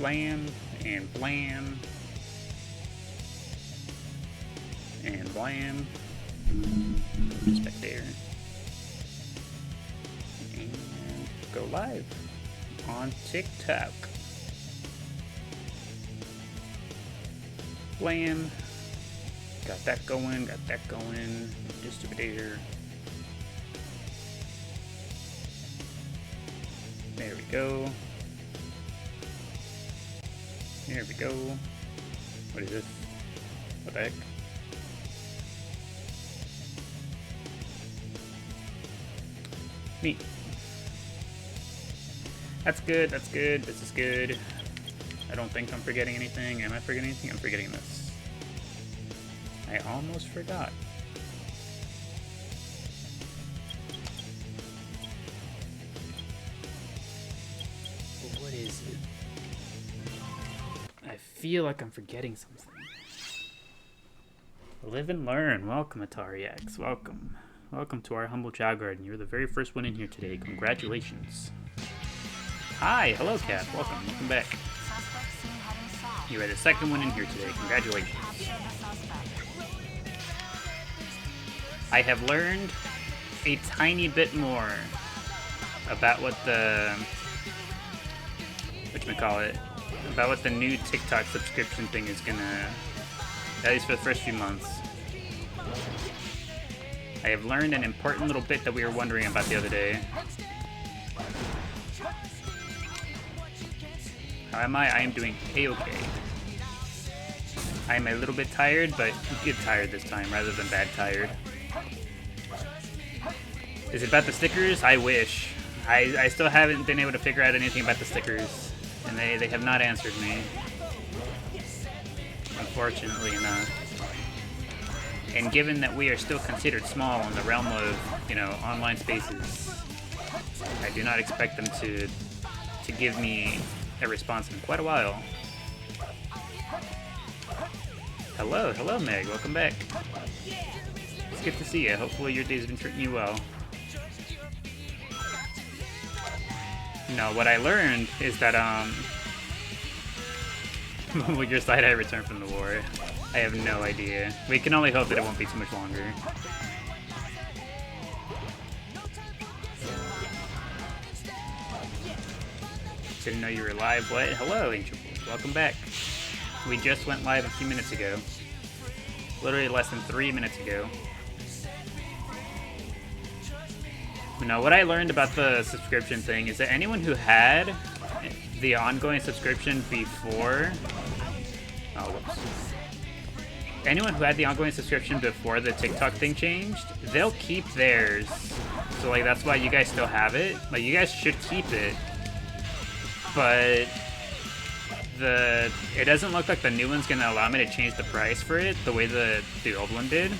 Blam, and blam. And blam. Just back there. And go live on TikTok. Blam. Got that going, just over there. There we go. There we go. What is this? What the heck? Neat. That's good, that's good, this is good. I don't think I'm forgetting anything. Am I forgetting anything? I'm forgetting this. I almost forgot. What is it? I feel like I'm forgetting something. Live and learn. Welcome, Atari X. Welcome. Welcome to our humble Chao Garden. You're the very first one in here today. Congratulations. Hi. Hello, Cat. Welcome. Welcome back. You are the second one in here today. Congratulations. I have learned a tiny bit more about what the... whatchamacallit? About what the new TikTok subscription thing is gonna... at least for the first few months. I have learned an important little bit that we were wondering about the other day. How am I? I am doing A-okay. I am a little bit tired, but good tired this time rather than bad tired. Is it about the stickers? I wish. I still haven't been able to figure out anything about the stickers, and they have not answered me. Unfortunately enough. And given that we are still considered small in the realm of, you know, online spaces, I do not expect them to give me a response in quite a while. Hello, hello Meg, welcome back. It's good to see you. Hopefully your day's been treating you well. No, what I learned is that, will your side-eye return from the war? I have no idea. We can only hope that it won't be too much longer. Didn't know you were live. What? Hello, Angel. Welcome back. We just went live a few minutes ago. Literally less than 3 minutes ago. No, what I learned about the subscription thing is that anyone who had the ongoing subscription before... oh, whoops. Anyone who had the ongoing subscription before the TikTok thing changed, they'll keep theirs. So, like, that's why you guys still have it. Like, you guys should keep it. But it doesn't look like the new one's gonna allow me to change the price for it the way the old one did.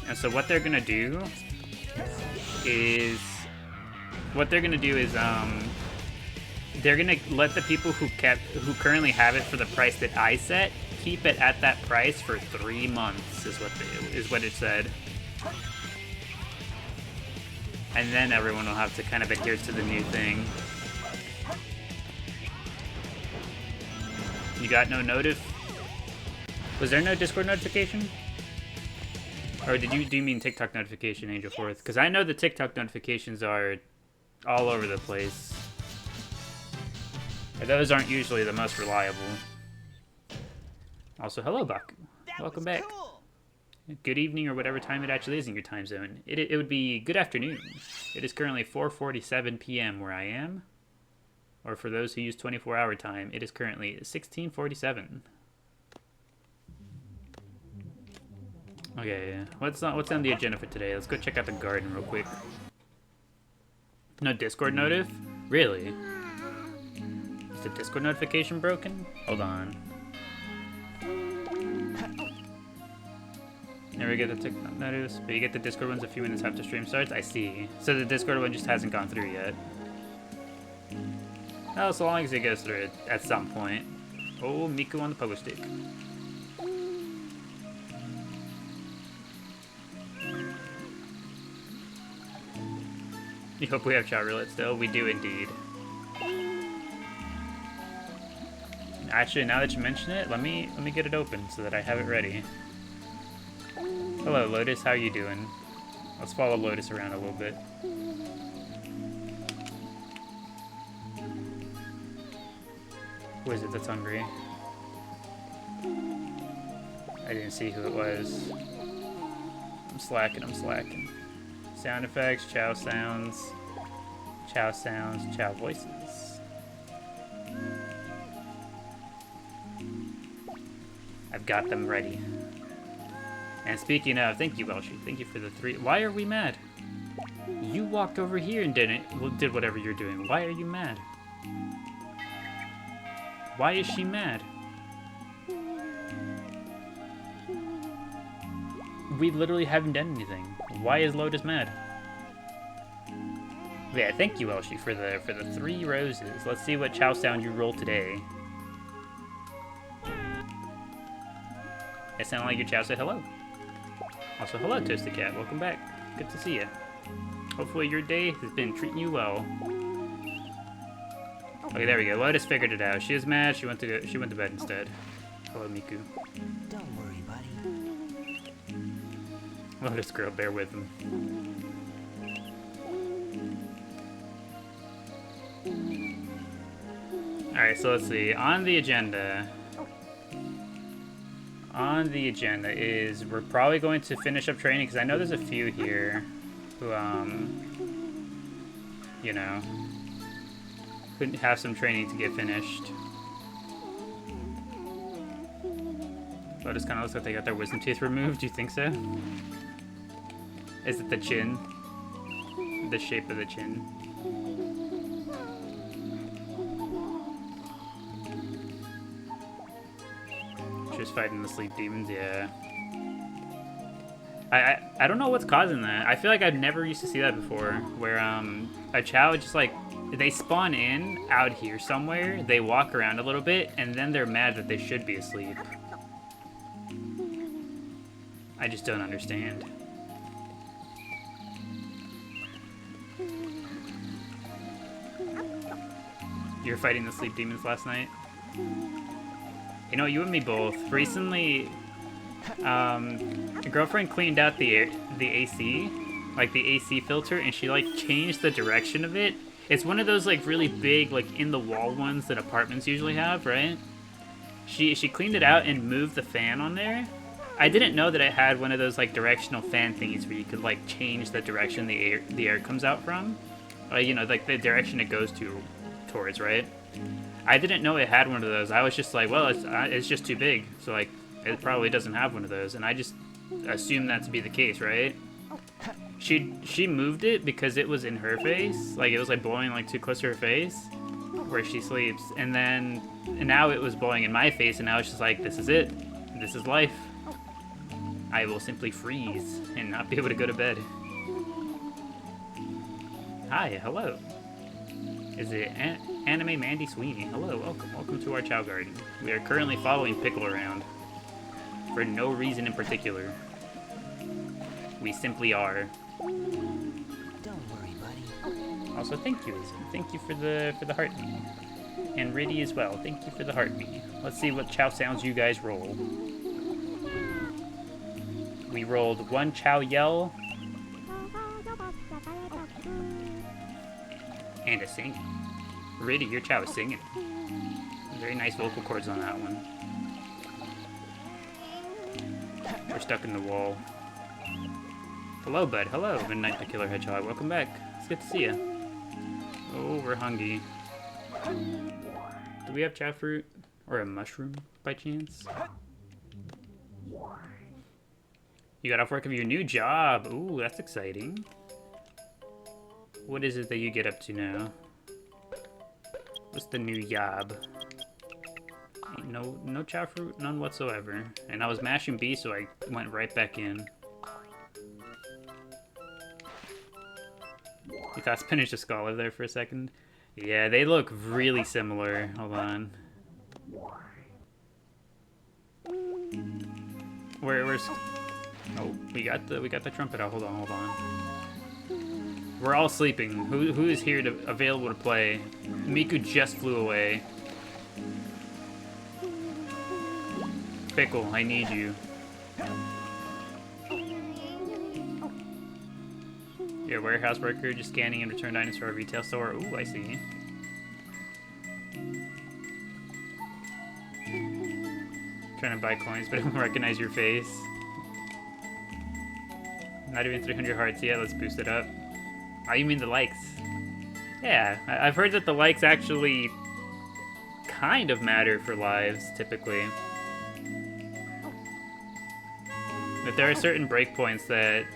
And so what they're gonna do is they're gonna let the people who currently have it for the price that I set keep it at that price for 3 months is what it said. And then everyone will have to kind of adhere to the new thing. You got no notif? Was there no Discord notification? Or do you mean TikTok notification, Angel Forth? Because I know the TikTok notifications are all over the place. And those aren't usually the most reliable. Also, hello, Baku. Welcome back. Cool. Good evening, or whatever time it actually is in your time zone. It would be good afternoon. It is currently 4:47 p.m. where I am. Or for those who use 24-hour time, it is currently 16:47. Okay, what's on the agenda for today? Let's go check out the garden real quick. No Discord notif? Really? Is the Discord notification broken? Hold on. Never get the TikTok notice, but you get the Discord ones a few minutes after stream starts? I see. So the Discord one just hasn't gone through yet. Oh, so long as it goes through it at some point. Oh, Miku on the pogo stick. You hope we have chat roulette still? We do indeed. Actually, now that you mention it, let me get it open so that I have it ready. Hello, Lotus. How you doing? Let's follow Lotus around a little bit. Who is it that's hungry? I didn't see who it was. I'm slacking, I'm slacking. Sound effects, Chao sounds, Chao voices. I've got them ready. And speaking of, thank you, Welshie. Thank you for the 3. Why are we mad? You walked over here and did whatever you're doing. Why are you mad? Why is she mad? We literally haven't done anything. Why is Lotus mad? Yeah, thank you, Welshie, for the 3 roses. Let's see what Chao sound you roll today. It sounded like your Chao said hello. Also, hello, Toasted Cat. Welcome back. Good to see you. Hopefully your day has been treating you well. Okay, there we go. Lotus figured it out. She is mad. She went to bed instead. Hello, Miku. Don't worry, buddy. Lotus girl, bear with him. Alright, so let's see. On the agenda is we're probably going to finish up training, because I know there's a few here who, you know, couldn't have some training to get finished. Lotus kind of looks like they got their wisdom teeth removed. Do you think so? Is it the chin? The shape of the chin? Just fighting the sleep demons, yeah. I don't know what's causing that. I feel like I've never used to see that before, where a Chao just like, they spawn in out here somewhere, they walk around a little bit, and then they're mad that they should be asleep. I just don't understand. You were fighting the sleep demons last night? You know, you and me both. Recently, a girlfriend cleaned out the AC, like the AC filter, and she like changed the direction of it. It's one of those like really big, like in the wall ones that apartments usually have, right? She cleaned it out and moved the fan on there. I didn't know that it had one of those like directional fan thingies where you could like change the direction the air comes out from, you know, like the direction it goes towards, right? I didn't know it had one of those. I was just like, well, it's just too big, so like it probably doesn't have one of those, and I just assumed that to be the case, right? She moved it because it was in her face, like it was like blowing like too close to her face where she sleeps, and now it was blowing in my face, and now it's just like, this is it, this is life. I will simply freeze and not be able to go to bed. Hi, hello. Is it Anime Mandy Sweeney? Hello, welcome to our Chao Garden. We are currently following Pickle around for no reason in particular. We simply are. Don't worry, buddy. Also, thank you, Izzy. Thank you for the heart me. And Riddy as well. Thank you for the heart me. Let's see what Chao sounds you guys roll. We rolled 1 Chao yell and a singing. Riddy, your Chao is singing. Very nice vocal cords on that one. We're stuck in the wall. Hello, bud. Hello, Midnight the Killer Hedgehog. Welcome back. It's good to see you. Oh, we're hungry. Do we have Chao fruit? Or a mushroom, by chance? You got off work of your new job. Ooh, that's exciting. What is it that you get up to now? What's the new job? Ain't no Chao fruit, none whatsoever. And I was mashing B, so I went right back in. You thought Spinach the Scholar there for a second? Yeah, they look really similar. Hold on. Where's... Oh, we got the trumpet out. Hold on. We're all sleeping. Who is here available to play? Miku just flew away. Pickle, I need you. You're a warehouse worker, just scanning and returned items for a retail store. Ooh, I see. Trying to buy coins, but it won't recognize your face. Not even 300 hearts yet, let's boost it up. Oh, you mean the likes? Yeah, I've heard that the likes actually kind of matter for lives, typically. But there are certain breakpoints that,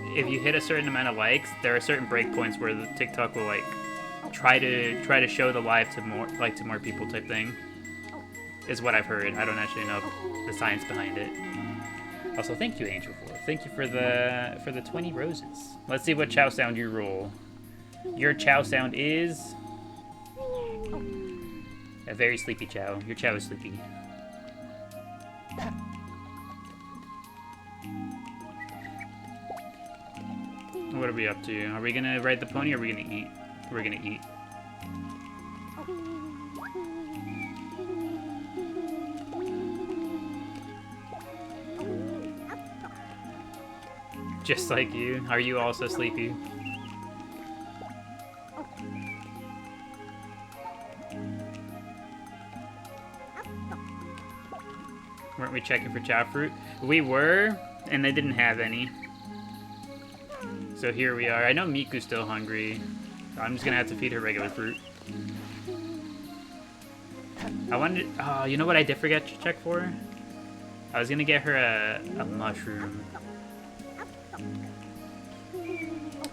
if you hit a certain amount of likes, there are certain breakpoints where the TikTok will like try to show the live to more people type thing. Is what I've heard. I don't actually know the science behind it. Also, thank you, Angel Four. Thank you for the 20 roses. Let's see what Chao sound you roll. Your Chao sound is a very sleepy Chao. Your Chao is sleepy. What are we up to? Are we gonna ride the pony or are we gonna eat? We're gonna eat. Just like you. Are you also sleepy? Weren't we checking for Chao fruit? We were, and they didn't have any. So here we are. I know Miku's still hungry. I'm just gonna have to feed her regular fruit. I wanted, oh, you know what I did forget to check for? I was gonna get her a mushroom.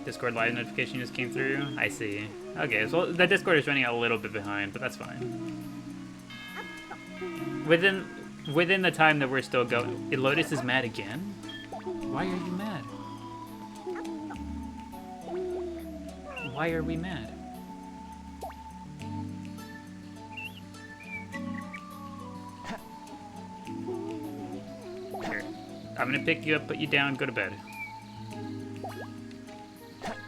Discord live notification just came through. I see. Okay, so the Discord is running a little bit behind, but that's fine. Within the time that we're still going, Lotus is mad again. Why are you mad? Why are we mad? Here, I'm gonna pick you up, put you down, go to bed.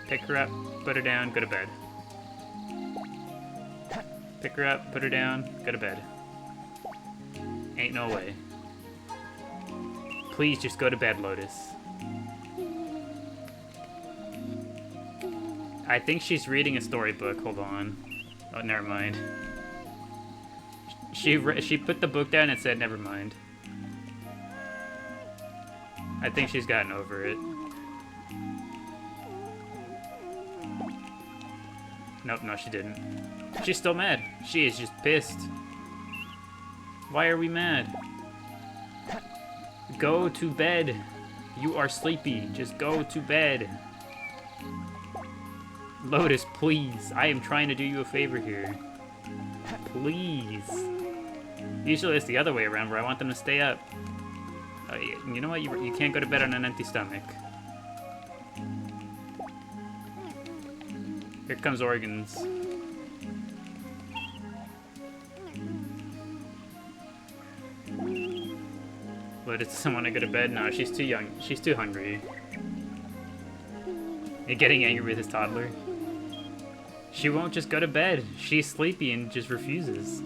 Pick her up, put her down, go to bed. Pick her up, put her down, go to bed. Ain't no way. Please just go to bed, Lotus. I think she's reading a storybook. Hold on. Oh, never mind. She put the book down and said, never mind. I think she's gotten over it. Nope, no, she didn't. She's still mad. She is just pissed. Why are we mad? Go to bed. You are sleepy. Just go to bed. Lotus, please. I am trying to do you a favor here. Please. Usually it's the other way around where I want them to stay up. You know what? You can't go to bed on an empty stomach. Here comes Organs. Lotus doesn't want to go to bed? No, she's too young. She's too hungry. You're getting angry with his toddler? She won't just go to bed. She's sleepy and just refuses.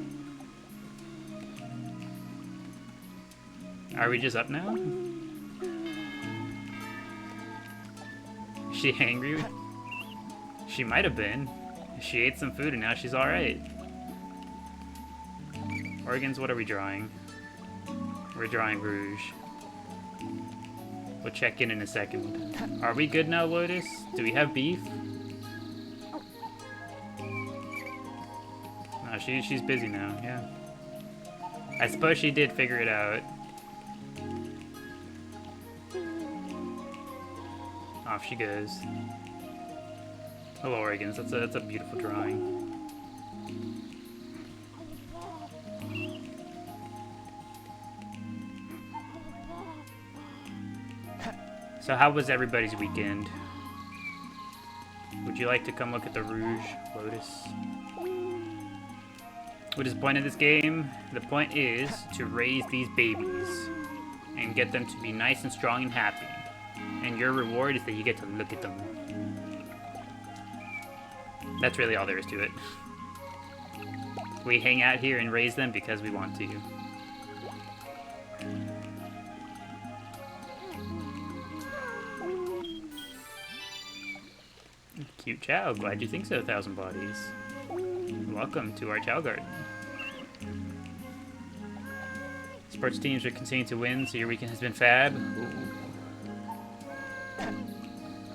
Are we just up now? Is she angry? She might have been. She ate some food and now she's alright. Organs, what are we drawing? We're drawing Rouge. We'll check in a second. Are we good now, Lotus? Do we have beef? No, she's busy now, yeah. I suppose she did figure it out. Off she goes. Hello, Organs. That's a beautiful drawing. So how was everybody's weekend? Would you like to come look at the Rouge, Lotus? What is the point of this game? The point is to raise these babies and get them to be nice and strong and happy. And your reward is that you get to look at them. That's really all there is to it. We hang out here and raise them because we want to. Chao. Glad you think so, 1,000 Bodies. Welcome to our Chao Garden. Sports teams are continuing to win, so your weekend has been fab. Ooh.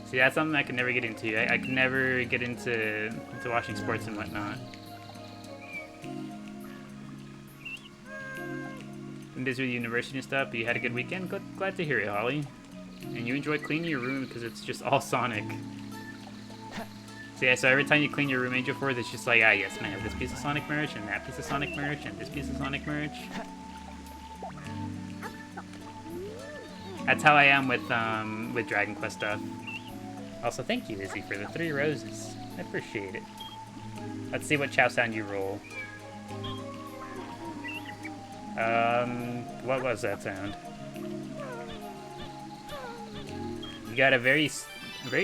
See, that's something I could never get into. I could never get into watching sports and whatnot. Been busy with university and stuff, but you had a good weekend? Glad to hear it, Holly. And you enjoy cleaning your room because it's just all Sonic. So yeah, so every time you clean your room, Angel Force, it's just like, ah yes, and I have this piece of Sonic merch, and that piece of Sonic merch, and this piece of Sonic merch. That's how I am with Dragon Quest stuff. Also, thank you, Izzy, for the 3 roses. I appreciate it. Let's see what Chao sound you roll. What was that sound? You got a very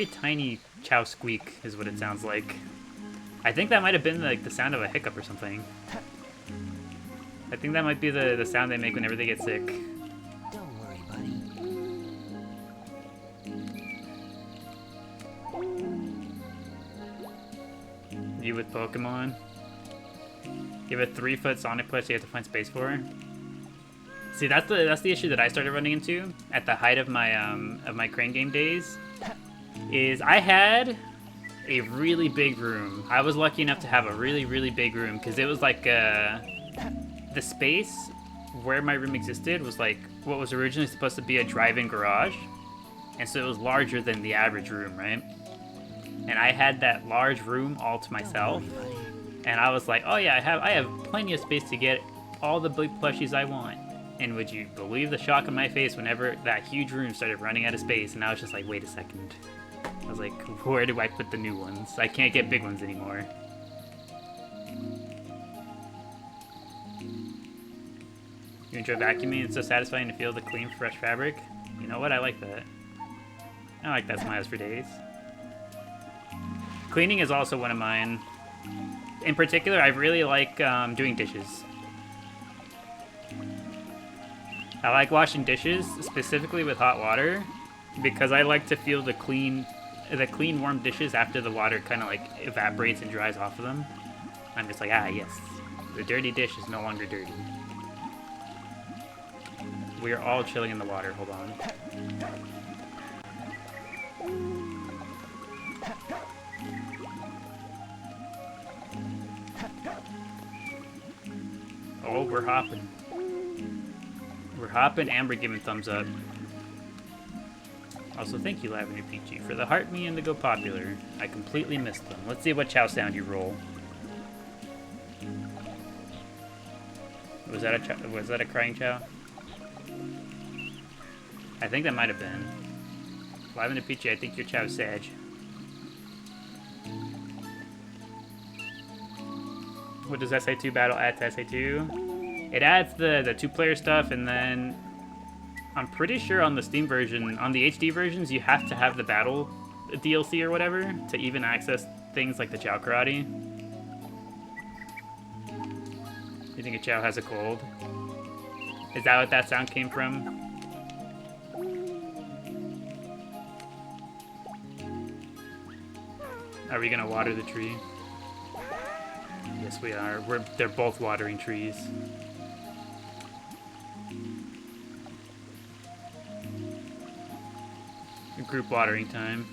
tiny Chao squeak, is what it sounds like. I think that might have been like the sound of a hiccup or something. I think that might be the sound they make whenever they get sick. Don't worry, buddy. You with Pokemon? You have a 3-foot Sonic plush you have to find space for. See, that's the issue that I started running into at the height of my crane game days. Is I had a really big room. I was lucky enough to have a really big room because it was like the space where my room existed was like what was originally supposed to be a drive-in garage, and so it was larger than the average room, right? And I had that large room all to myself. And I was like, oh yeah, I have plenty of space to get all the big plushies I want. And would you believe the shock on my face whenever that huge room started running out of space, and I was just like, wait a second. I was like, where do I put the new ones? I can't get big ones anymore. You enjoy vacuuming? It's so satisfying to feel the clean, fresh fabric. You know what? I like that. I like that smiles for days. Cleaning is also one of mine. In particular, I really like doing dishes. I like washing dishes, specifically with hot water, because I like to feel the clean, warm dishes after the water kind of like evaporates and dries off of them. I'm just like, ah, yes, the dirty dish is no longer dirty. We are all chilling in the water. Hold on. Oh, we're hopping. We're hopping and we're giving thumbs up. Also, thank you, Lavender Peachy, for the heart me and the go popular. I completely missed them. Let's see what Chao sound you roll. Was that a crying Chao? I think that might have been. Lavender Peachy, I think your Chao's Sag. What does SA2 battle add to SA2? It adds the 2-player stuff, and then I'm pretty sure on the Steam version, on the HD versions, you have to have the battle DLC or whatever to even access things like the Chao Karate. You think a Chao has a cold? Is that what that sound came from? Are we gonna water the tree? Yes, we are. They're both watering trees. Group watering time.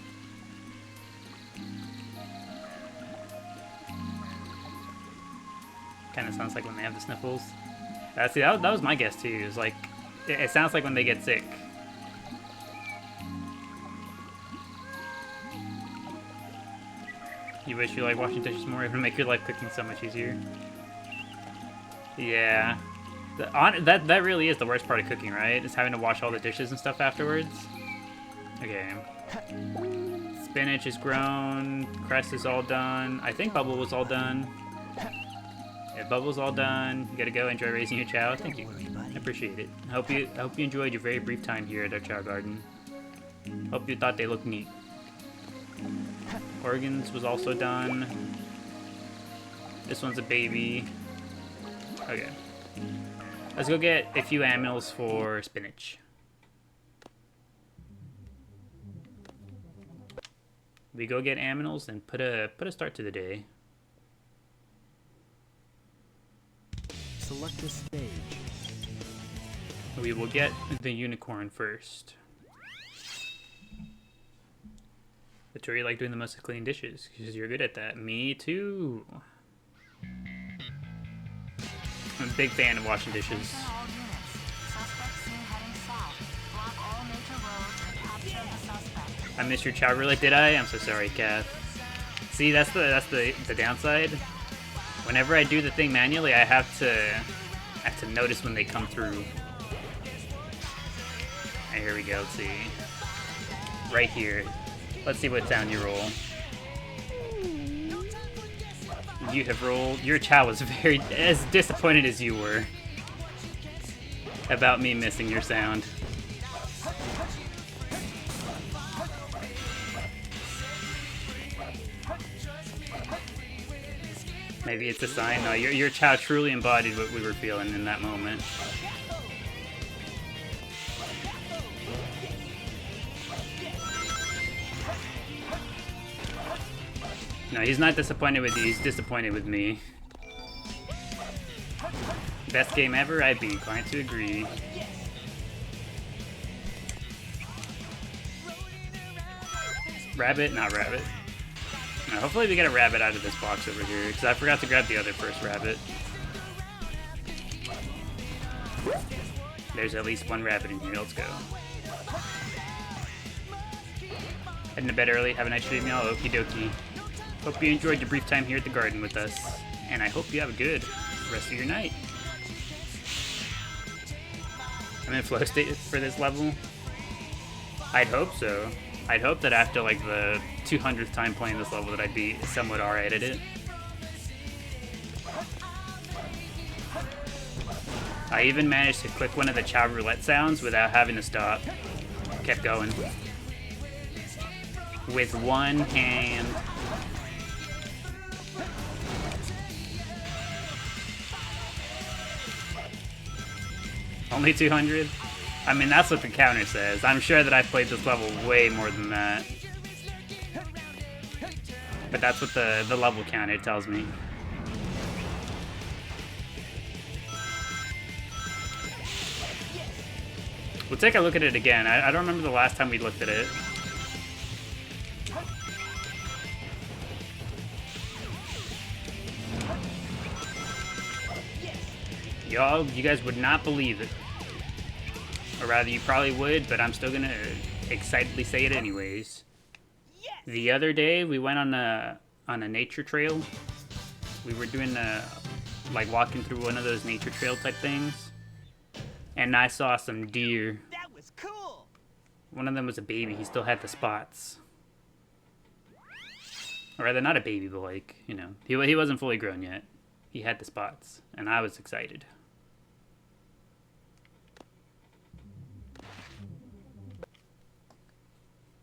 Kind of sounds like when they have the sniffles. That was my guess too. It was like, it sounds like when they get sick. You wish you like washing dishes more? It would make your life cooking so much easier. Yeah. That really is the worst part of cooking, right? Is having to wash all the dishes and stuff afterwards. Okay. Spinach is grown. Crest is all done. I think Bubble was all done. Yeah, Bubble's all done. You gotta go enjoy raising your Chao. Thank you. I appreciate it. I hope you enjoyed your very brief time here at our Chao Garden. Hope you thought they looked neat. Organs was also done. This one's a baby. Okay. Let's go get a few aminals for spinach. We go get aminals and put a start to the day. Select the stage. We will get the unicorn first. But you like doing the most clean dishes because you're good at that. Me too. I'm a big fan of washing dishes. I missed your Chao really, did I? I'm so sorry, Kath. See, that's the downside. Whenever I do the thing manually, I have to notice when they come through. And here we go. Let's see. Right here. Let's see what sound you roll. You have rolled. Your Chao was very as disappointed as you were about me missing your sound. Maybe it's a sign. No, your Chao truly embodied what we were feeling in that moment. No, he's not disappointed with you, he's disappointed with me. Best game ever? I'd be inclined to agree. Rabbit? Not rabbit. No, hopefully we get a rabbit out of this box over here, because I forgot to grab the other first rabbit. There's at least one rabbit in here, let's go. Heading to bed early, have a nice stream, y'all. Okie dokie. Hope you enjoyed your brief time here at the garden with us, and I hope you have a good rest of your night. I'm in flow state for this level. I'd hope so. I'd hope that after like the 200th time playing this level that I'd be somewhat alright at it. I even managed to click one of the Chao roulette sounds without having to stop. Kept going. With one hand. Only 200? I mean, that's what the counter says. I'm sure that I've played this level way more than that. But that's what the level counter tells me. We'll take a look at it again. I don't remember the last time we looked at it. Y'all, you guys would not believe it. Or rather, you probably would, but I'm still gonna excitedly say it anyways. The other day, we went on a nature trail. We were doing like walking through one of those nature trail type things, and I saw some deer. That was cool. One of them was a baby. He still had the spots. Or rather, not a baby, but like, you know, he wasn't fully grown yet. He had the spots, and I was excited.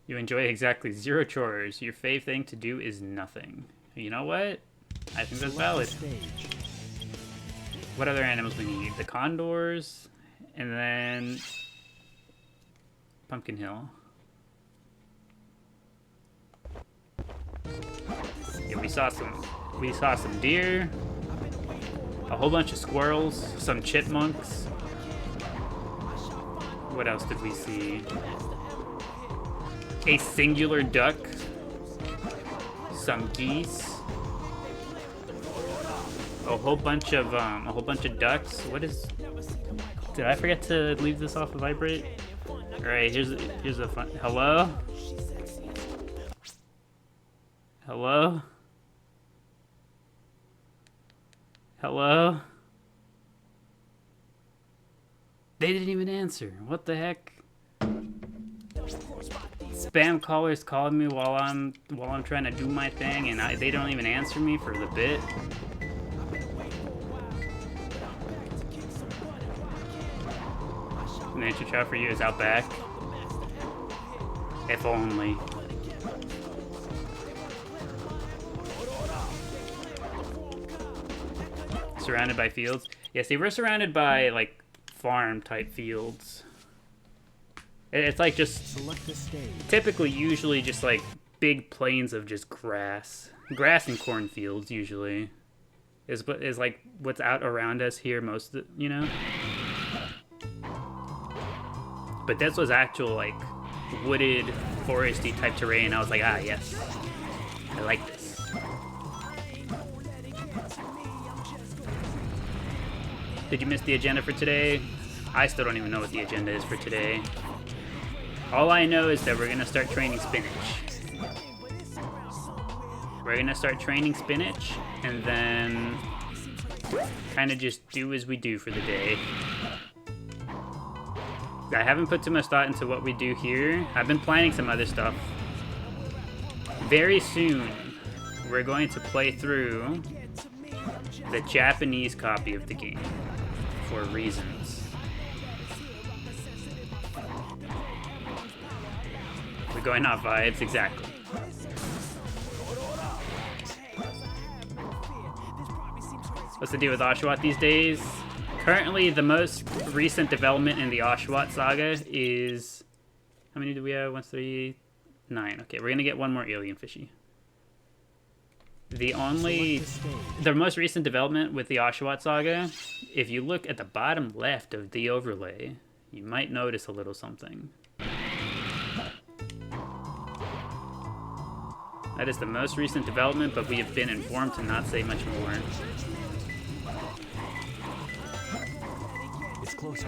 You enjoy exactly 0 chores. Your fave thing to do is nothing. You know what? I think that's valid. What other animals we need? The condors, and then Pumpkin Hill. Yeah, we saw some deer, a whole bunch of squirrels, some chipmunks. What else did we see? A singular duck, some geese, a whole bunch of ducks. What is? Did I forget to leave this off of vibrate? All right, here's a fun. Hello. Hello. Hello. They didn't even answer. What the heck? Spam callers calling me while I'm trying to do my thing, and they don't even answer me for the bit. Nature Chao for you is out back. If only. Surrounded by fields. Yeah, see, we're surrounded by like farm type fields. It's like just typically, usually just like big plains of just grass. Grass and cornfields, usually. Is like what's out around us here most of the, you know? But this was actual, like, wooded, foresty type terrain. I was like, ah, yes. I like this. Did you miss the agenda for today? I still don't even know what the agenda is for today. All I know is that we're gonna start training spinach. We're gonna start training spinach, and then kind of just do as we do for the day. I haven't put too much thought into what we do here. I've been planning some other stuff. Very soon, we're going to play through the Japanese copy of the game for reasons. We're going off vibes, exactly. What's the deal with Oshawott these days? Currently, the most recent development in the Oshawott saga is... How many do we have? 1, 3, 9. Okay, we're gonna get one more alien fishy. The most recent development with the Oshawott saga, if you look at the bottom left of the overlay, you might notice a little something. That is the most recent development, but we have been informed to not say much more. It's closer.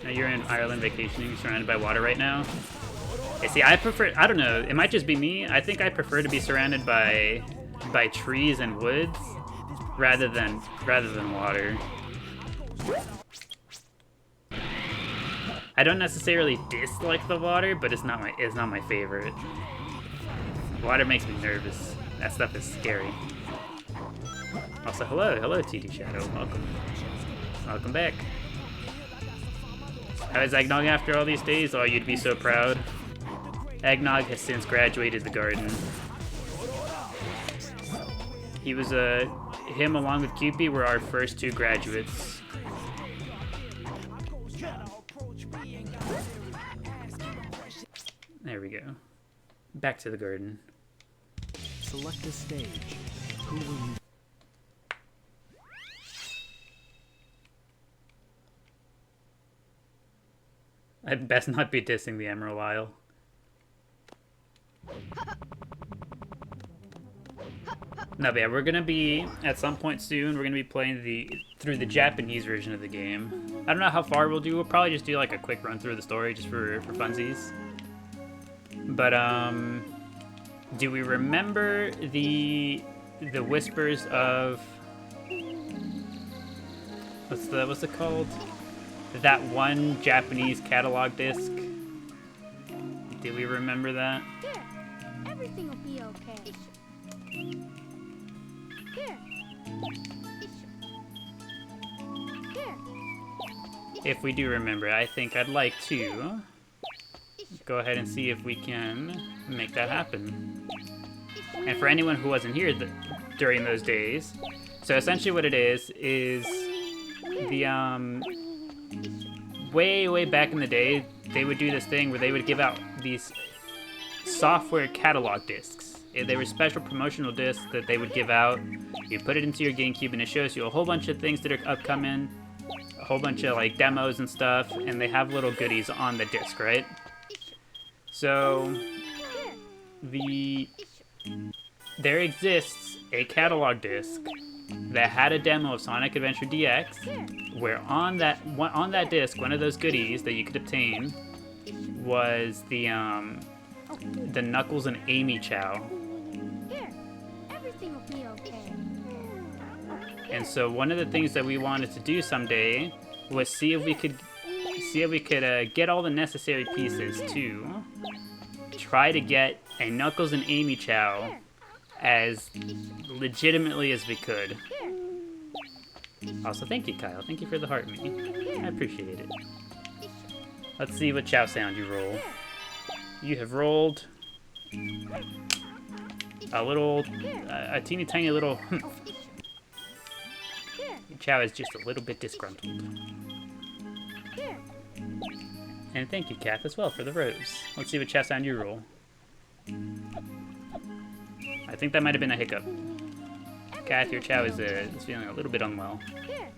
Now you're in Ireland vacationing, surrounded by water right now. Yeah, see, I prefer, I don't know, it might just be me. I think I prefer to be surrounded by trees and woods rather than water. I don't necessarily dislike the water, but it's not my favorite. Water makes me nervous. That stuff is scary. Also, hello TD Shadow, welcome back. How is Eggnog after all these days? Oh, you'd be so proud. Eggnog has since graduated the garden. He was him along with Cupid were our first 2 graduates. There we go. Back to the garden. Select the stage. Who will you... I'd best not be dissing the Emerald Isle. No, but yeah, we're gonna be, at some point soon, we're gonna be playing through the Japanese version of the game. I don't know how far we'll do. We'll probably just do like a quick run through the story just for funsies. But, do we remember the whispers of... What's it called? That one Japanese catalog disc. Do we remember that? Here, everything will be okay. Here. Here. If we do remember, I think I'd like to go ahead and see if we can make that happen. And for anyone who wasn't here during those days, so essentially what it is the way back in the day, they would do this thing where they would give out these software catalog discs. They were special promotional discs that they would give out. You put it into your GameCube and it shows you a whole bunch of things that are upcoming, a whole bunch of like demos and stuff, and they have little goodies on the disc, right? So there exists a catalog disc that had a demo of Sonic Adventure DX, where on that disc, one of those goodies that you could obtain was the Knuckles and Amy Chao. Here, everything will be okay. And so one of the things that we wanted to do someday was see if we could get all the necessary pieces to try to get a Knuckles and Amy Chao as legitimately as we could. Also, thank you, Kyle. Thank you for the heart me. I appreciate it. Let's see what Chao sound you roll. You have rolled a teeny tiny little humph. Chao is just a little bit disgruntled. And thank you, Kath, as well, for the rose. Let's see what chest sound you roll. I think that might have been a hiccup. Kath, your Chao is feeling a little bit unwell. Here.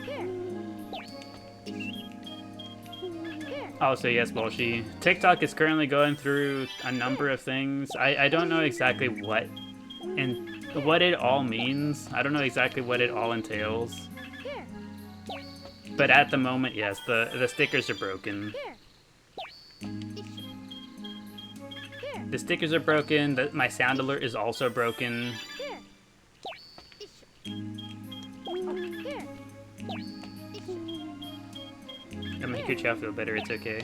Here. Here. Also, yes, Bolshi. TikTok is currently going through a number of things. I don't know exactly what it all means. I don't know exactly what it all entails. Here. But at the moment, yes, the stickers are broken. Here. Here. The stickers are broken. My sound alert is also broken. Here. Here. It'll make your Chao feel better. It's okay.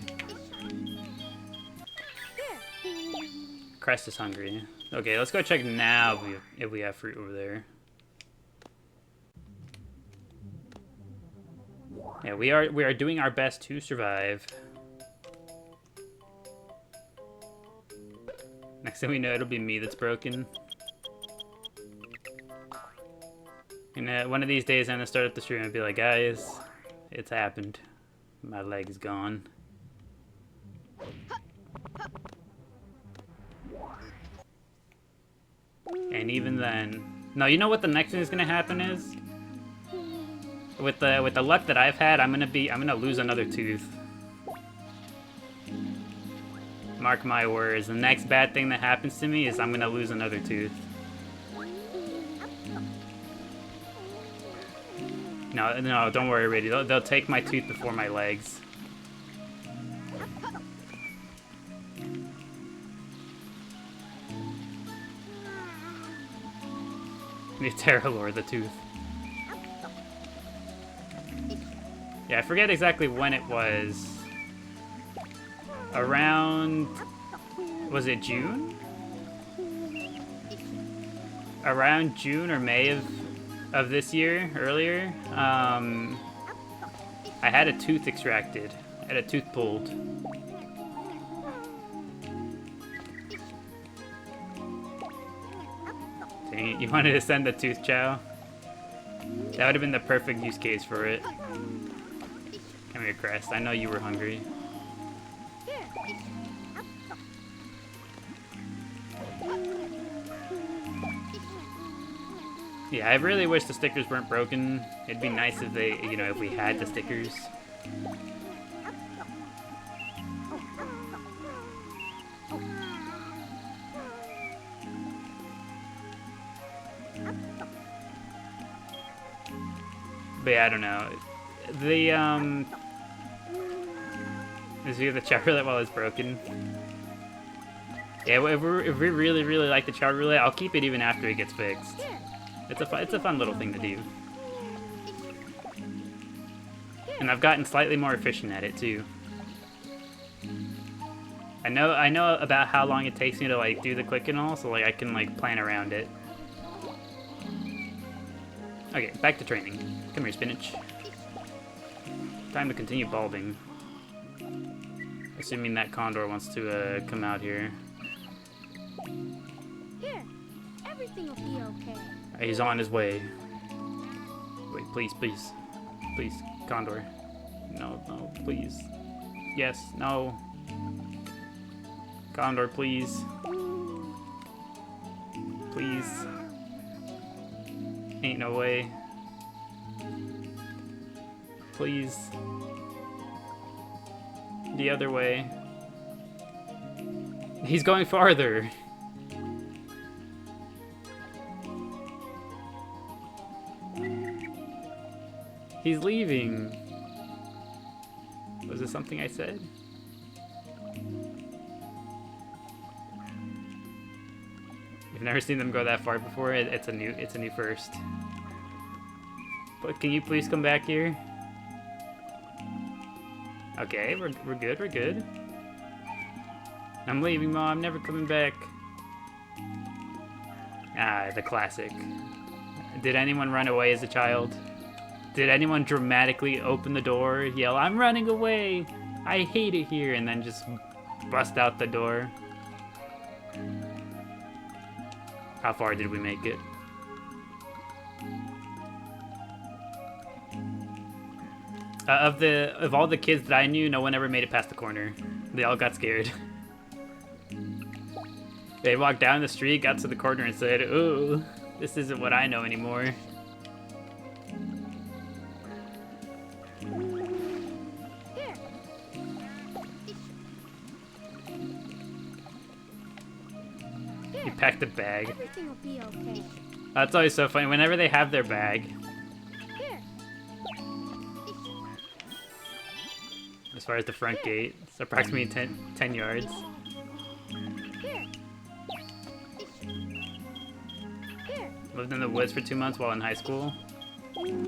Here. Crest is hungry. Okay, let's go check now if we have fruit over there. Yeah, we are doing our best to survive. Next thing we know, it'll be me that's broken. And one of these days, I'm gonna start up the stream and be like, guys, it's happened. My leg is gone. And even then, no, you know what the next thing is gonna happen is? With the luck that I've had, I'm gonna lose another tooth. Mark my words. The next bad thing that happens to me is I'm gonna lose another tooth. No, don't worry, Rady. They'll take my tooth before my legs. The Terralore, the tooth. Yeah, I forget exactly when it was. Around... Was it June? Around June or May of this year, earlier. I had a tooth extracted. I had a tooth pulled. Dang it, you wanted to send the tooth, Chao? That would have been the perfect use case for it. Come here, Crest. I know you were hungry. Yeah, I really wish the stickers weren't broken. It'd be nice if they, if we had the stickers. But yeah, I don't know. Is here the Chao roulette while it's broken? Yeah, if we really, really like the Chao roulette, I'll keep it even after it gets fixed. It's a fun little thing to do. And I've gotten slightly more efficient at it too. I know about how long it takes me to like do the click and all, so like I can like plan around it. Okay, back to training. Come here, spinach. Time to continue bulbing. Assuming that condor wants to come out here. Here. Everything will be okay. He's on his way. Wait, please, please. Please, condor. No, no, please. Yes, no. Condor, please. Please. Ain't no way. Please. The other way. He's going farther. He's leaving. Was it something I said? I've never seen them go that far before. It's a new first. But can you please come back here? Okay, we're good. We're good. I'm leaving, Mom. I'm never coming back. Ah, the classic. Did anyone run away as a child? Did anyone dramatically open the door, yell, "I'm running away! I hate it here," and then just bust out the door? How far did we make it? Of all the kids that I knew, no one ever made it past the corner. They all got scared. They walked down the street, got to the corner, and said, "Ooh, this isn't what I know anymore." You packed a bag. Everything will be okay. That's always so funny. Whenever they have their bag, Here. as far as the front gate, it's approximately 10 yards. Here. Here. Lived in the woods for 2 months while in high school. Here.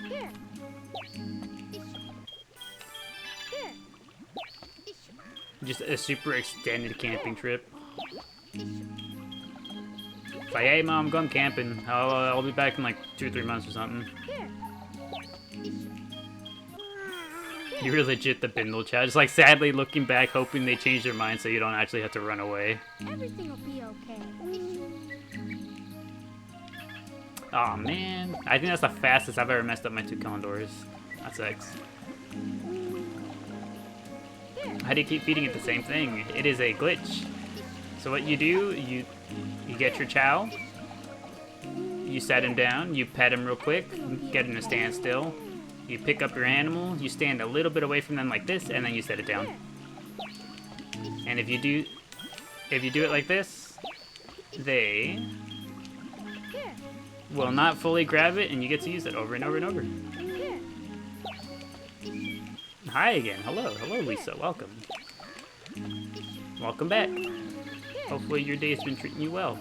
Here. Here. Just a super extended camping trip. It's like, hey mom, I'm going camping. I'll be back in like 2 or 3 months or something. Here. You were legit the Bindle Chow. Just like sadly looking back, hoping they change their mind so you don't actually have to run away. Everything will be okay. Aw man. I think that's the fastest I've ever messed up my 2 Condors. That sucks. How do you keep feeding it the same thing? It is a glitch. So what you do, you get your Chow, you set him down, you pet him real quick, get him to stand still. You pick up your animal, you stand a little bit away from them like this, and then you set it down. And if you do it like this, they will not fully grab it, and you get to use it over and over and over. Hi again. Hello, Lisa. Welcome. Welcome back. Hopefully your day's been treating you well.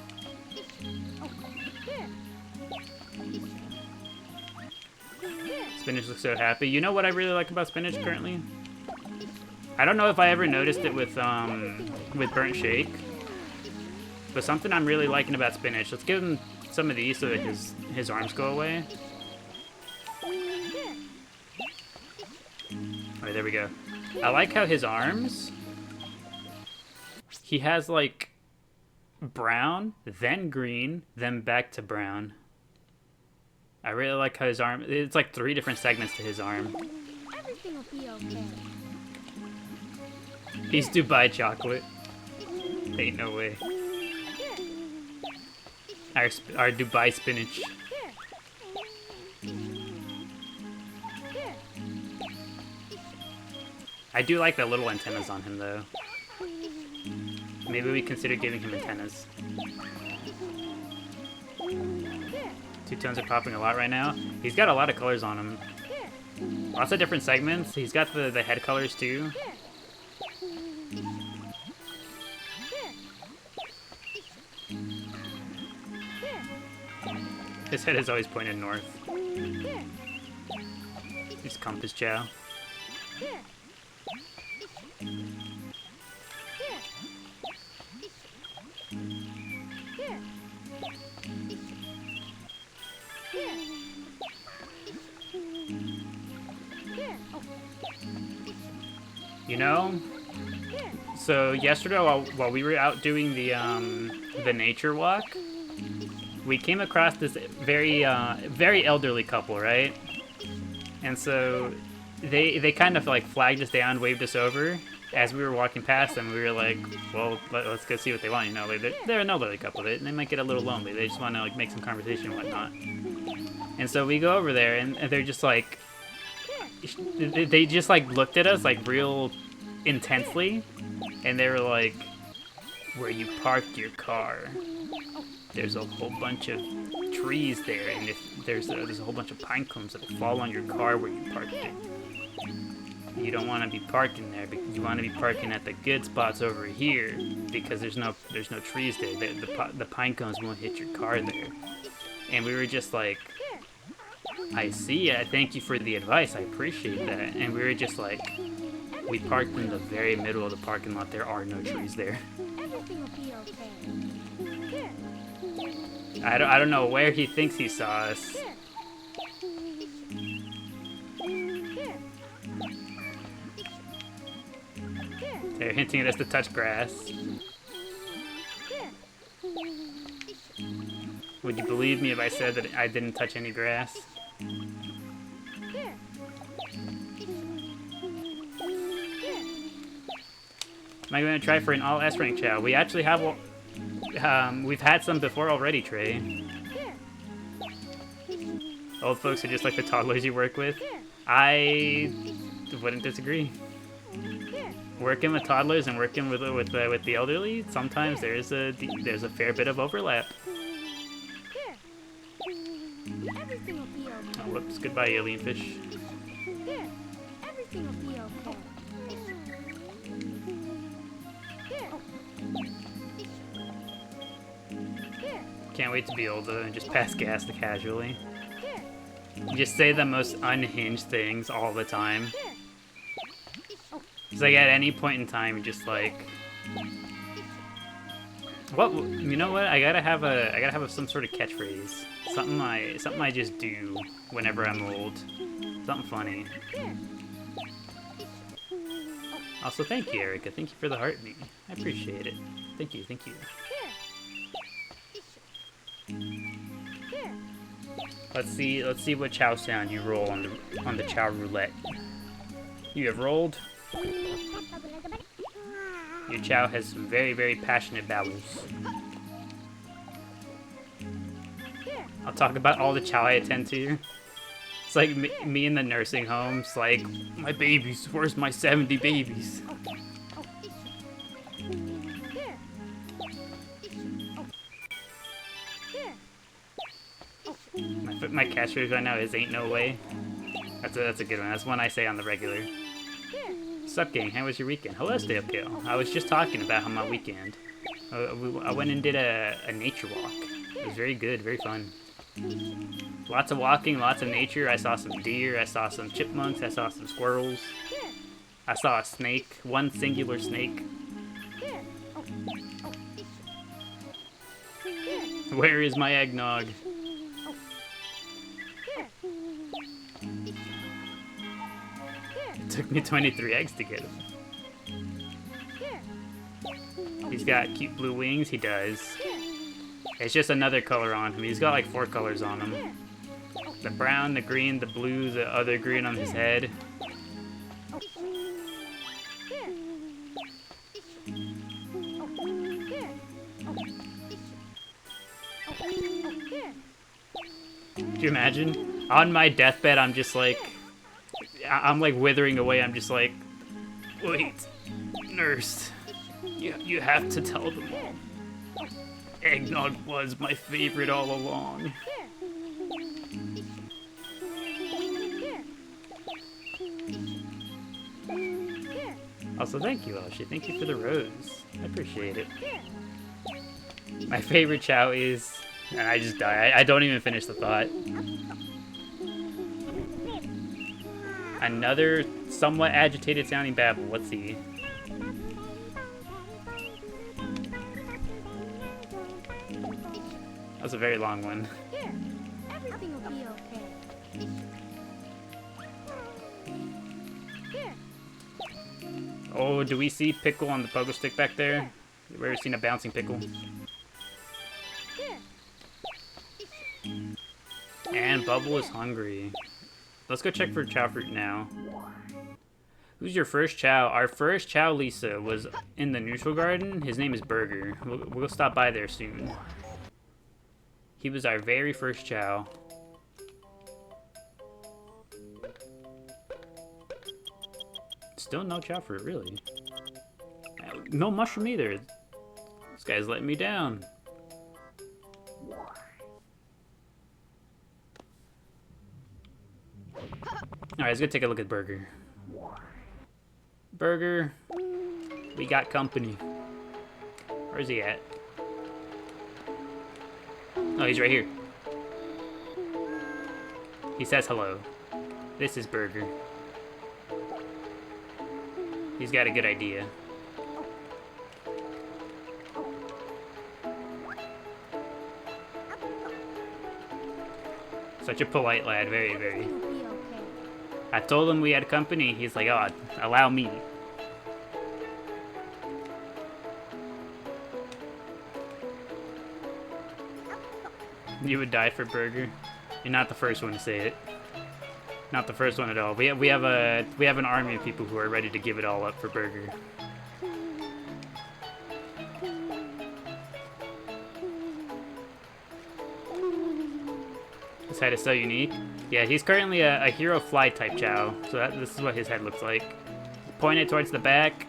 Spinach looks so happy. You know what I really like about spinach currently? I don't know if I ever noticed it with burnt shake, but something I'm really liking about spinach. Let's give him some of these so that his arms go away. Alright, there we go. I like how his arms, he has like brown, then green, then back to brown. I really like how his arm, it's like 3 different segments to his arm. Everything will be okay. He's Dubai chocolate. Ain't no way. Our Dubai spinach. I do like the little antennas on him though. Maybe we consider giving him antennas. 2 tones are popping a lot right now. He's got a lot of colors on him. Lots of different segments. He's got the head colors too. His head is always pointed north. He's compass Chow. You know, so yesterday while we were out doing the nature walk, we came across this very elderly couple, right? And so they kind of like flagged us down, waved us over as we were walking past them. We were like, well, let's go see what they want. You know, like, they're an elderly couple. They might get a little lonely. They just want to like make some conversation and whatnot. And so we go over there, and they're just like, they just like looked at us like real intensely, and they were like, where you parked your car, there's a whole bunch of trees there, and if there's a whole bunch of pine cones that will fall on your car where you parked it. You don't want to be parking there, but you want to be parking at the good spots over here because there's no trees there. The pine cones won't hit your car there. And we were just like, I see. I thank you for the advice. I appreciate that. And we were just like, we parked in the very middle of the parking lot. There are no trees there. Everything will be okay. I don't know where he thinks he saw us. They're hinting at us to touch grass. Would you believe me if I said that I didn't touch any grass? Here. Here. Am I going to try for an all S rank Chao? We actually have, we've had some before already, Trey. Here. Old folks are just like the toddlers you work with. Here. I wouldn't disagree. Here. Working with toddlers and working with the elderly, sometimes there's a fair bit of overlap. Here. Everything will be okay. Oh, whoops! Goodbye, alien fish. Here. Everything will be okay. Here. Here. Can't wait to be older and just pass gas casually. Here. You just say the most unhinged things all the time. Here. It's like at any point in time, you're just like, what? You know what? I gotta have some sort of catchphrase. Something I just do whenever I'm old. Something funny. Here. Also, thank you, Erica. Thank you for the heart me. I appreciate it. Thank you. Thank you. Here. Here. Let's see what Chao sound you roll on the Chao roulette. You have rolled. Your Chao has some very, very passionate babbles. Here. I'll talk about all the Chao I attend to. It's like me in the nursing homes, like, my babies, where's my 70 babies? Here. Here. My catchphrase right now is ain't no way. That's a good one. That's one I say on the regular. Here. Sup gang, how was your weekend? Hello Stalekill. I was just talking about how my weekend. I went and did a nature walk. It was very good, very fun. Lots of walking, lots of nature. I saw some deer, I saw some chipmunks, I saw some squirrels. Here. I saw a snake, one singular snake. Here. Here. Where is my eggnog? Here. It took me 23 eggs to get him. Here. He's got cute blue wings, he does. Here. It's just another color on him. He's got like 4 colors on him. Here. The brown, the green, the blue, the other green on his head. Here. Here. Could you imagine? On my deathbed, I'm just like, I'm like withering away. I'm just like, wait, nurse, you have to tell them all. Eggnog was my favorite all along. Also, thank you, Elshi. Thank you for the rose. I appreciate it. My favorite Chao is... And I just die. I don't even finish the thought. Another somewhat agitated sounding babble. Let's see. That was a very long one. Here. Everything will be okay. Here. Oh, do we see Pickle on the pogo stick back there? Have you ever seen a bouncing pickle? Here. And Bubble is hungry. Let's go check for Chao fruit now. Who's your first Chao? Our first Chao, Lisa, was in the neutral garden. His name is Burger. We'll stop by there soon. He was our very first Chao. Still no Chao fruit, really. No mushroom either. This guy's letting me down. Alright, let's go take a look at Burger. Burger, we got company. Where's he at? Oh, he's right here. He says hello. This is Burger. He's got a good idea. Such a polite lad, very, very. Everything will be okay. I told him we had company. He's like, oh, allow me. You would die for burger. You're not the first one to say it. Not the first one at all. We have an army of people who are ready to give it all up for burger. His head is so unique. Yeah, he's currently a hero fly type Chao, so this is what his head looks like. Pointed towards the back,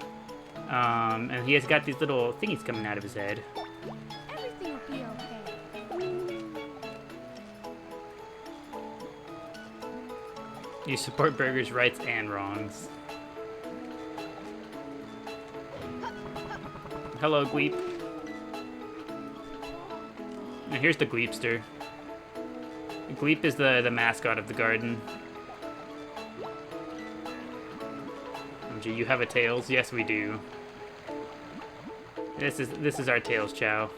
and he has got these little thingies coming out of his head. Everything will be okay. You support burgers' rights and wrongs. Hello, Gweep. And here's the Gweepster. Gweep is the mascot of the garden. Do you have a Tails? Yes, we do. This is our Tails Chao.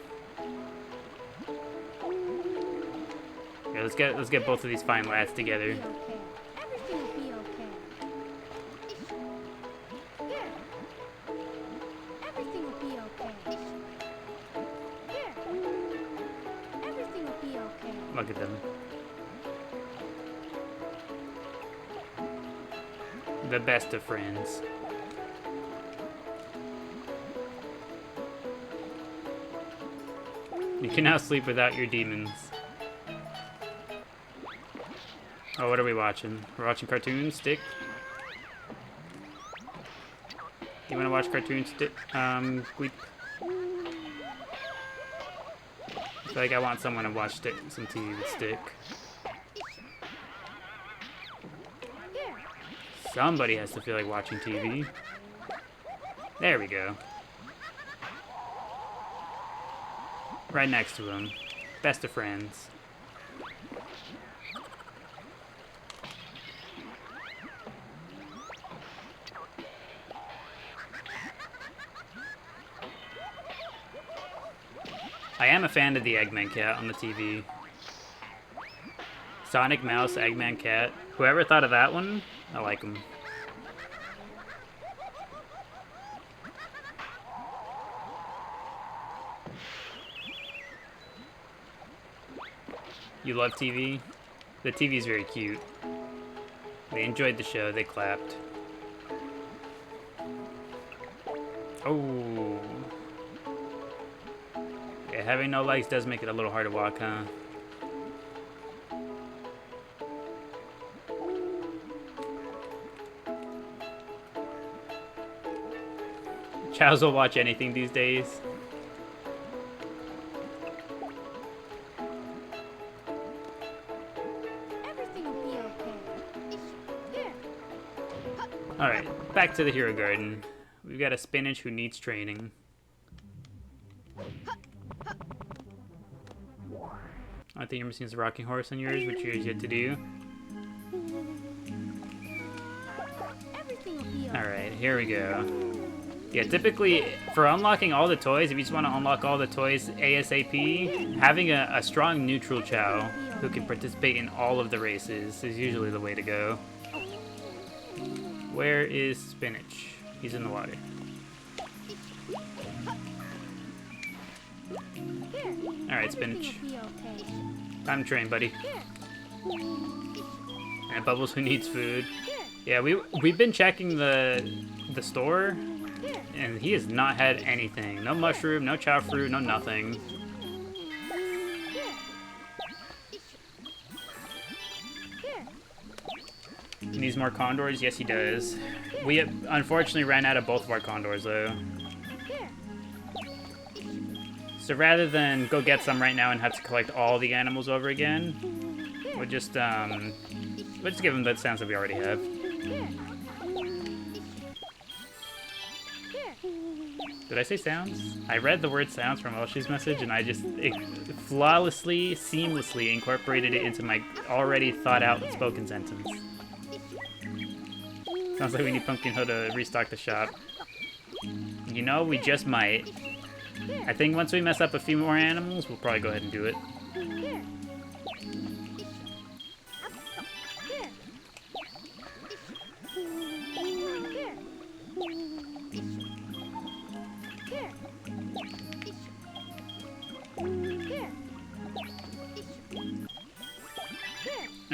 Yeah, let's get both of these fine lads together. Everything will be okay. Here. Everything will be okay. Here. Everything will be okay. Look at them. The best of friends. You can now sleep without your demons. Oh, what are we watching? We're watching cartoons, Stick? You wanna watch cartoons, Stick? Gweep? I feel like I want someone to watch some TV with Stick. Somebody has to feel like watching TV. There we go. Right next to him. Best of friends. I am a fan of the Eggman cat on the TV. Sonic Mouse, Eggman cat. Whoever thought of that one, I like him. You love TV? The TV is very cute. They enjoyed the show, they clapped. Oh. Yeah, having no legs does make it a little hard to walk, huh? Chows will watch anything these days. Everything will be okay. Here. Alright, back to the hero garden. We've got a spinach who needs training. I think you're missing is a rocking horse on yours, which yours yet to do. Everything will be okay. Alright, here we go. Yeah, typically, for unlocking all the toys, if you just want to unlock all the toys ASAP, having a strong neutral Chao who can participate in all of the races is usually the way to go. Where is Spinach? He's in the water. Alright, Spinach. Time to train, buddy. And Bubbles who needs food. Yeah, we've been checking the store, and he has not had anything. No mushroom, no chow fruit, no nothing. He needs more condors? Yes, he does. We unfortunately ran out of both of our condors, though. So rather than go get some right now and have to collect all the animals over again, we'll just give them the sounds that we already have. Did I say sounds? I read the word sounds from Elshi's message, and I just flawlessly, seamlessly incorporated it into my already thought-out spoken sentence. Sounds like we need Pumpkinhood to restock the shop. You know, we just might. I think once we mess up a few more animals, we'll probably go ahead and do it.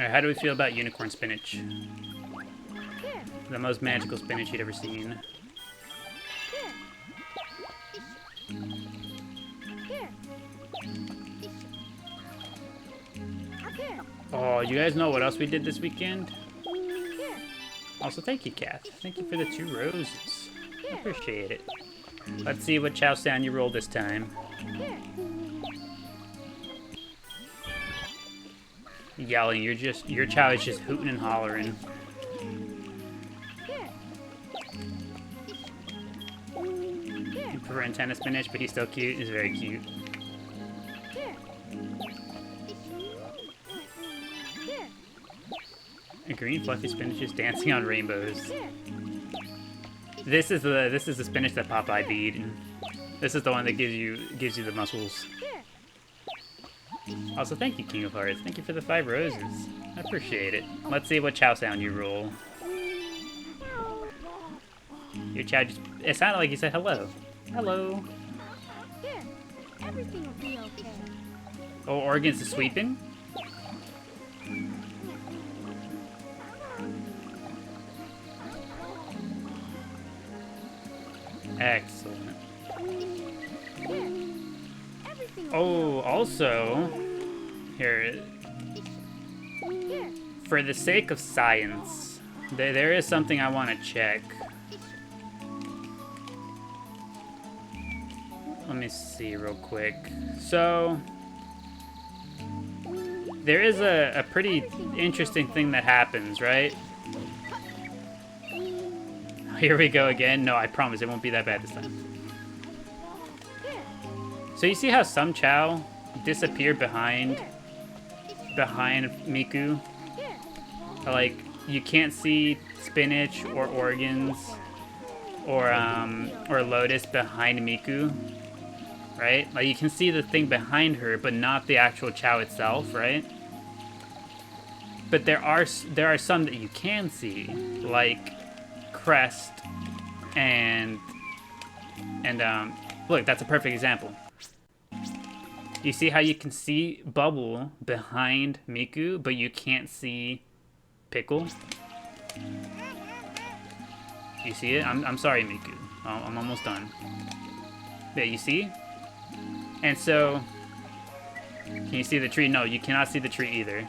Alright, how do we feel about unicorn spinach? The most magical spinach you'd ever seen. Oh, you guys know what else we did this weekend? Also, thank you, Kath. Thank you for the 2 roses. I appreciate it. Let's see what Chao sound you roll this time. Yelling, your Chao is just hooting and hollering. You prefer antenna spinach, but he's still cute. He's very cute. A green fluffy spinach is dancing on rainbows. This is the spinach that Popeye beat. And this is the one that gives you the muscles. Also, thank you, King of Hearts. Thank you for the 5 roses. I appreciate it. Let's see what Chao sound you roll. Your Chao just... It sounded like you said hello. Hello. Everything will be okay. Oh, organs is sweeping? Excellent. Oh, also, here, for the sake of science, there is something I want to check. Let me see real quick. So, there is a pretty interesting thing that happens, right? Here we go again. No, I promise it won't be that bad this time. So you see how some Chao disappear behind Miku? Like, you can't see spinach or organs or Lotus behind Miku, right? Like, you can see the thing behind her, but not the actual Chao itself, right? But there are some that you can see, like Crest and look, that's a perfect example. You see how you can see Bubble behind Miku, but you can't see Pickle? You see it? I'm sorry, Miku. I'm almost done. Yeah, you see? And so, can you see the tree? No, you cannot see the tree either.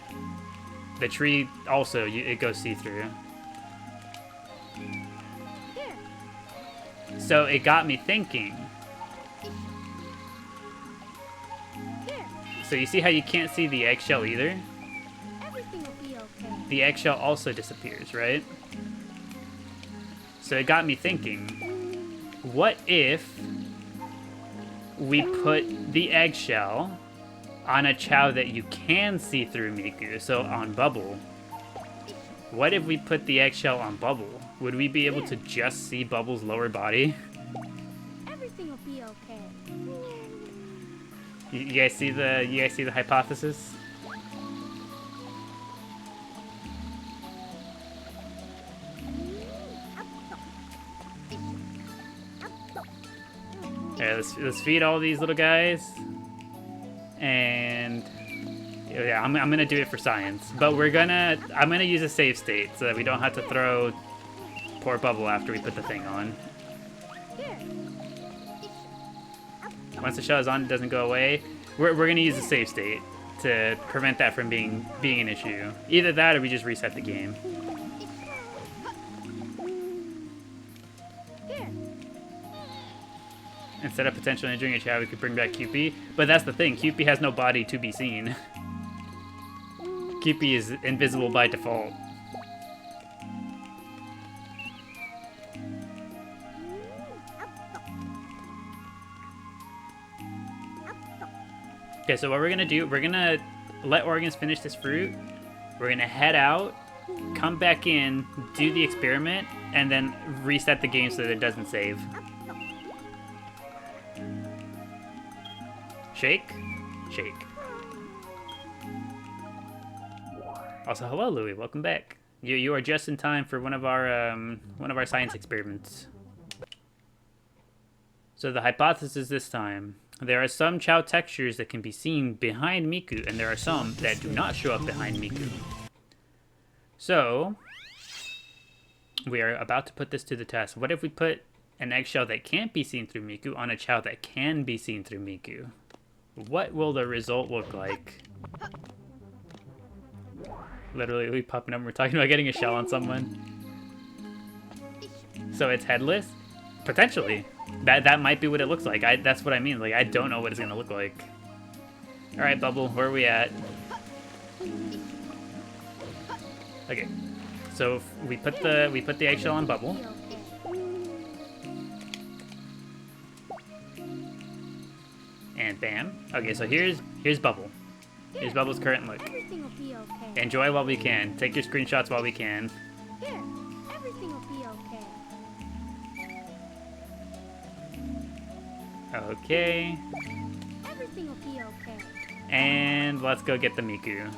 The tree also, it goes see-through. So it got me thinking. So you see how you can't see the eggshell either? Everything will be okay. The eggshell also disappears, right? So it got me thinking, what if we put the eggshell on a Chao that you can see through Miku, so on Bubble? What if we put the eggshell on Bubble? Would we be able to just see Bubble's lower body? Everything will be okay. You guys see the hypothesis? Alright, let's feed all these little guys. And yeah, I'm gonna do it for science. But I'm gonna use a save state so that we don't have to throw poor Bubble after we put the thing on. Once the shell is on, it doesn't go away. We're gonna use a save state to prevent that from being an issue. Either that or we just reset the game. Instead of potentially injuring a Chao, we could bring back QP. But that's the thing, QP has no body to be seen. QP is invisible by default. Okay, so what we're gonna do, we're gonna let Organs finish this fruit. We're gonna head out, come back in, do the experiment, and then reset the game so that it doesn't save. Shake? Shake. Also, hello, Louie. Welcome back. You are just in time for one of our science experiments. So the hypothesis this time: there are some Chao textures that can be seen behind Miku, and there are some that do not show up behind Miku. So, we are about to put this to the test. What if we put an eggshell that can't be seen through Miku on a Chao that can be seen through Miku? What will the result look like? Literally, we popping up. We're talking about getting a shell on someone. So it's headless? Potentially. That might be what it looks like. That's what I mean. Like, I don't know what it's gonna look like. All right, Bubble, where are we at? Okay. So we put the eggshell on Bubble. And bam. Okay, so here's Bubble. Here's Bubble's current look. Everything will be okay. Enjoy while we can. Take your screenshots while we can. Here, everything will be okay. Okay. Everything will be okay. And let's go get the Miku.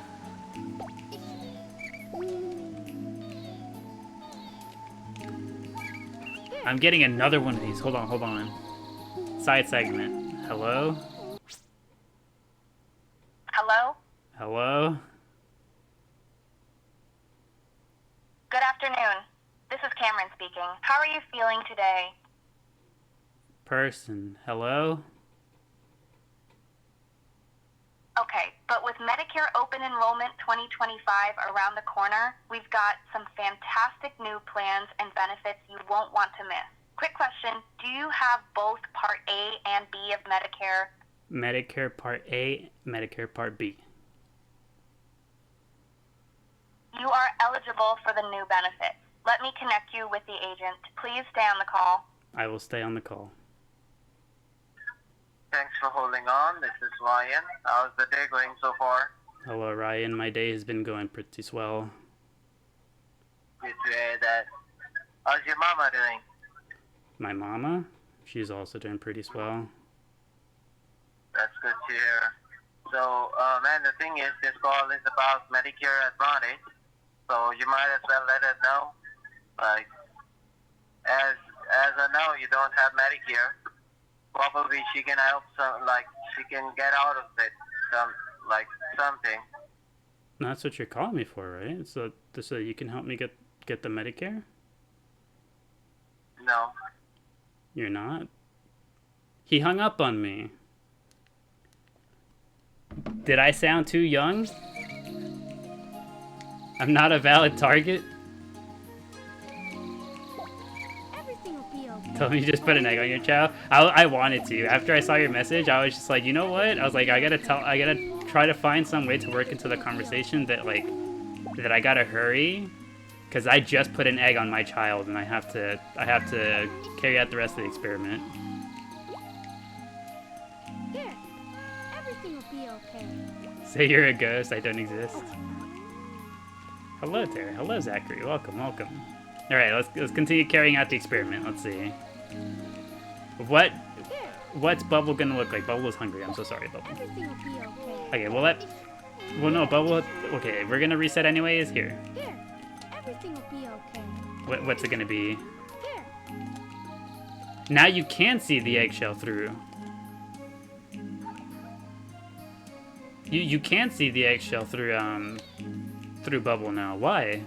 I'm getting another one of these. Hold on. Side segment. Hello? Hello? Hello? Good afternoon. This is Cameron speaking. How are you feeling today? Person. Hello? Okay, but with Medicare Open Enrollment 2025 around the corner, we've got some fantastic new plans and benefits you won't want to miss. Quick question, do you have both Part A and B of Medicare? Medicare Part A, Medicare Part B. You are eligible for the new benefits. Let me connect you with the agent. Please stay on the call. I will stay on the call. Thanks for holding on. This is Ryan. How's the day going so far? Hello, Ryan. My day has been going pretty swell. Good to hear that. How's your mama doing? My mama? She's also doing pretty swell. That's good to hear. So, man, the thing is, this call is about Medicare Advantage. So you might as well let her know. Like, as I know you don't have Medicare, probably she can help she can get out of it, something. That's what you're calling me for, right? So you can help me get the Medicare? No. You're not? He hung up on me. Did I sound too young? I'm not a valid target? Everything will be okay. Tell me you just put an egg on your Chao. I wanted to. After I saw your message, I was just like, you know what? I was like, I gotta try to find some way to work into the conversation that I gotta hurry, because I just put an egg on my child and I have to carry out the rest of the experiment. Here, everything will be okay. Say you're a ghost. I don't exist. Hello, Tara. Hello, Zachary. Welcome. All right, let's continue carrying out the experiment. Let's see. What's Bubble gonna look like? Bubble is hungry. I'm so sorry, Bubble. Everything will be okay. Okay, well no, Bubble. Okay, we're gonna reset anyways. Here. Here, everything will be okay. What's it gonna be? Here, Now you can see the eggshell through. You can see the eggshell through Bubble now. Why?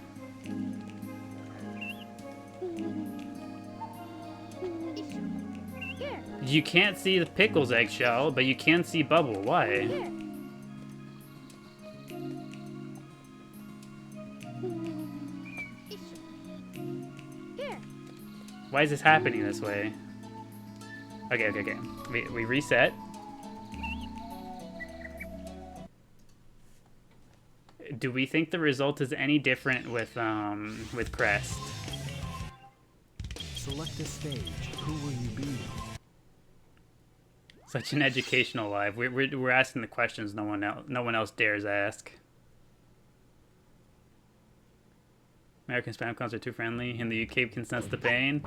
here, You can't see the Pickle's eggshell, but you can see Bubble. Why? here. Here, Why is this happening this way? Okay. We reset. Do we think the result is any different with Crest? Select a stage. Who will you be? Such an educational live. We're asking the questions no one else dares ask. American spam calls are too friendly. In the UK can sense the pain.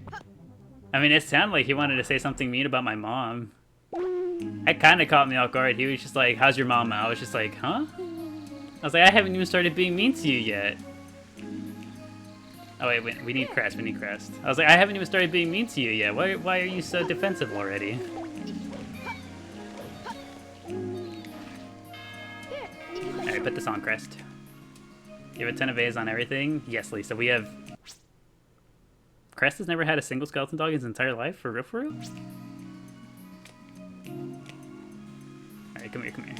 I mean, it sounded like he wanted to say something mean about my mom. That kind of caught me off guard. He was just like, "How's your mama?" I was just like, "Huh?" I was like, I haven't even started being mean to you yet. Oh wait, we need Crest. I was like, I haven't even started being mean to you yet. Why are you so defensive already? Alright, put this on, Crest. You have a 10 of A's on everything? Yes, Lisa. We have... Crest has never had a single skeleton dog in his entire life? For real, for real? Alright, come here, come here.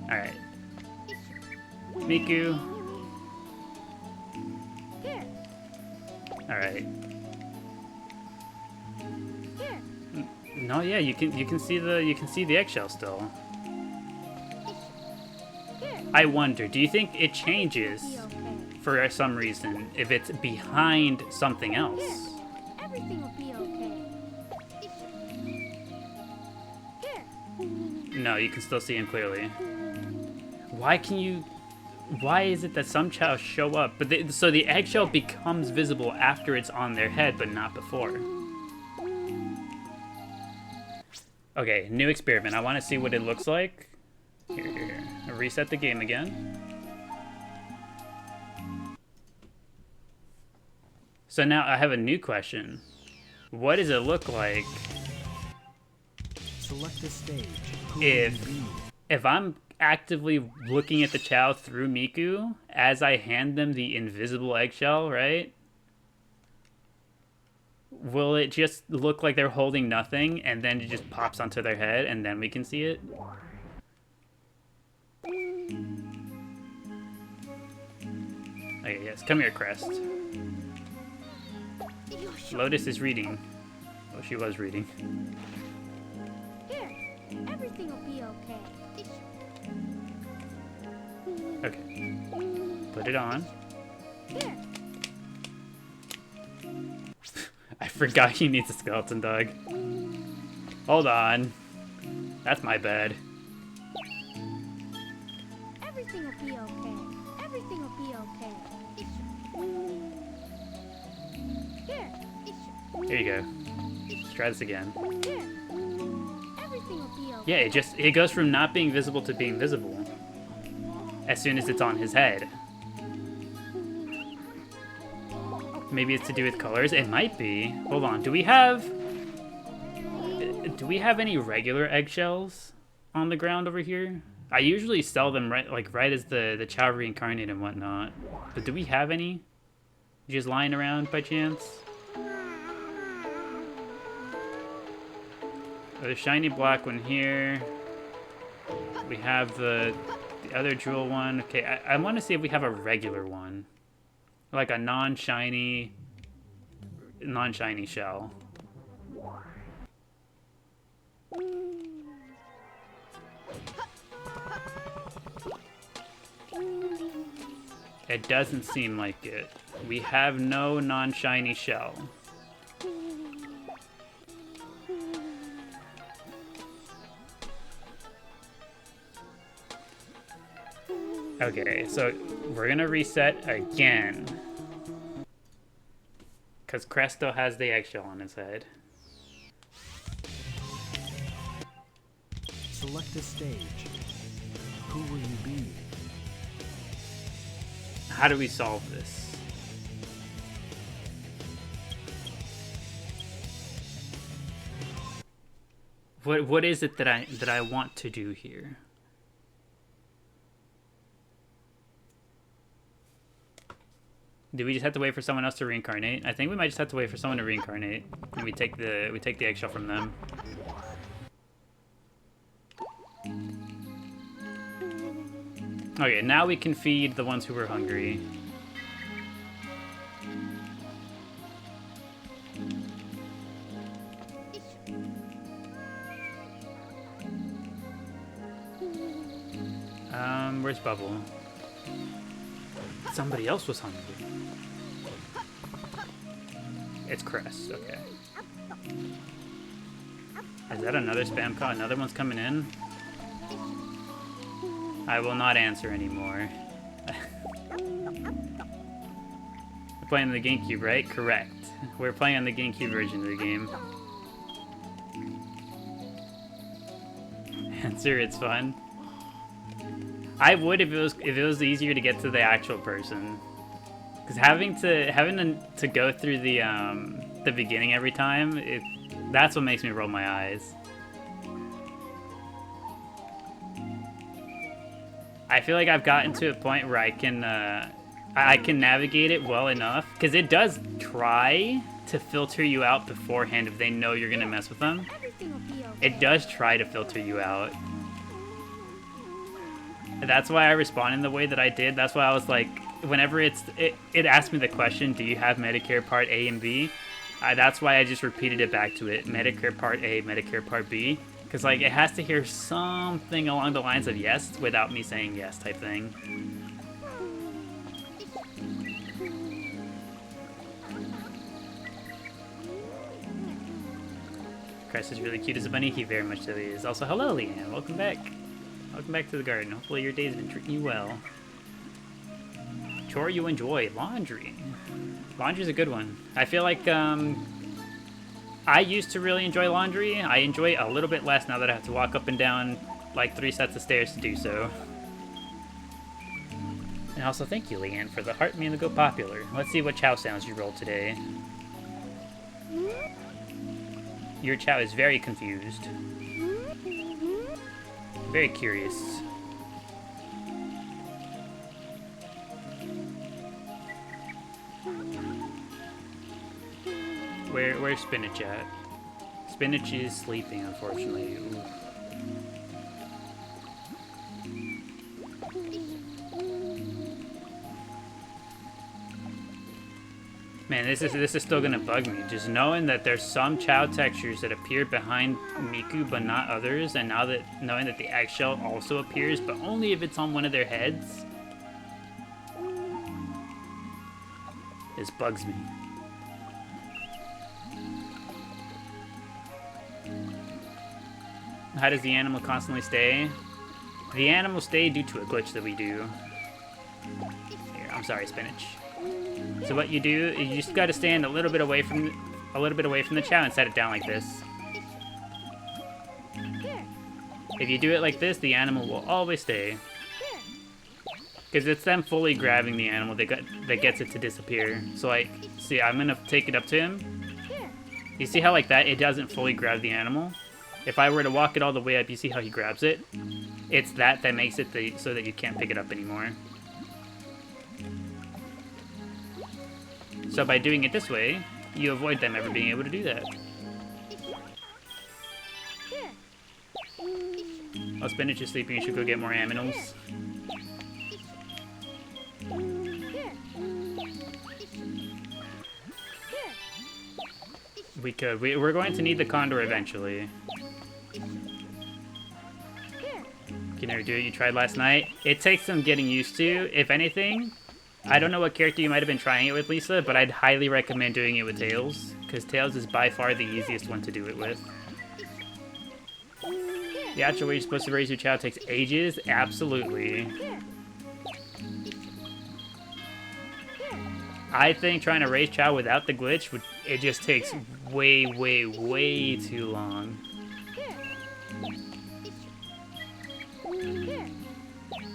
Alright. Miku. Here. Alright. Here. No, yeah, you can see the eggshell still. Here. I wonder, do you think it changes Be okay. for some reason if it's behind something else? Here. Everything will be okay. Here. No, you can still see him clearly. Why is it that some chows show up, but so the eggshell becomes visible after it's on their head, but not before? Okay, new experiment. I want to see what it looks like. Here. I'll reset the game again. So now I have a new question. What does it look like Select a stage. Who will you be? if I'm actively looking at the Chao through Miku as I hand them the invisible eggshell, right? Will it just look like they're holding nothing and then it just pops onto their head and then we can see it? Okay, yes, come here, Crest. Lotus is reading. Oh, she was reading. Here. Everything will be okay. Okay. Put it on. Here. I forgot he needs a skeleton dog. Hold on. That's my bad. Everything will be okay. Everything will be okay. Here. Here you go. Let's try this again. Here. Everything will be okay. Yeah, it goes from not being visible to being visible as soon as it's on his head. Maybe it's to do with colors. It might be. Hold on. Do we have any regular eggshells on the ground over here? I usually sell them right as the Chao reincarnate and whatnot. But do we have any just lying around by chance? There's a shiny black one here. We have the other jewel one. Okay, I want to see if we have a regular one. Like a non-shiny shell. It doesn't seem like it. We have no non-shiny shell. Okay, so we're gonna reset again. Because Cresto has the eggshell on his head. Select a stage. Who will you be? How do we solve this? What is it that I want to do here? Do we just have to wait for someone else to reincarnate? I think we might just have to wait for someone to reincarnate, and we take the eggshell from them. Okay, now we can feed the ones who were hungry. Where's Bubble? Somebody else was hungry. It's Crest, okay. Is that another spam call? Another one's coming in? I will not answer anymore. We're playing on the GameCube, right? Correct. We're playing on the GameCube version of the game. Answer, it's fun. I would if it was easier to get to the actual person. Because having to go through the beginning every time, That's what makes me roll my eyes. I feel like I've gotten to a point where I can navigate it well enough, because it does try to filter you out beforehand if they know you're gonna mess with them. Everything will be okay. It does try to filter you out. That's why I responded the way that I did. That's why I was like, whenever it asked me the question, do you have Medicare Part A and B? That's why I just repeated it back to it. Medicare Part A, Medicare Part B. Because, like, it has to hear something along the lines of yes without me saying yes type thing. Crest is really cute as a bunny. He very much so is. Also, hello, Leanne. Welcome back. Welcome back to the garden. Hopefully your day's been treating you well. Chore you enjoy. Laundry. Laundry's a good one. I feel like, I used to really enjoy laundry. I enjoy it a little bit less now that I have to walk up and down like 3 sets of stairs to do so. And also thank you, Leanne, for the heart me and the go popular. Let's see what Chao sounds you roll today. Your Chao is very confused. Very curious. Where's Spinach at? Spinach is sleeping, unfortunately. Oof. Man, this is still gonna bug me. Just knowing that there's some Chao textures that appear behind Miku, but not others, and now that knowing that the eggshell also appears, but only if it's on one of their heads. This bugs me. How does the animal constantly stay? The animal stay due to a glitch that we do. Here, I'm sorry, Spinach. So what you do is you just got to stand a little bit away from the Chao and set it down like this. If you do it like this, the animal will always stay. Because it's them fully grabbing the animal that gets it to disappear. So like, see, I'm gonna take it up to him. You see how like that, it doesn't fully grab the animal? If I were to walk it all the way up, you see how he grabs it? It's that makes it so that you can't pick it up anymore. So by doing it this way, you avoid them ever being able to do that. While Spinach is sleeping, you should go get more aminals. We could. We're going to need the condor eventually. Can never do it. You tried last night. It takes some getting used to. If anything, I don't know what character you might have been trying it with, Lisa, but I'd highly recommend doing it with Tails, because Tails is by far the easiest one to do it with. The actual way you're supposed to raise your Chao takes ages? Absolutely. I think trying to raise Chao without the glitch, it just takes way, way, way too long.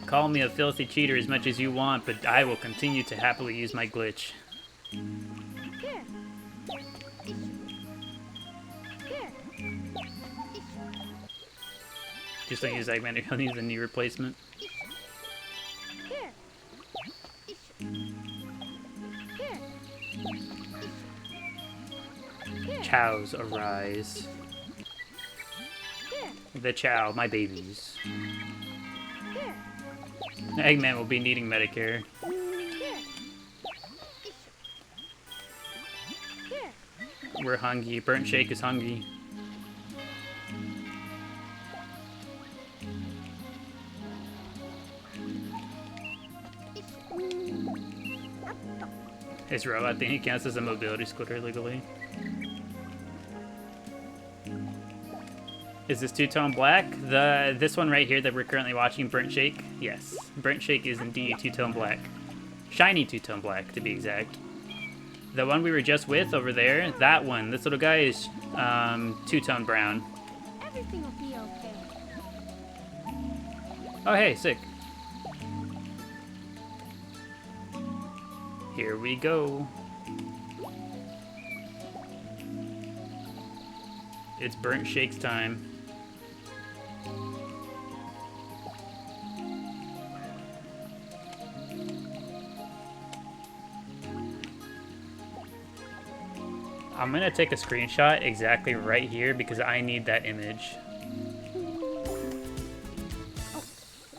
Call me a filthy cheater as much as you want, but I will continue to happily use my glitch. Just don't use Eggman, he'll need a knee replacement. Chaos arise. The Chao, my babies. Eggman will be needing Medicare. We're hungry. Burnt Shake is hungry. His robot thing, he counts as a mobility scooter legally. Is this two-tone black? This one right here that we're currently watching, Burnt Shake? Yes. Burnt Shake is indeed two-tone black. Shiny two-tone black, to be exact. The one we were just with over there, that one, this little guy is two-tone brown. Everything will be okay. Oh, hey, sick. Here we go. It's burnt shakes time. I'm gonna take a screenshot exactly right here because I need that image.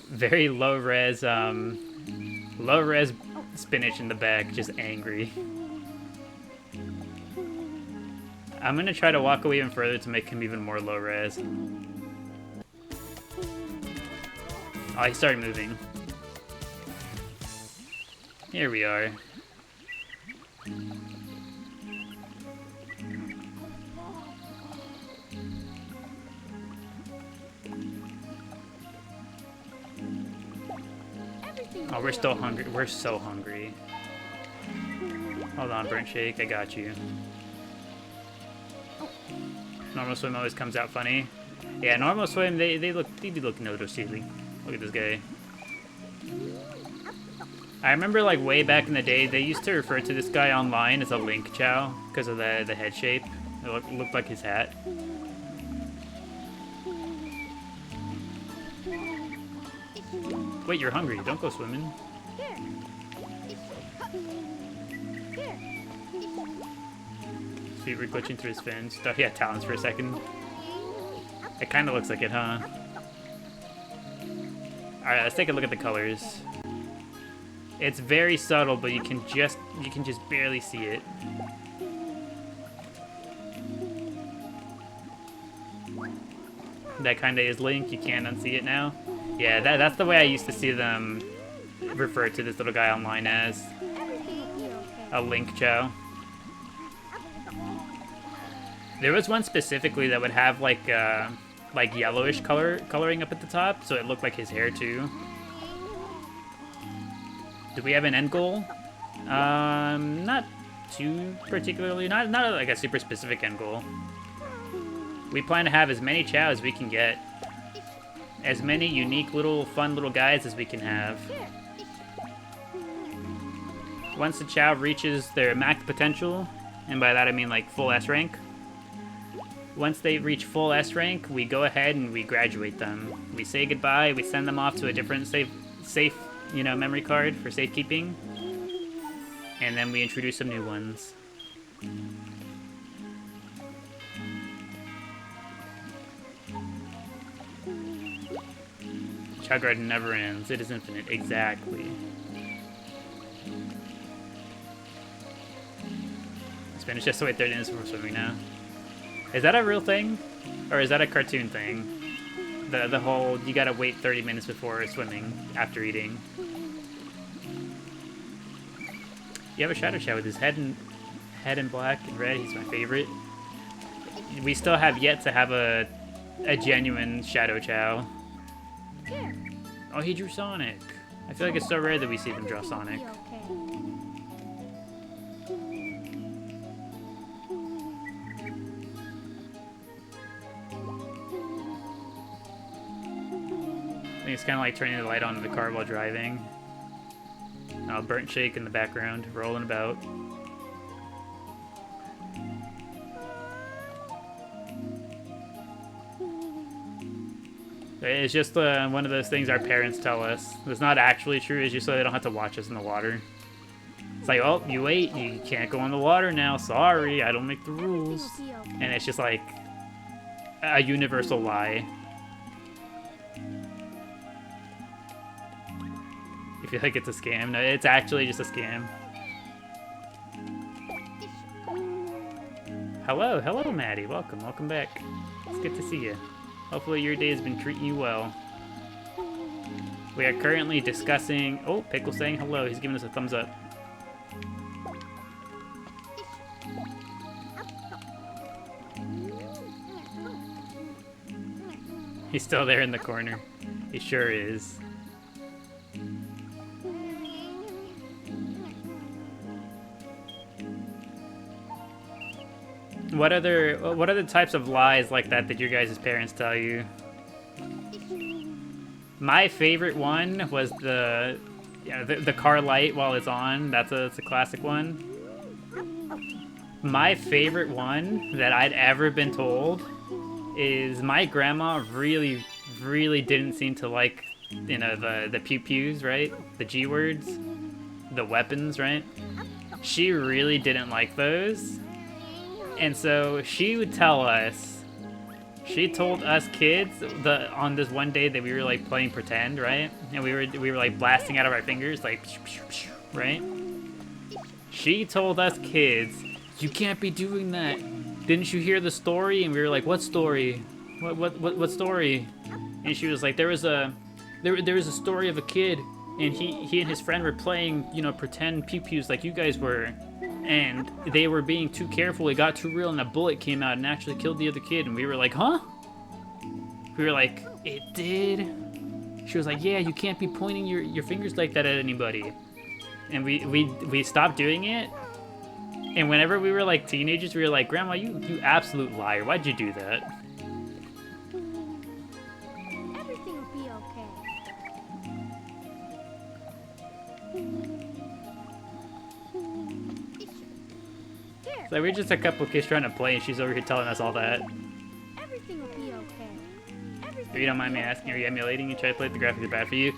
Very low res spinach in the back, just angry. I'm gonna try to walk away even further to make him even more low res. Oh, he started moving. Here we are. Oh, we're still hungry. We're so hungry. Hold on, burnt shake. I got you. Normal swim always comes out funny. Yeah, normal swim. They do look noticeably. Look at this guy. I remember like way back in the day, they used to refer to this guy online as a link Chao because of the head shape. It looked like his hat. Wait, you're hungry. Don't go swimming. Feet were glitching through his fins. Thought he had talons for a second. It kind of looks like it, huh? Alright, let's take a look at the colors. It's very subtle, but you can just barely see it. That kind of is Link. You can't unsee it now. Yeah, that's the way I used to see them refer to this little guy online as. A Link Chao. There was one specifically that would have like yellowish coloring up at the top, so it looked like his hair too. Do we have an end goal? Not too particularly. Not like a super specific end goal. We plan to have as many Chao as we can get. As many unique little fun little guys as we can have. Once the Chao reaches their max potential, and by that I mean like full S rank. Once they reach full S rank, we go ahead and we graduate them. We say goodbye, we send them off to a different safe, you know, memory card for safekeeping. And then we introduce some new ones. Chao Garden never ends. It is infinite. Exactly. Spanish just to wait 30 minutes before swimming now. Is that a real thing? Or is that a cartoon thing? The whole, you gotta wait 30 minutes before swimming after eating. You have a Shadow Chao with his head in black and red. He's my favorite. We still have yet to have a genuine Shadow Chao. Oh, he drew Sonic. I feel like it's so rare that we see them draw Sonic. I think it's kind of like turning the light on in the car while driving. Oh, burnt shake in the background, rolling about. It's just one of those things our parents tell us. It's not actually true, it's just so they don't have to watch us in the water. It's like, oh, you ate, you can't go in the water now, sorry, I don't make the rules. And it's just like a universal lie. You feel like it's a scam? No, it's actually just a scam. Hello, Maddie. Welcome back. It's good to see you. Hopefully your day has been treating you well. We are currently discussing... Oh, Pickle's saying hello. He's giving us a thumbs up. He's still there in the corner. He sure is. What other types of lies like that your guys' parents tell you? My favorite one was the car light while it's on. That's a classic one. My favorite one that I'd ever been told is my grandma really, really didn't seem to like, you know, the pew-pews, right? The G words, the weapons, right? She really didn't like those. And so she would tell us, she told us kids on this one day that we were like playing pretend, right? And we were like blasting out of our fingers, like, right? She told us kids, you can't be doing that. Didn't you hear the story? And we were like, what story? What story? And she was like, there was a story of a kid, and he and his friend were playing, you know, pretend pew-pews like you guys were, and they were being too careful. It got too real, and a bullet came out and actually killed the other kid. And we were like, huh? We were like, it did? She was like, yeah, you can't be pointing your fingers like that at anybody. And we stopped doing it. And whenever we were like teenagers, we were like, Grandma, you absolute liar. Why'd you do that? Everything will be okay. So we're just a couple kids trying to play, and she's over here telling us all that. Everything will be okay. If you don't mind me asking, are you emulating? You try to play it, the graphics are bad for you?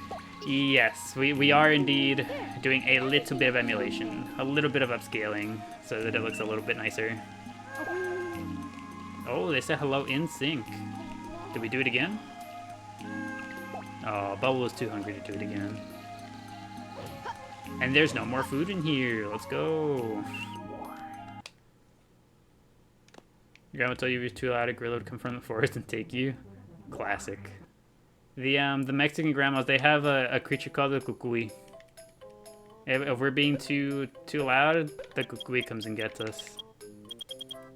Yes, we are indeed doing a little bit of emulation, a little bit of upscaling, so that it looks a little bit nicer. Oh, they said hello in sync. Did we do it again? Oh, Bubble was too hungry to do it again. And there's no more food in here. Let's go. Your grandma told you if you're too loud, a gorilla would come from the forest and take you. Classic. The Mexican grandmas, they have a creature called the cucuy. If we're being too loud, the cucuy comes and gets us.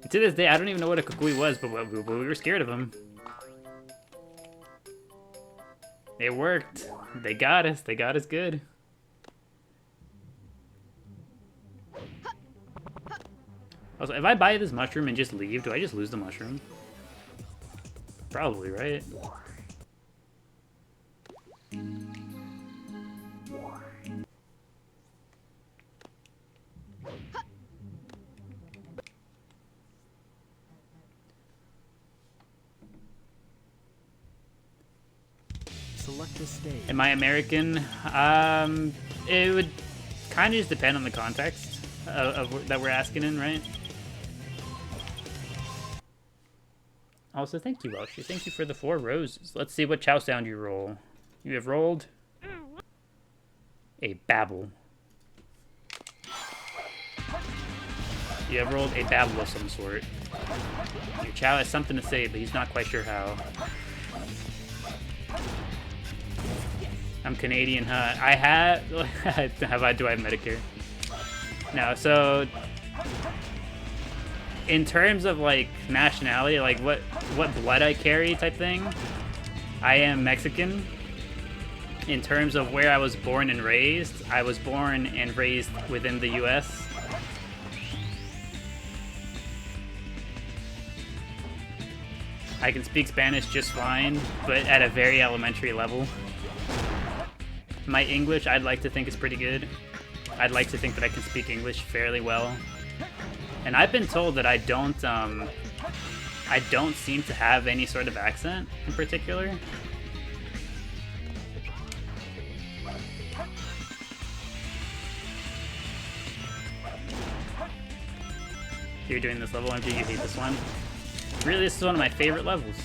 And to this day, I don't even know what a cucuy was, but we were scared of them. It worked. They got us. They got us good. Also, if I buy this mushroom and just leave, do I just lose the mushroom? Probably, right? Select a stage. Am I American? It would kind of just depend on the context that we're asking in, right? Also, thank you, Welshie. Thank you for the 4 roses. Let's see what Chao sound you roll. You have rolled a babble. You have rolled a babble of some sort. Your Chao has something to say, but he's not quite sure how. I'm Canadian, huh? I have... do I have Medicare? No, so... In terms of, like, nationality, like, what blood I carry type thing, I am Mexican. In terms of where I was born and raised, I was born and raised within the U.S. I can speak Spanish just fine, but at a very elementary level. My English, I'd like to think, is pretty good. I'd like to think that I can speak English fairly well. And I've been told that I don't seem to have any sort of accent in particular. You're doing this level, MG, you hate this one? Really, this is one of my favorite levels.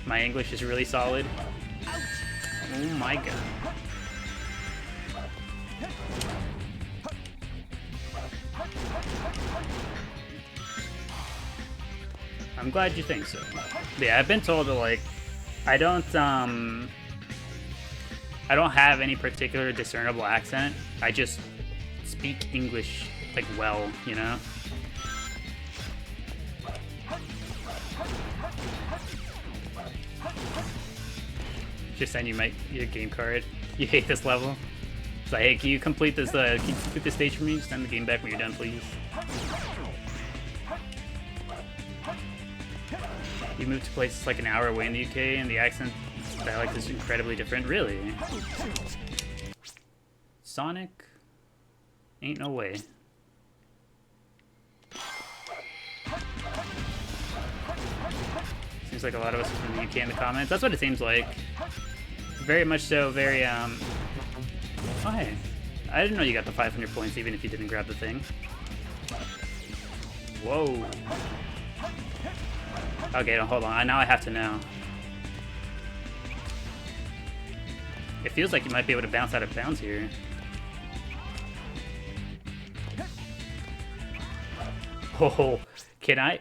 My English is really solid. Oh my god. I'm glad you think so. Yeah, I've been told that, like, I don't have any particular discernible accent. I just speak English, like, well, you know? Just send you your game card. You hate this level. It's like, hey, can you complete this stage for me? Send the game back when you're done, please. You moved to places like an hour away in the UK, and the accent dialect is incredibly different. Really? Sonic? Ain't no way. Seems like a lot of us are from the UK in the comments. That's what it seems like. Very much so, very, Oh, hey. I didn't know you got the 500 points even if you didn't grab the thing. Whoa. Okay, no, hold on. Now I have to know. It feels like you might be able to bounce out of bounds here. Oh, can I?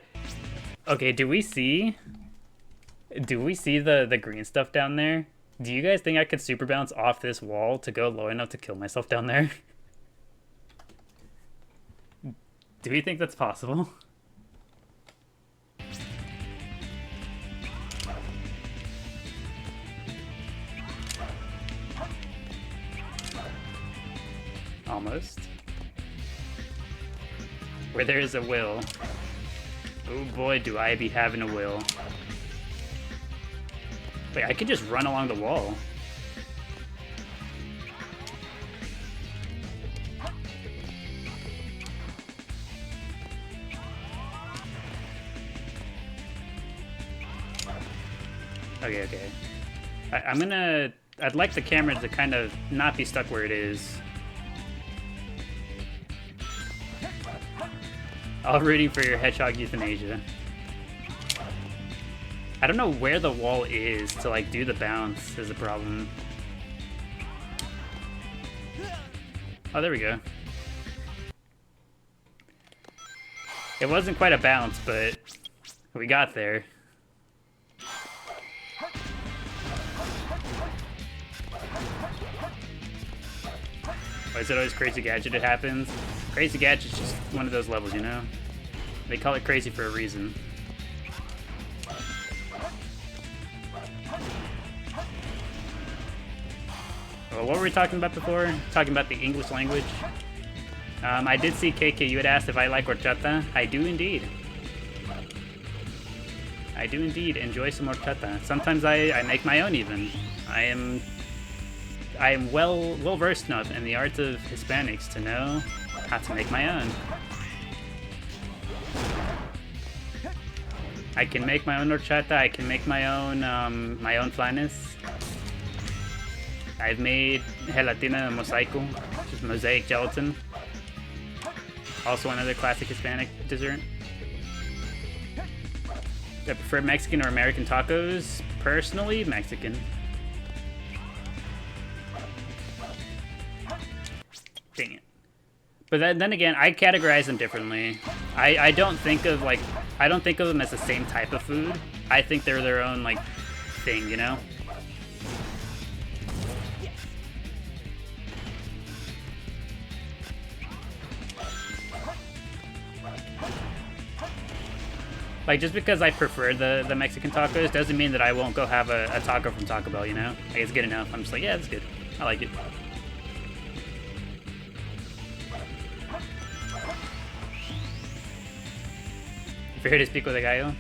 Okay, do we see the green stuff down there? Do you guys think I could super bounce off this wall to go low enough to kill myself down there? Do we think that's possible? Almost. Where there is a will. Oh boy, do I be having a will. Wait, I could just run along the wall. Okay. I'd like the camera to kind of not be stuck where it is. All rooting for your hedgehog euthanasia. I don't know where the wall is to like do the bounce is a problem. Oh, there we go. It wasn't quite a bounce, but we got there. Why is it always Crazy Gadget it happens? Crazy Gadget's just one of those levels, you know? They call it crazy for a reason. Well, what were we talking about before? Talking about the English language. I did see KK, you had asked if I like horchata. I do indeed. I do indeed enjoy some horchata. Sometimes I make my own even. I am well versed enough in the art of Hispanics to know how to make my own. I can make my own horchata. I can make my own flanes. I've made gelatina de mosaico, which is mosaic gelatin. Also another classic Hispanic dessert. Do I prefer Mexican or American tacos? Personally, Mexican. Dang it. But then again, I categorize them differently. I don't think of them as the same type of food. I think they're their own like thing, you know? Like, just because I prefer the Mexican tacos doesn't mean that I won't go have a taco from Taco Bell, you know? Like, it's good enough. I'm just like, yeah, that's good. I like it. Your favorite is pico de gallo?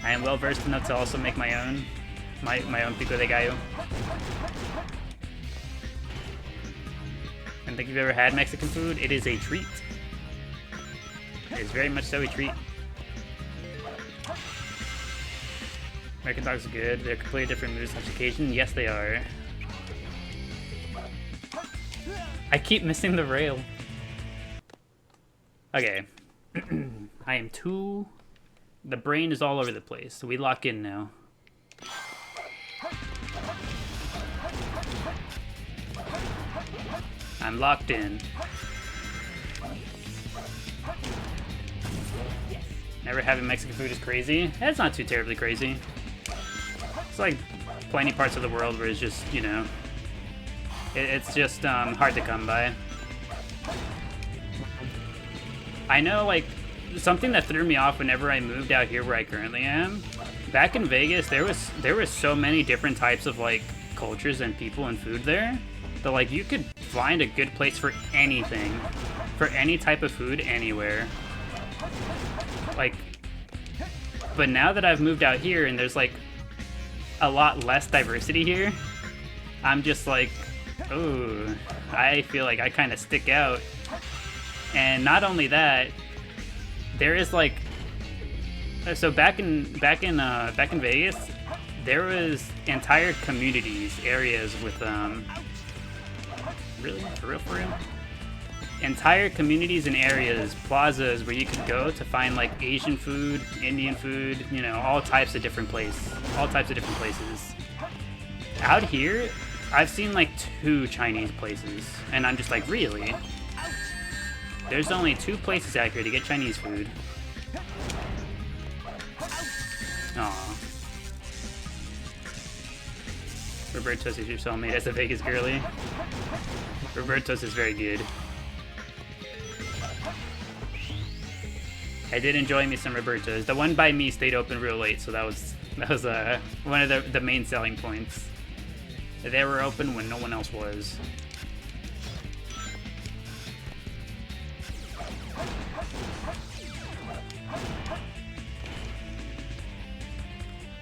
I am well versed enough to also make my own pico de gallo. And think you've ever had Mexican food? It is a treat. It is very much so a treat. American dogs are good. They're completely different moves on each occasion. Yes, they are. I keep missing the rail. Okay. I am too... The brain is all over the place, so we lock in now. I'm locked in. Never having Mexican food is crazy. That's not too terribly crazy. It's like plenty parts of the world where it's just, you know, it's just hard to come by. I know, like, something that threw me off whenever I moved out here where I currently am. Back in Vegas, there was so many different types of like cultures and people and food there that like you could find a good place for anything, for any type of food anywhere. Like, but now that I've moved out here and there's like a lot less diversity here, I'm just like, Ooh, I feel like I kind of stick out. And not only that, there is like, so back in Vegas, there was entire communities, areas with really, for real, entire communities and areas, plazas where you could go to find like Asian food, Indian food, you know, all types of different places. Out here, I've seen like 2 Chinese places, and I'm just like, really? There's only 2 places out here to get Chinese food. Aw. Roberto's is your soulmate as a Vegas girly. Roberto's is very good. I did enjoy me some Roberto's. The one by me stayed open real late, so that was one of the main selling points. They were open when no one else was.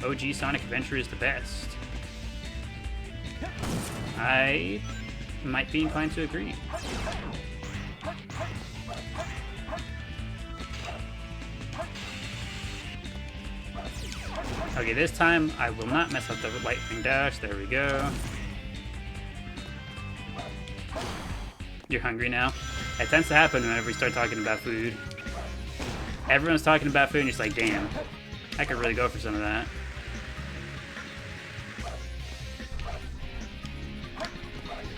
OG Sonic Adventure is the best. I might be inclined to agree. Okay, this time I will not mess up the lightning dash. There we go. You're hungry now? It tends to happen whenever we start talking about food. Everyone's talking about food and you're just like, damn, I could really go for some of that.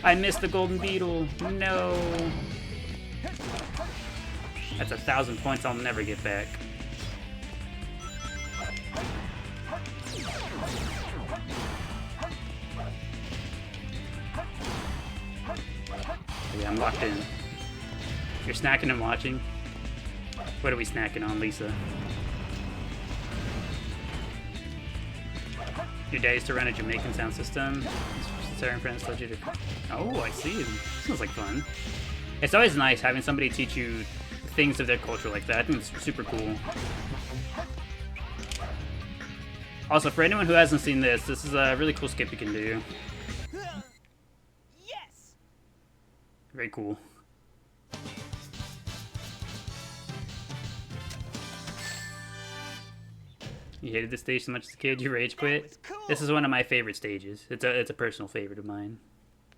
I missed the golden beetle. No. That's 1,000 points I'll never get back. Yeah, I'm locked in. You're snacking and watching? What are we snacking on, Lisa? Your day is to run a Jamaican sound system. Certain friends told you to... Oh, I see. Sounds like fun. It's always nice having somebody teach you things of their culture like that. I think it's super cool. Also, for anyone who hasn't seen this is a really cool skip you can do. Yes! Very cool. You hated this stage so much as a kid, you rage quit? Cool. This is one of my favorite stages. It's a personal favorite of mine.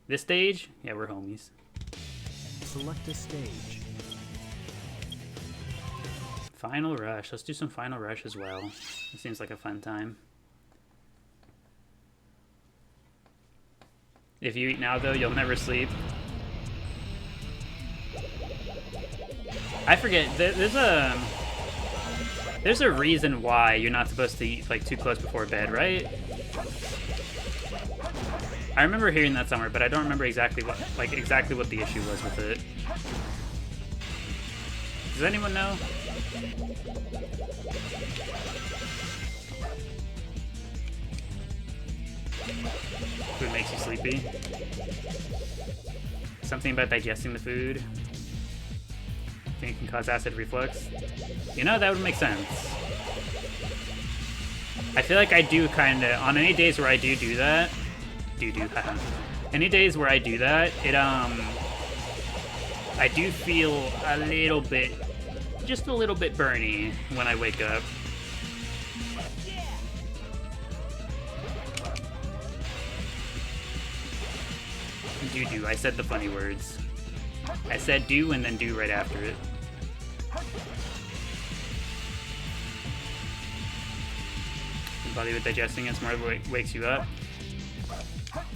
This stage? Yeah, we're homies. Select a stage. Final Rush. Let's do some Final Rush as well. It seems like a fun time. If you eat now, though, you'll never sleep. I forget. There's a reason why you're not supposed to eat like too close before bed, right? I remember hearing that somewhere, but I don't remember exactly what the issue was with it. Does anyone know? Food makes you sleepy. Something about digesting the food. Think it can cause acid reflux. You know, that would make sense. I feel like I do kinda, on any days where I do that, any days where I do that, it, I do feel a little bit, just a little bit burny when I wake up. Do. I said the funny words. I said do and then do right after it. Your body with digesting and smart wakes you up.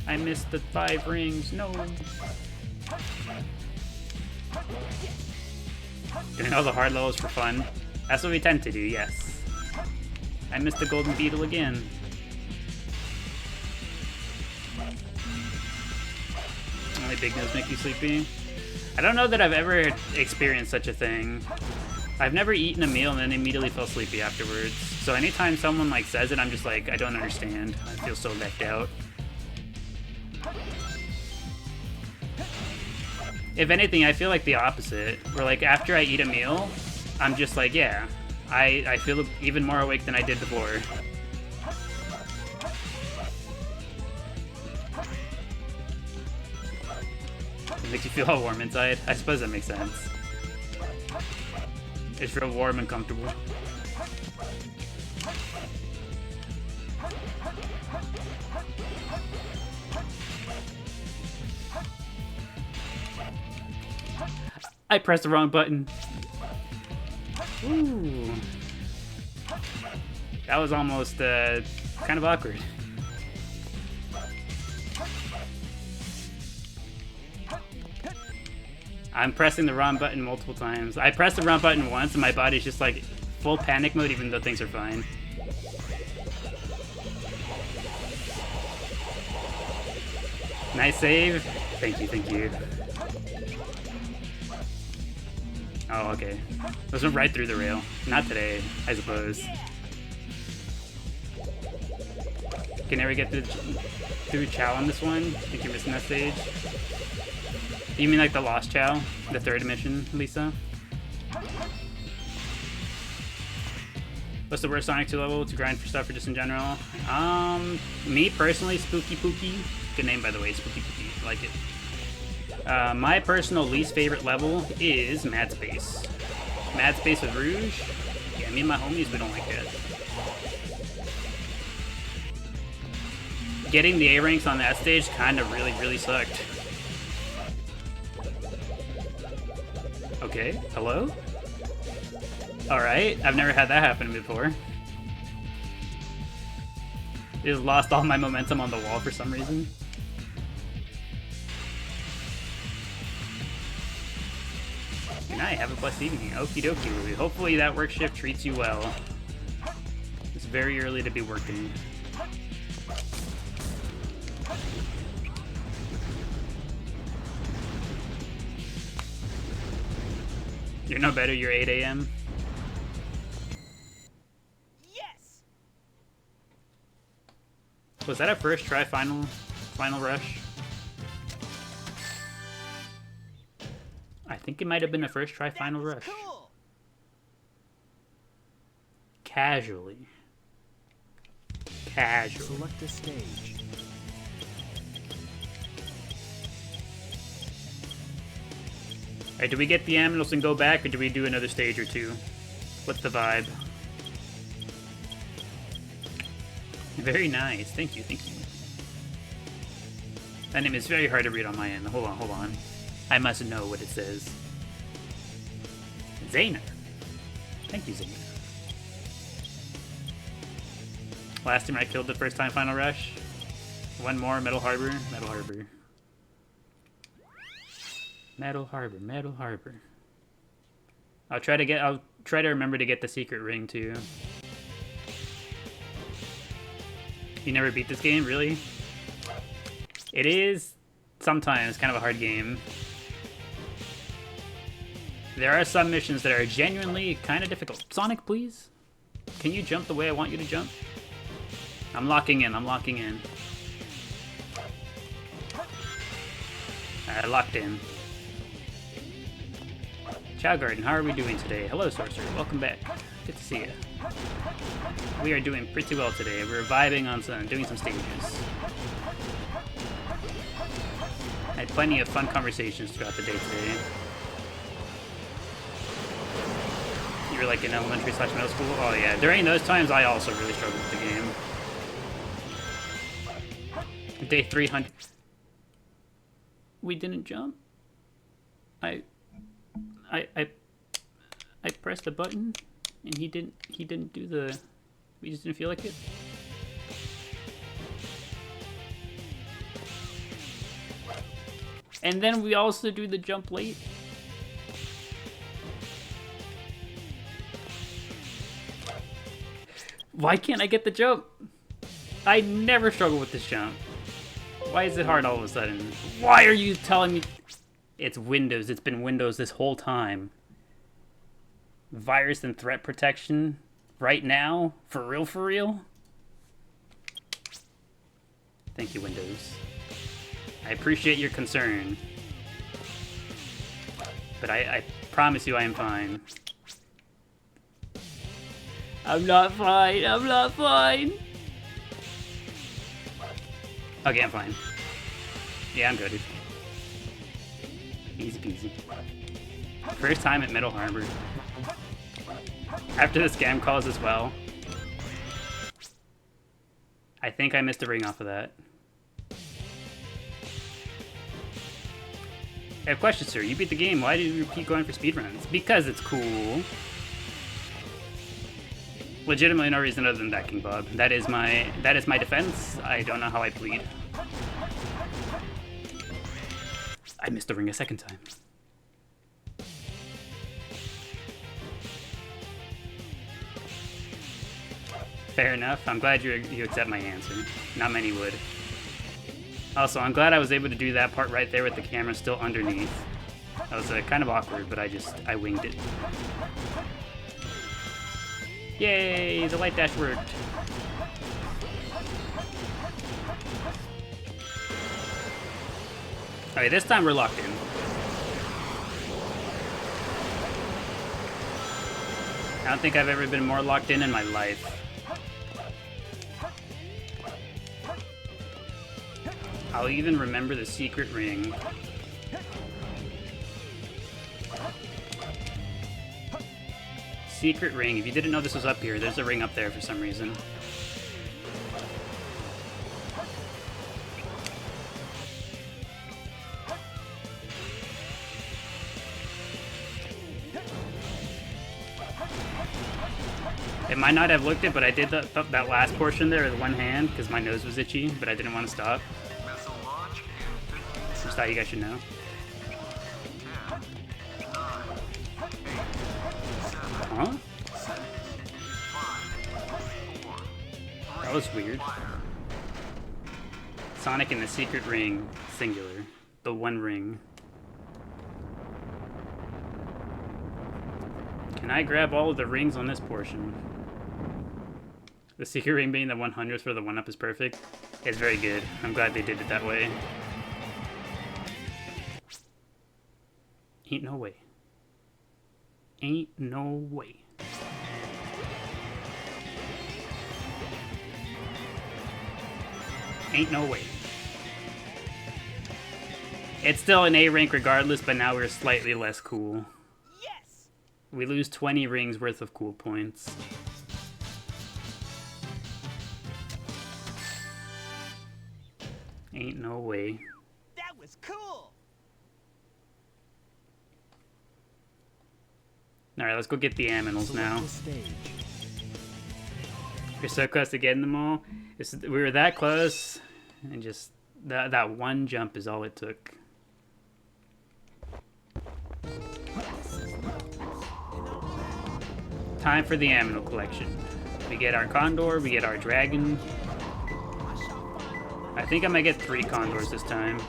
I missed the 5 rings. No. Doing all the hard levels for fun. That's what we tend to do, yes. I missed the golden beetle again. Only big meals make you sleepy. I don't know that I've ever experienced such a thing. I've never eaten a meal and then immediately felt sleepy afterwards. So anytime someone like says it, I'm just like, I don't understand. I feel so left out. If anything, I feel like the opposite. Where like after I eat a meal, I'm just like, yeah, I feel even more awake than I did before. It makes you feel all warm inside. I suppose that makes sense. It's real warm and comfortable. I pressed the wrong button. Ooh. That was almost kind of awkward. I'm pressing the wrong button multiple times. I pressed the wrong button once and my body's just like full panic mode even though things are fine. Nice save. Thank you, thank you. Oh, okay. Those went right through the rail. Not today, I suppose. Can never get through Chao on this one? I think you're missing that stage. You mean like the Lost Chao? The third mission, Lisa? What's the worst Sonic 2 level to grind for stuff or just in general? Me personally, Spooky Pookie. Good name, by the way, Spooky Pookie. I like it. My personal least favorite level is Mad Space. Mad Space with Rouge? Yeah, me and my homies, we don't like that. Getting the A ranks on that stage kind of really sucked. Okay, hello? Alright, I've never had that happen before. Just lost all my momentum on the wall for some reason. Good night, have a blessed evening. Okie dokie. Hopefully that work shift treats you well. It's very early to be working. You're no better, you're 8 a.m. Yes. Was that a first try final rush? I think it might have been a first try final rush. Cool. Casually. Casually. Select a stage. Alright, do we get the aminals and go back, or do we do another stage or two? What's the vibe? Very nice. Thank you, thank you. That name is very hard to read on my end. Hold on. I must know what it says. Zainer. Thank you, Zainer. Last time I killed the first time final rush. One more, Metal Harbor. Metal Harbor. Metal Harbor, Metal Harbor. I'll try to remember to get the secret ring too. You never beat this game, really? It is sometimes kind of a hard game. There are some missions that are genuinely kind of difficult. Sonic, please? Can you jump the way I want you to jump? I'm locking in, I'm locking in. Alright, locked in. Chao Garden, how are we doing today? Hello, Sorcerer. Welcome back. Good to see you. We are doing pretty well today. We're vibing on doing some stages. I had plenty of fun conversations throughout the day today. You were like in elementary / middle school? Oh yeah. During those times, I also really struggled with the game. Day 300. We didn't jump? I pressed the button and he didn't do the, we just didn't feel like it. And then we also do the jump late. Why can't I get the jump? I never struggle with this jump. Why is it hard all of a sudden? Why are you telling me? It's Windows. It's been Windows this whole time. Virus and threat protection right now? For real, for real? Thank you, Windows. I appreciate your concern. But I promise you I am fine. I'm not fine. I'm not fine. Okay, I'm fine. Yeah, I'm good. Easy peasy. First time at Middle Harbor. After the scam calls as well. I think I missed a ring off of that. I have a question, sir. You beat the game. Why do you keep going for speedruns? Because it's cool. Legitimately no reason other than that, King Bob. That is my defense. I don't know how I plead. I missed the ring a second time. Fair enough. I'm glad you accept my answer. Not many would. Also, I'm glad I was able to do that part right there with the camera still underneath. That was kind of awkward, but I winged it. Yay! The light dash worked. Okay, this time we're locked in. I don't think I've ever been more locked in my life. I'll even remember the secret ring. Secret ring. If you didn't know this was up here, there's a ring up there for some reason. It might not have looked it, but I did that last portion there with one hand because my nose was itchy, but I didn't want to stop. Just thought you guys should know. Huh? That was weird. Sonic in the secret ring, singular. The one ring. Can I grab all of the rings on this portion? The secret ring being the 100th for the 1-up is perfect. It's very good. I'm glad they did it that way. Ain't no way. Ain't no way. Ain't no way. It's still an A rank regardless, but now we're slightly less cool. Yes! We lose 20 rings worth of cool points. Ain't no way. That was cool! Alright, let's go get the aminals now. Select the stage. We're so close to getting them all. We were that close, and just that one jump is all it took. Time for the aminal collection. We get our condor, we get our dragon. I think I might get 3 condors this time.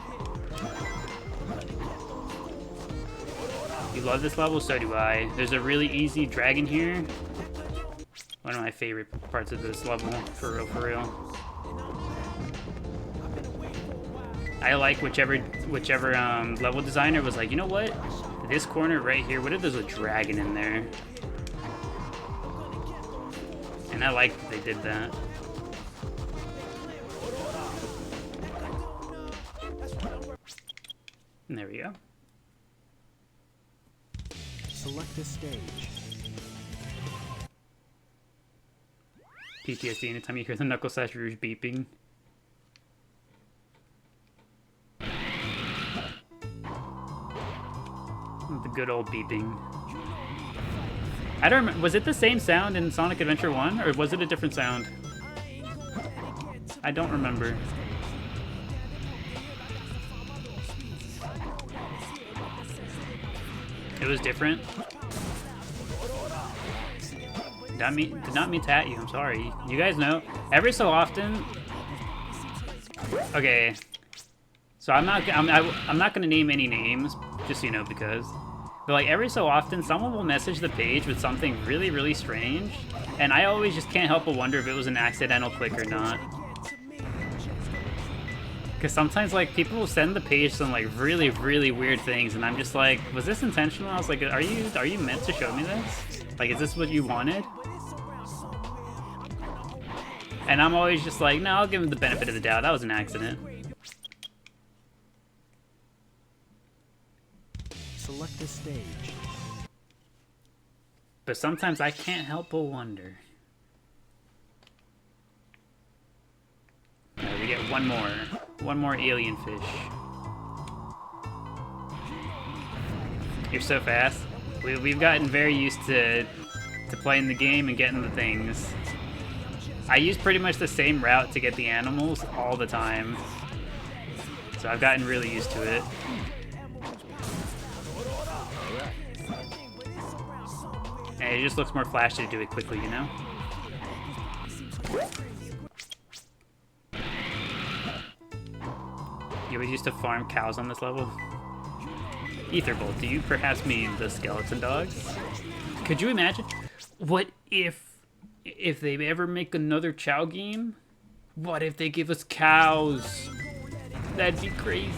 You love this level? So do I. There's a really easy dragon here. One of my favorite parts of this level, for real, for real. I like whichever level designer was like, you know what? This corner right here, what if there's a dragon in there? And I like that they did that. And there we go. Select a stage. PTSD anytime you hear the Knuckle Slash Rouge beeping. The good old beeping. I don't remember. Was it the same sound in Sonic Adventure 1? Or was it a different sound? I don't remember. It was different. Did not mean to at you. I'm sorry. You guys know. Every so often. Okay. So I'm not gonna name any names, just so you know, because. But like every so often, someone will message the page with something really, really strange, and I always just can't help but wonder if it was an accidental click or not. Because sometimes, like, people will send the page some, like, really, really weird things, and I'm just like, was this intentional? I was like, are you meant to show me this? Like, is this what you wanted? And I'm always just like, no, I'll give him the benefit of the doubt. That was an accident. Select a stage. But sometimes I can't help but wonder. Alright, we get one more alien fish. You're so fast. We've gotten very used to playing the game and getting the things. I use pretty much the same route to get the animals all the time. So I've gotten really used to it. And it just looks more flashy to do it quickly, you know? You always used to farm cows on this level? Etherbolt, do you perhaps mean the skeleton dogs? Could you imagine? What if they ever make another Chao game? What if they give us cows? That'd be crazy.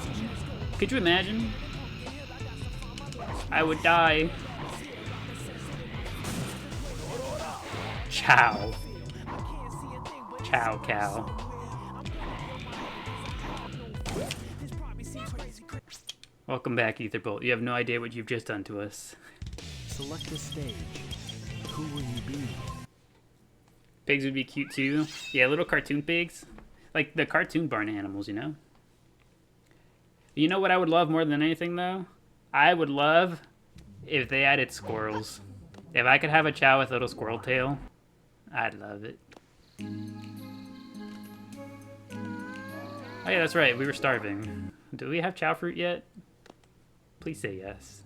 Could you imagine? I would die. Chao. Chao cow. Welcome back, Etherbolt. You have no idea what you've just done to us. Select a stage. Who will you be? Pigs would be cute too. Yeah, little cartoon pigs. Like the cartoon barn animals, you know? You know what I would love more than anything, though? I would love if they added squirrels. If I could have a Chao with a little squirrel tail, I'd love it. Oh yeah, that's right. We were starving. Do we have Chao fruit yet? Please say yes.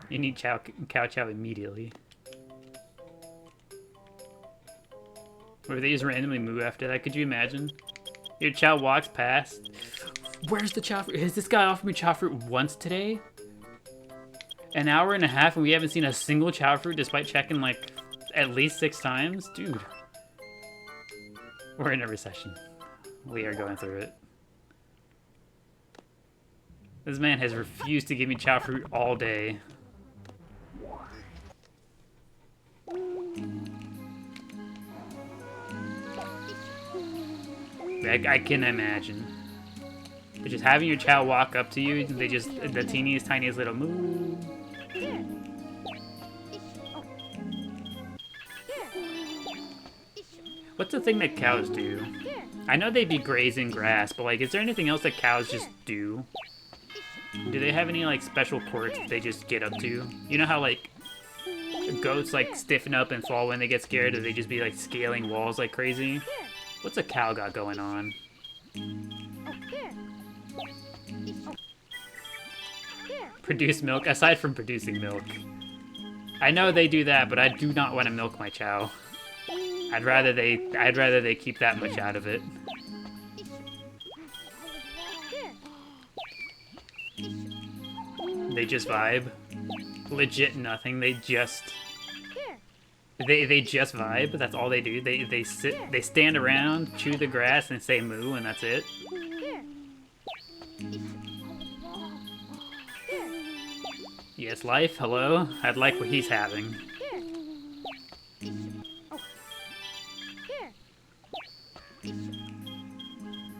You need cow Chao immediately. Or if they just randomly move after that, could you imagine? Your Chao walks past. Where's the Chao fruit? Has this guy offered me Chao fruit once today? An hour and a half and we haven't seen a single Chao fruit despite checking like at least 6 times? Dude. We're in a recession. We are going through it. This man has refused to give me Chao fruit all day. I can imagine. But just having your Chao walk up to you, they just, the teeniest, tiniest little moo. What's the thing that cows do? I know they be grazing grass, but like, is there anything else that cows just do? Do they have any like special quirks that they just get up to? You know how like goats like stiffen up and fall when they get scared, or they just be like scaling walls like crazy? What's a cow got going on? Produce milk? Aside from producing milk. I know they do that, but I do not want to milk my Chao. I'd rather they keep that much out of it. They just vibe. Legit nothing. They just vibe. That's all they do. They sit. They stand around, chew the grass, and say moo, and that's it. Yes, life. Hello. I'd like what he's having.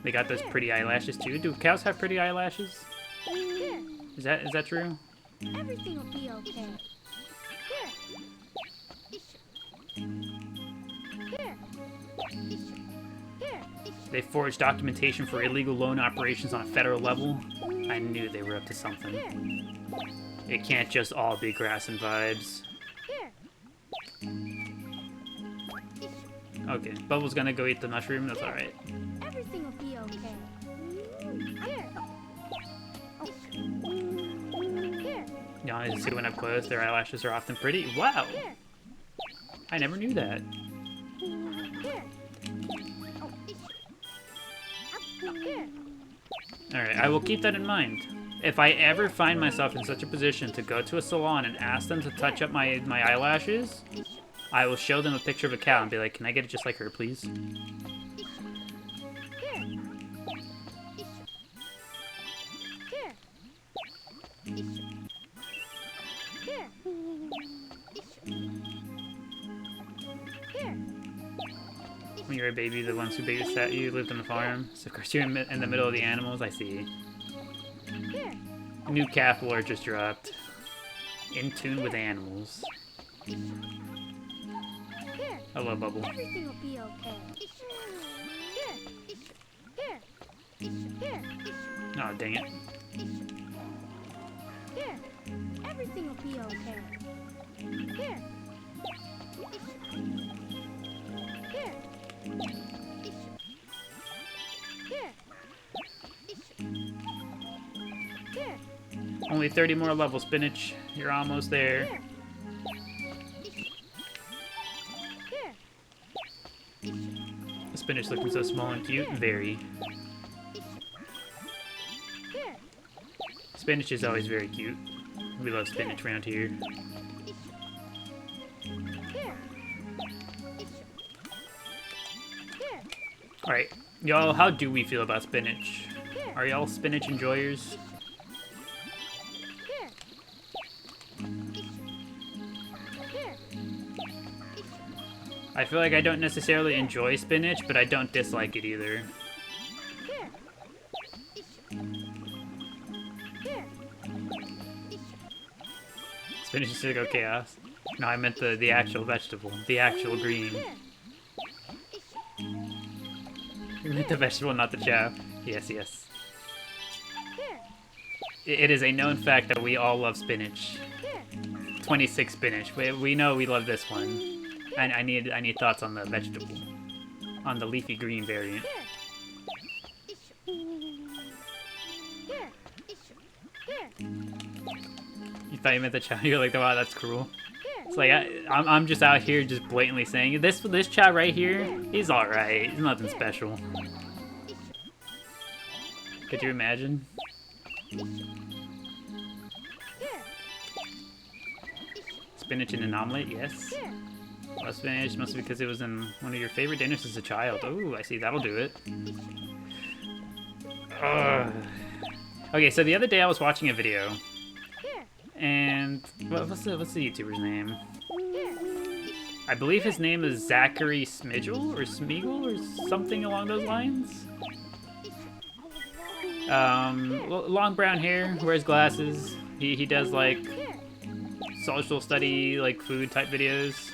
They got those pretty eyelashes too. Do cows have pretty eyelashes? Is that true? Everything will be okay. They forged documentation for illegal loan operations on a federal level. I knew they were up to something. It can't just all be grass and vibes. Okay, Bubble's gonna go eat the mushroom. That's alright. Everything will be okay. You want to see when up close, their eyelashes are often pretty. Wow! I never knew that. Alright, I will keep that in mind. If I ever find myself in such a position to go to a salon and ask them to touch up my eyelashes, I will show them a picture of a cow and be like, can I get it just like her, please? When you were a baby, the ones who babysat you lived on the farm. So of course you're in the middle of the animals, I see. New calf lore just dropped. In tune with animals. Here, Hello, Bubble. everything will be okay. Here, Oh, dang it. here, everything will be okay. Here, here, here, here, Only 30 more levels, Spinach. You're almost there. here, here. Spinach looking so small and cute. Very. Here, Spinach is always very cute. We love spinach around here. here, here, Alright, y'all, how do we feel about spinach? Are y'all spinach enjoyers? here, here, I feel like I don't necessarily enjoy spinach, but I don't dislike it either. here, here, Spinach is still go chaos. No, I meant the actual vegetable. The actual green. here, You meant the vegetable, not the chow. Yes, yes. here, It is a known fact that we all love spinach. here. 26 spinach. We know we love this one. And I need thoughts on the vegetable. On the leafy green variant. You thought you meant the chow? You're like, wow, that's cruel. It's like I'm just out here just blatantly saying this chow right here, he's all right. He's nothing special. Could you imagine? Spinach in an omelet, yes. Well, spinach must be because it was in one of your favorite dinners as a child. Oh, I see. That'll do it. Ugh. Okay, so the other day I was watching a video, and what's the YouTuber's name? I believe his name is Zachary Smigel or Smeagol or something along those lines. Long brown hair, wears glasses. He does like social study, like food type videos.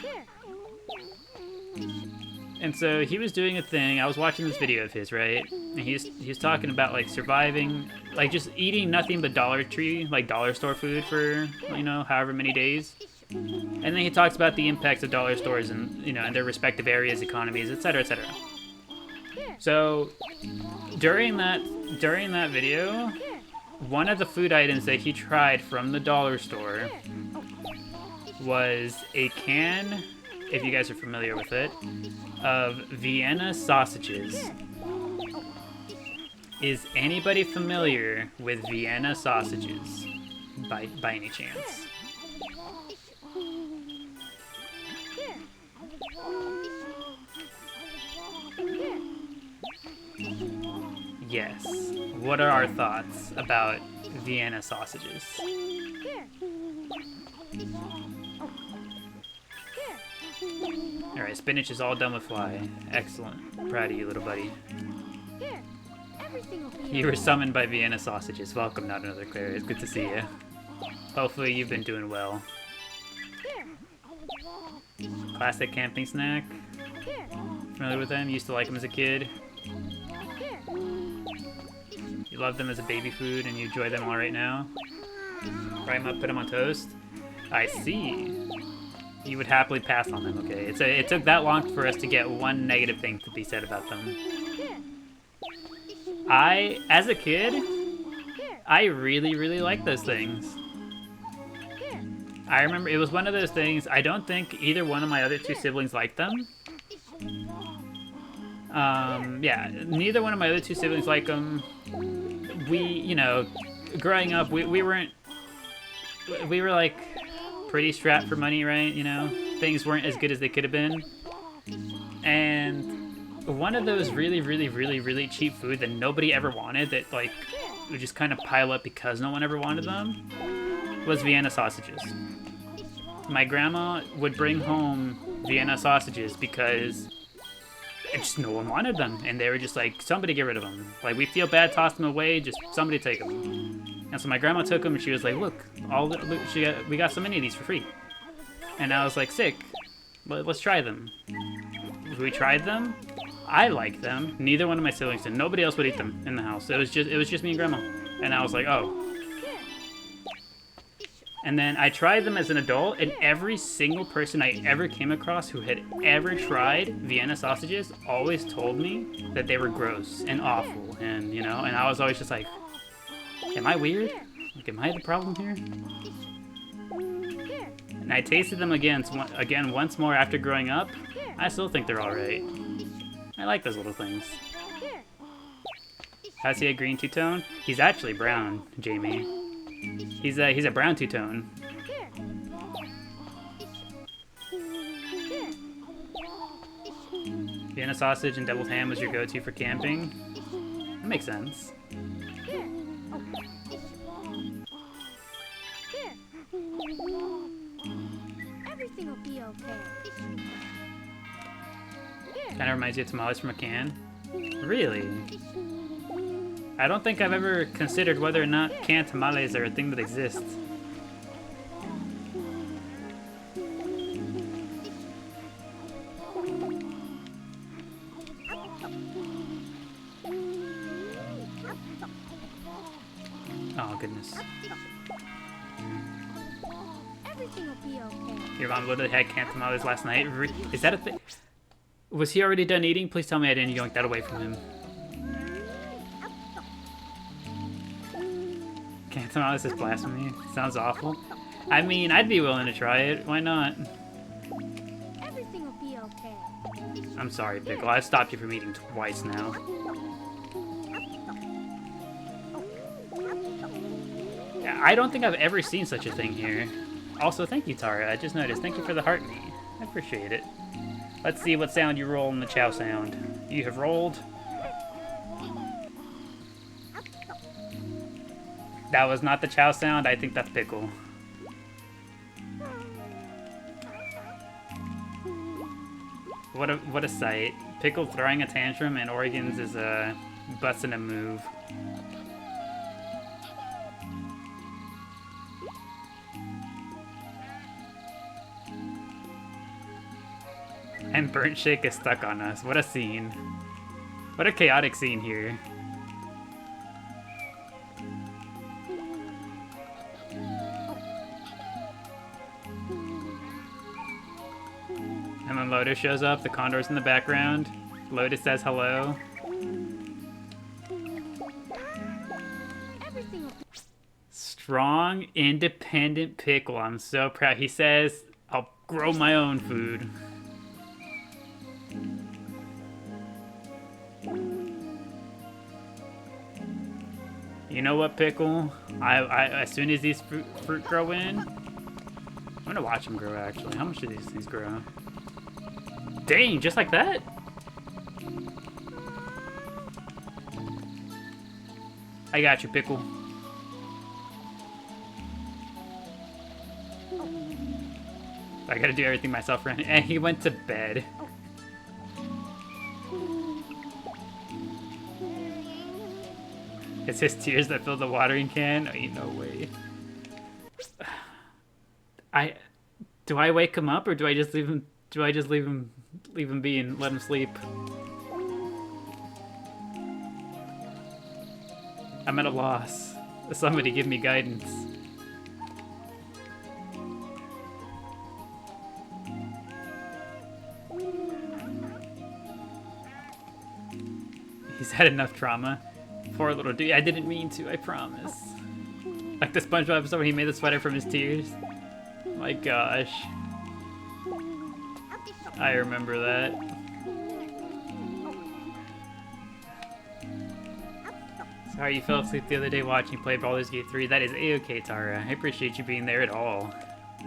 And so he was doing a thing. I was watching this video of his, right? And he was talking about like surviving, like just eating nothing but Dollar Tree, like dollar store food for, you know, however many days. And then he talks about the impacts of dollar stores and, you know, in their respective areas, economies, etc., etc. So during that video, one of the food items that he tried from the dollar store was a can, if you guys are familiar with it, of Vienna sausages. Is anybody familiar with Vienna sausages by any chance? Yes. What are our thoughts about Vienna sausages? Alright, spinach is all done with fly. Excellent. Proud of you, little buddy. You were summoned by Vienna sausages. Welcome, not another Clarius. Good to see you. Hopefully you've been doing well. Classic camping snack. Familiar with them? Used to like them as a kid. You love them as a baby food and you enjoy them all right now. Fry them up, put them on toast. I see. You would happily pass on them, okay? It took that long for us to get one negative thing to be said about them. As a kid, I really, really liked those things. I remember it was one of those things, I don't think either one of my other two siblings liked them. Yeah, neither one of my other two siblings liked them. We, you know, growing up, we were like pretty strapped for money, right? You know, things weren't as good as they could have been. And one of those really, really, really, really cheap food that nobody ever wanted, that like would just kind of pile up because no one ever wanted them, was Vienna sausages. My grandma would bring home Vienna sausages because just no one wanted them, and they were just like, somebody get rid of them. Like, we feel bad, toss them away, just somebody take them. And so my grandma took them and she was like, look, we got so many of these for free. And I was like, sick. Let's try them. We tried them. I liked them. Neither one of my siblings did. Nobody else would eat them in the house. It was just me and grandma. And I was like, oh. And then I tried them as an adult, and every single person I ever came across who had ever tried Vienna sausages always told me that they were gross and awful. And, you know, and I was always just like, am I weird? Like, am I the problem here? And I tasted them again once more after growing up. I still think they're alright. I like those little things. Has he a green two-tone? He's actually brown, Jamie. He's a brown two-tone. Vienna sausage and deviled ham was your go-to for camping? That makes sense. Everything will be okay. Kind of reminds you of tamales from a can. Really? I don't think I've ever considered whether or not canned tamales are a thing that exists. Oh, goodness. Everything will be okay. Your mom literally had canned tamales last night? Is that a thing? Was he already done eating? Please tell me I didn't yoink that away from him. Canned tamales is blasphemy. Sounds awful. I mean, I'd be willing to try it. Why not? Everything will be okay. I'm sorry, Pickle. I've stopped you from eating twice now. Yeah, I don't think I've ever seen such a thing here. Also, thank you, Tara. I just noticed. Thank you for the heart me. I appreciate it. Let's see what sound you roll in the Chao sound. You have rolled. That was not the Chao sound. I think that's Pickle. What a sight. Pickle throwing a tantrum and Oregon's is busting a move. And Burnt Shake is stuck on us. What a scene. What a chaotic scene here. And then Lotus shows up, the condor's in the background. Lotus says hello. Strong, independent Pickle. I'm so proud. He says, I'll grow my own food. You know what, Pickle? As soon as these fruit grow in, I'm gonna watch them grow, actually. How much do these things grow? Dang, just like that? I got you, Pickle. I gotta do everything myself, right? And he went to bed. It's his tears that fill the watering can? Ain't no way. Do I wake him up or do I just leave him? Do I just leave him be and let him sleep? I'm at a loss. Somebody give me guidance. He's had enough trauma. Poor little dude. I didn't mean to, I promise. Like the SpongeBob episode where he made the sweater from his tears. My gosh. I remember that. Sorry you fell asleep the other day watching you play Baldur's Gate 3. That is A-okay, Tara. I appreciate you being there at all.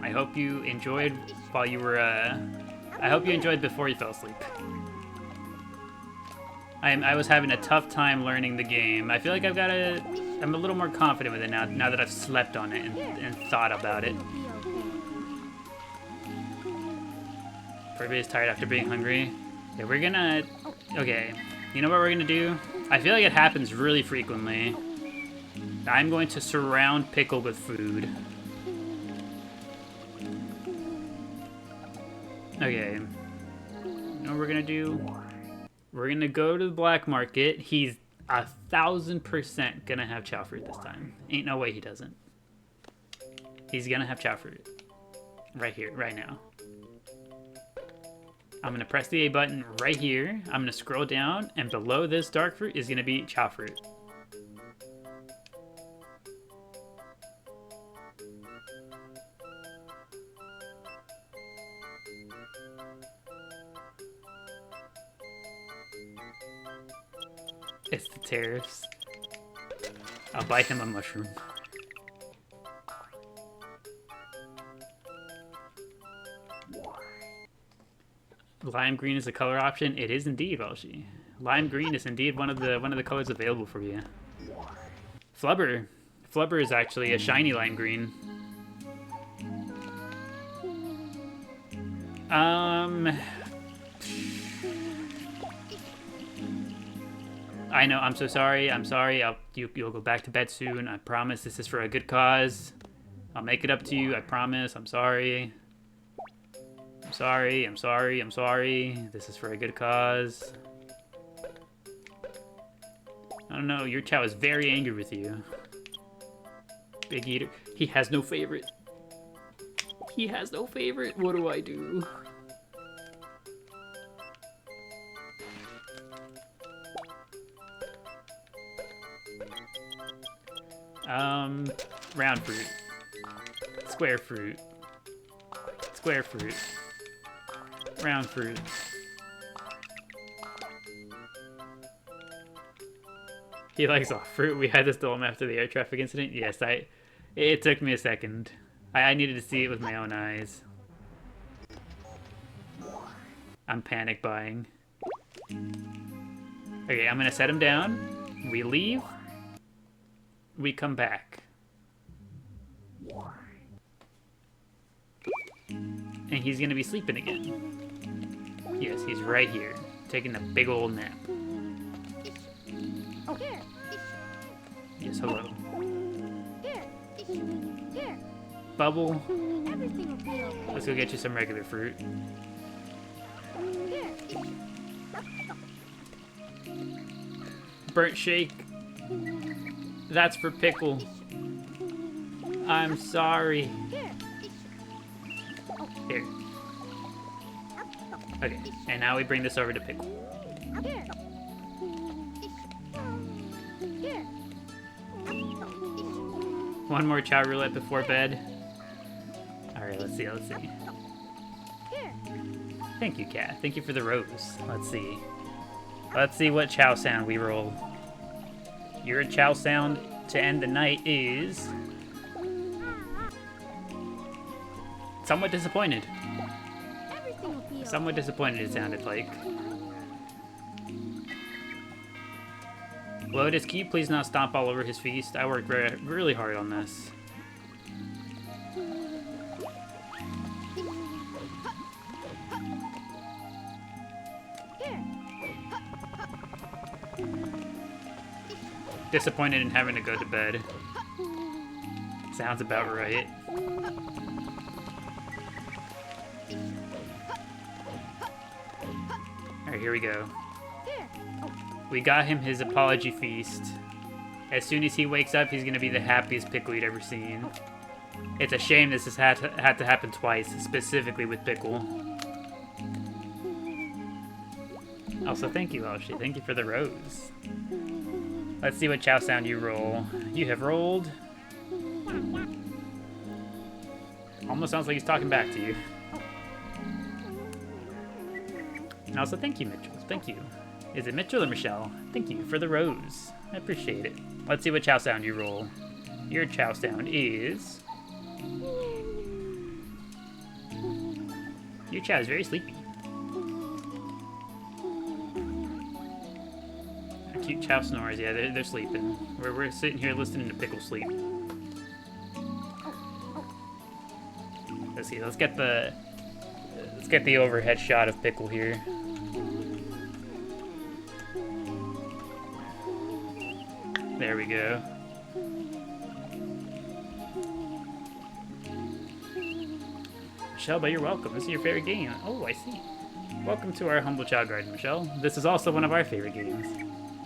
I hope you enjoyed while you were, I hope you enjoyed before you fell asleep. I was having a tough time learning the game. I feel like I'm a little more confident with it now that I've slept on it and thought about it. Everybody's tired after being hungry. Yeah, we're gonna... Okay, you know what we're gonna do? I feel like it happens really frequently. I'm going to surround Pickle with food. Okay. You know what we're gonna do? We're gonna go to the black market. He's 1,000% gonna have Chao fruit this time. Ain't no way he doesn't. He's gonna have Chao fruit. Right here, right now. I'm gonna press the A button right here. I'm gonna scroll down, and below this dark fruit is gonna be Chao fruit. It's the tariffs. I'll buy him a mushroom. Lime green is a color option. It is indeed, Welshie. Lime green is indeed one of the colors available for you. Flubber. Flubber is actually a shiny lime green. I know, I'm so sorry. I'm sorry. You'll go back to bed soon. I promise this is for a good cause. I'll make it up to you. I promise. I'm sorry. I'm sorry. I'm sorry. I'm sorry. This is for a good cause. I don't know. Your Chao is very angry with you. Big eater. He has no favorite. He has no favorite. What do I do? Round fruit. Square fruit. Square fruit. Round fruit. He likes all fruit. We had to steal him after the air traffic incident. Yes, it took me a second. I needed to see it with my own eyes. I'm panic buying. Okay, I'm gonna set him down. We leave. We come back. And he's gonna be sleeping again. Yes, he's right here, taking a big old nap. Yes, hello. Bubble. Let's go get you some regular fruit. Burnt shake. That's for Pickle. I'm sorry. Here. Okay, and now we bring this over to Pickle. One more Chao roulette before bed. Alright, let's see. Thank you, Cat. Thank you for the rose. Let's see. Let's see what Chao sound we roll. Your Chao sound to end the night is... somewhat disappointed. Somewhat disappointed it sounded like. Lotus, can you please not stomp all over his feast? I worked really hard on this. Disappointed in having to go to bed. Sounds about right. Alright, here we go. We got him his apology feast. As soon as he wakes up, he's gonna be the happiest Pickle you'd ever seen. It's a shame this has had to happen twice, specifically with Pickle. Also, thank you, Elshi. Thank you for the rose. Let's see what Chao sound you roll. You have rolled. Almost sounds like he's talking back to you. And also, thank you, Mitchell. Thank you. Is it Mitchell or Michelle? Thank you for the rose. I appreciate it. Let's see what Chao sound you roll. Your Chao sound is... your Chao is very sleepy. Cute Chao snores. Yeah, they're sleeping. We're sitting here listening to Pickle sleep. Let's see. Let's get the overhead shot of Pickle here. There we go. Michelle, but you're welcome. This is your favorite game. Oh, I see. Welcome to our humble Chao garden, Michelle. This is also one of our favorite games.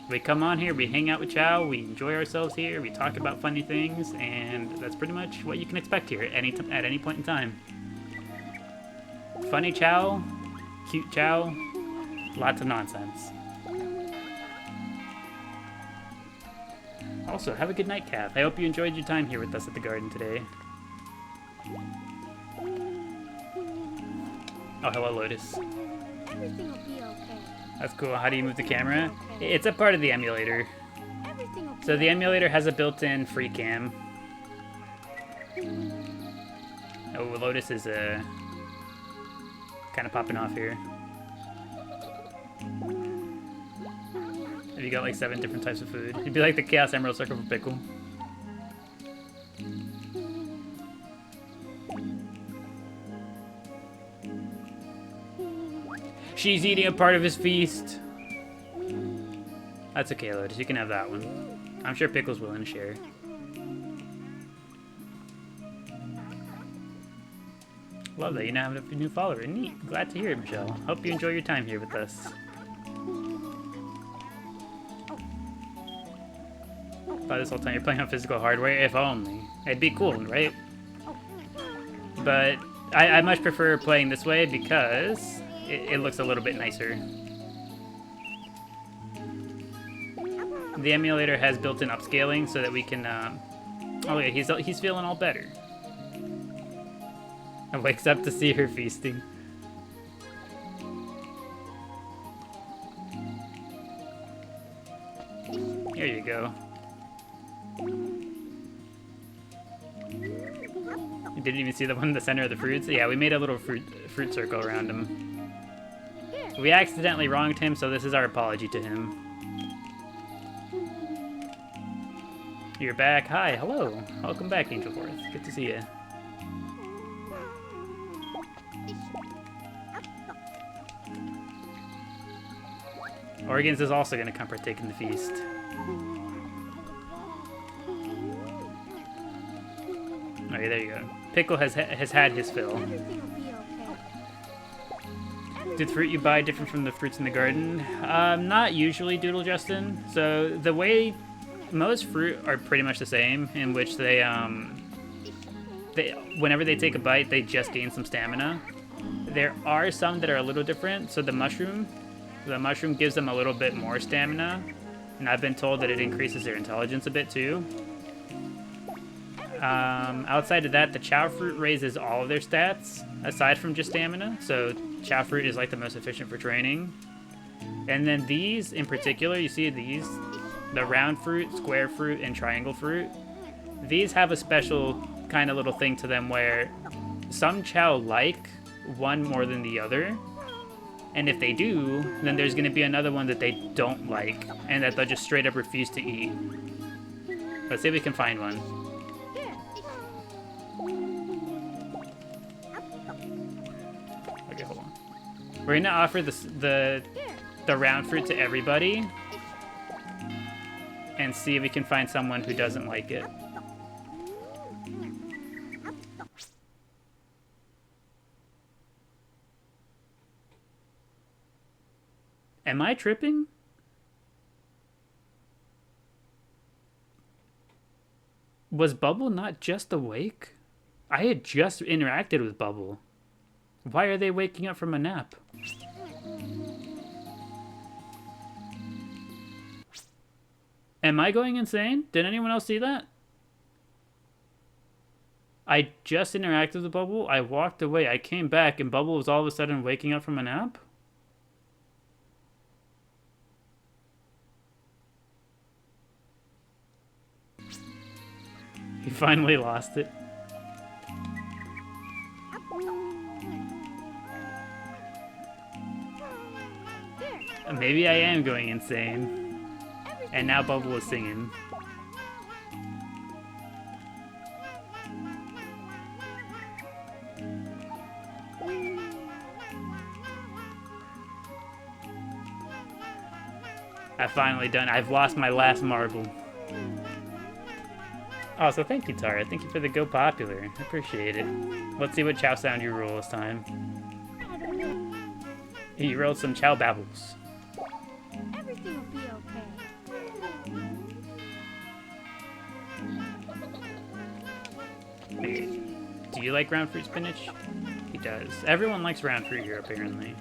We come on here, we hang out with Chao, we enjoy ourselves here, we talk about funny things, and that's pretty much what you can expect here at any point in time. Funny Chao, cute Chao, lots of nonsense. Also, have a good night, Kath. I hope you enjoyed your time here with us at the garden today. Oh, hello, Lotus. Everything will be okay. That's cool. How do you move the camera? It's a part of the emulator. Everything will be So the emulator has a built-in free cam. Oh, Lotus is kind of popping off here. Have you got like 7 different types of food? It'd be like the Chaos Emerald Circle for Pickle. She's eating a part of his feast. That's okay, Lotus. You can have that one. I'm sure Pickle's willing to share. Love that you now have a new follower. Neat. Glad to hear it, Michelle. Hope you enjoy your time here with us. Thought this whole time you're playing on physical hardware. If only. It'd be cool, right? But I much prefer playing this way because it looks a little bit nicer. The emulator has built-in upscaling so that we can. Oh yeah, he's feeling all better. And wakes up to see her feasting. Here you go. You didn't even see the one in the center of the fruits? Yeah, we made a little fruit circle around him. We accidentally wronged him, so this is our apology to him. You're back. Hi, hello. Welcome back, Angelforth. Good to see you. Organs is also going to come partake in the feast. Okay, there you go. Pickle has had his fill. Everything will be okay. Did the fruit you buy different from the fruits in the garden? Not usually, Doodle Justin. So the way most fruit are pretty much the same, in which they whenever they take a bite, they just gain some stamina. There are some that are a little different. So the mushroom gives them a little bit more stamina, and I've been told that it increases their intelligence a bit too. Outside of that, the Chao fruit raises all of their stats, aside from just stamina. So Chao fruit is like the most efficient for training. And then these, in particular, you see these, the round fruit, square fruit, and triangle fruit. These have a special kind of little thing to them where some Chao like one more than the other. And if they do, then there's going to be another one that they don't like, and that they'll just straight up refuse to eat. Let's see if we can find one. Okay, hold on. We're going to offer the round fruit to everybody, and see if we can find someone who doesn't like it. Am I tripping? Was Bubble not just awake? I had just interacted with Bubble. Why are they waking up from a nap? Am I going insane? Did anyone else see that? I just interacted with Bubble, I walked away, I came back, and Bubble was all of a sudden waking up from a nap? He finally lost it. Maybe I am going insane. And now Bubble is singing. I've finally done it. I've lost my last marble. Oh, so thank you, Tara. Thank you for the go popular. I appreciate it. Let's see what Chao sound you roll this time. You rolled some Chao babbles. Everything will be okay. Wait, do you like round fruit spinach? He does. Everyone likes round fruit here, apparently.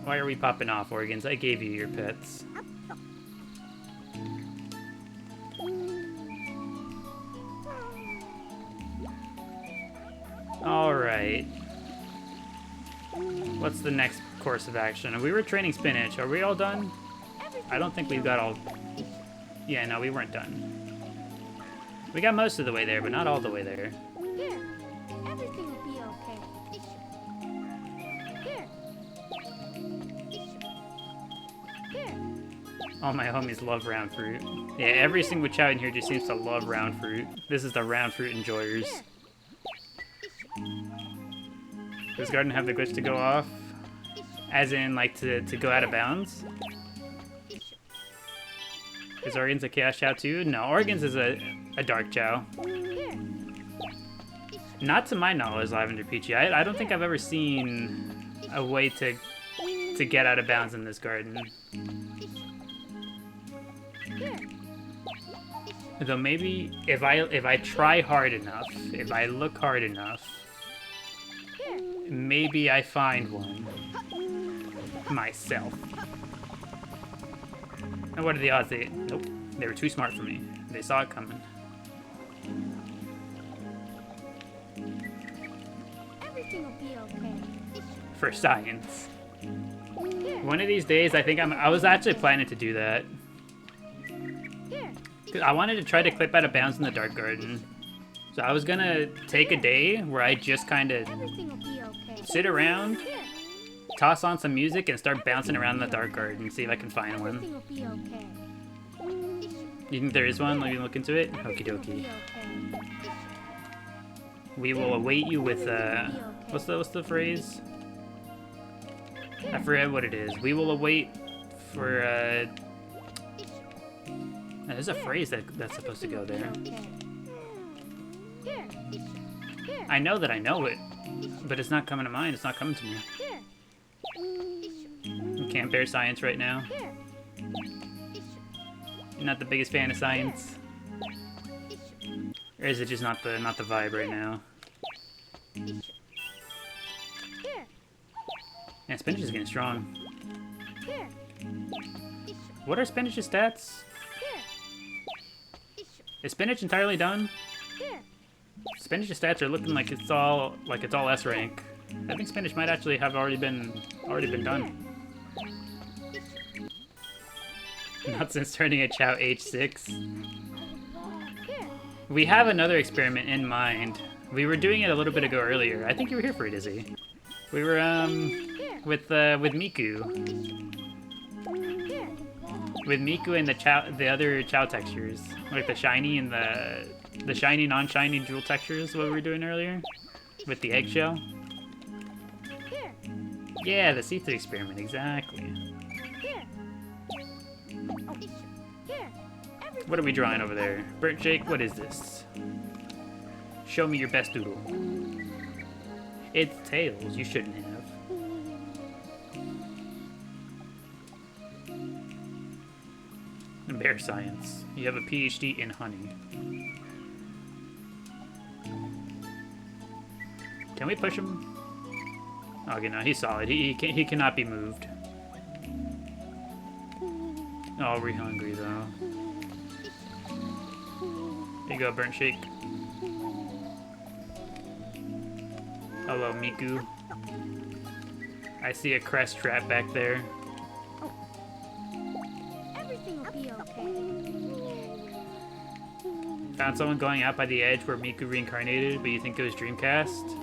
Why are we popping off, Organs? I gave you your pets. Alright. What's the next course of action? We were training spinach. Are we all done? I don't think we've got all... Yeah, no, we weren't done. We got most of the way there, but not all the way there. Here. Everything will be okay. Here. Here. All my homies love round fruit. Yeah, every single Chao in here just seems to love round fruit. This is the round fruit enjoyers. Does Garden have the glitch to go off? As in, like, to go out of bounds? Is Organs a Chaos Chao too? No, Organs is a Dark Chao. Not to my knowledge, Lavender Peachy. I don't think I've ever seen a way to get out of bounds in this garden. Though maybe if I try hard enough, if I look hard enough, maybe I find one myself. And what are the odds? Nope, they were too smart for me. They saw it coming. Everything will be okay. For science. One of these days, I think I was actually planning to do that. I wanted to try to clip out of bounds in the Dark Garden. So I was gonna take a day where I just kind of sit around, toss on some music, and start bouncing around the Dark Garden, see if I can find one. You think there is one? Let me look into it. Okie dokie. We will await you with what's the phrase? I forget what it is. We will await for there's a phrase that's supposed to go there. I know that I know it, but it's not coming to mind. It's not coming to me. You can't bear science right now. You're not the biggest fan of science, or is it just not the vibe right now? Yeah, spinach is getting strong. What are spinach's stats? Is spinach entirely done? Spinach's stats are looking like it's all S rank. I think spinach might actually have already been done. Not since turning a Chao H6. We have another experiment in mind. We were doing it a little bit ago earlier. I think you were here for it, Izzy. We were with Miku. With Miku and the other Chao textures, like the shiny and the shiny non-shiny jewel textures. What we were doing earlier with the eggshell. Yeah, the see-through experiment, exactly. What are we drawing over there? Burnt Jake, what is this? Show me your best doodle. It's tails, you shouldn't have. Bear science. You have a PhD in honey. Can we push him? Okay, no, he's solid. He cannot be moved. Oh, we're hungry though. There you go, Burnt Shake. Hello, Miku. I see a crest trap back there. Found someone going out by the edge where Miku reincarnated, but you think it was Dreamcast?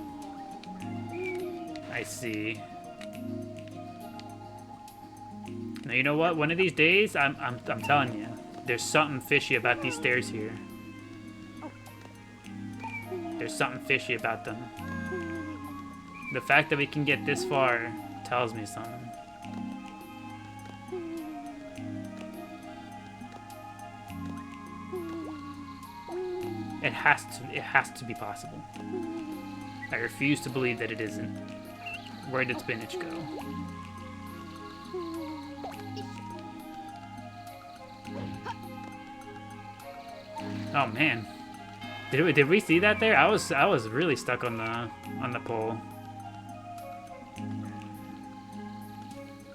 I see. Now you know what? One of these days, I'm telling you, there's something fishy about these stairs here. There's something fishy about them. The fact that we can get this far tells me something. It has to be possible. I refuse to believe that it isn't. Where did spinach go? Oh man. Did we see that there? I was really stuck on the pole.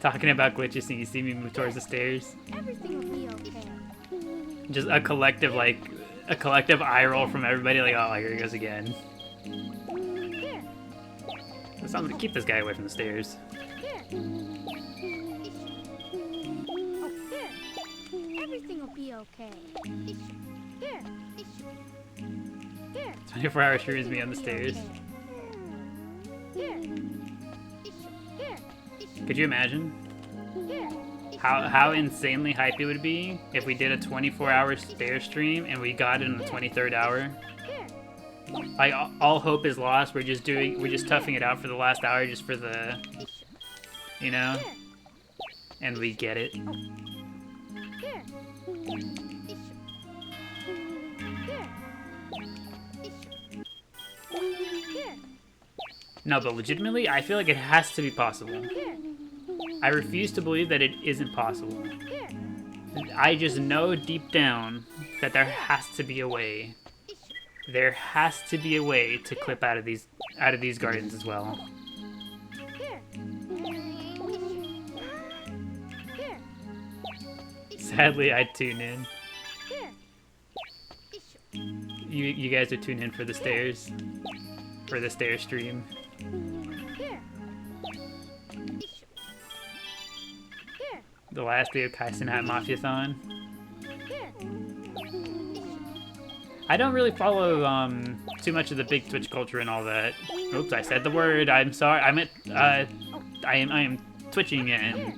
Talking about glitches and you see me move towards the stairs. Everything will be okay. Just a collective eye roll from everybody, like, oh, here he goes again. Here. So I'm gonna keep this guy away from the stairs. Here. Oh, here. Everything will be okay. Here. Here. 24-hour shrews me on the stairs. Here. Here. Could you imagine Here. how insanely hype it would be if we did a 24-hour stair stream and we got it in the 23rd hour? Here. Like, all hope is lost. We're just toughing it out for the last hour just for the, you know, and we get it. Here. Here. Here. No, but legitimately, I feel like it has to be possible. Here. I refuse to believe that it isn't possible. Here. I just know deep down that there has to be a way. There has to be a way to clip out of these gardens as well. Here. Here. Sadly, I tune in. Here. You guys are tuned in for the stairs, for the stair stream. Here. Here. The last day of Kaisen Hat Mafiathon. Here. I don't really follow too much of the big Twitch culture and all that. Oops, I said the word. I'm sorry. I meant I am twitching and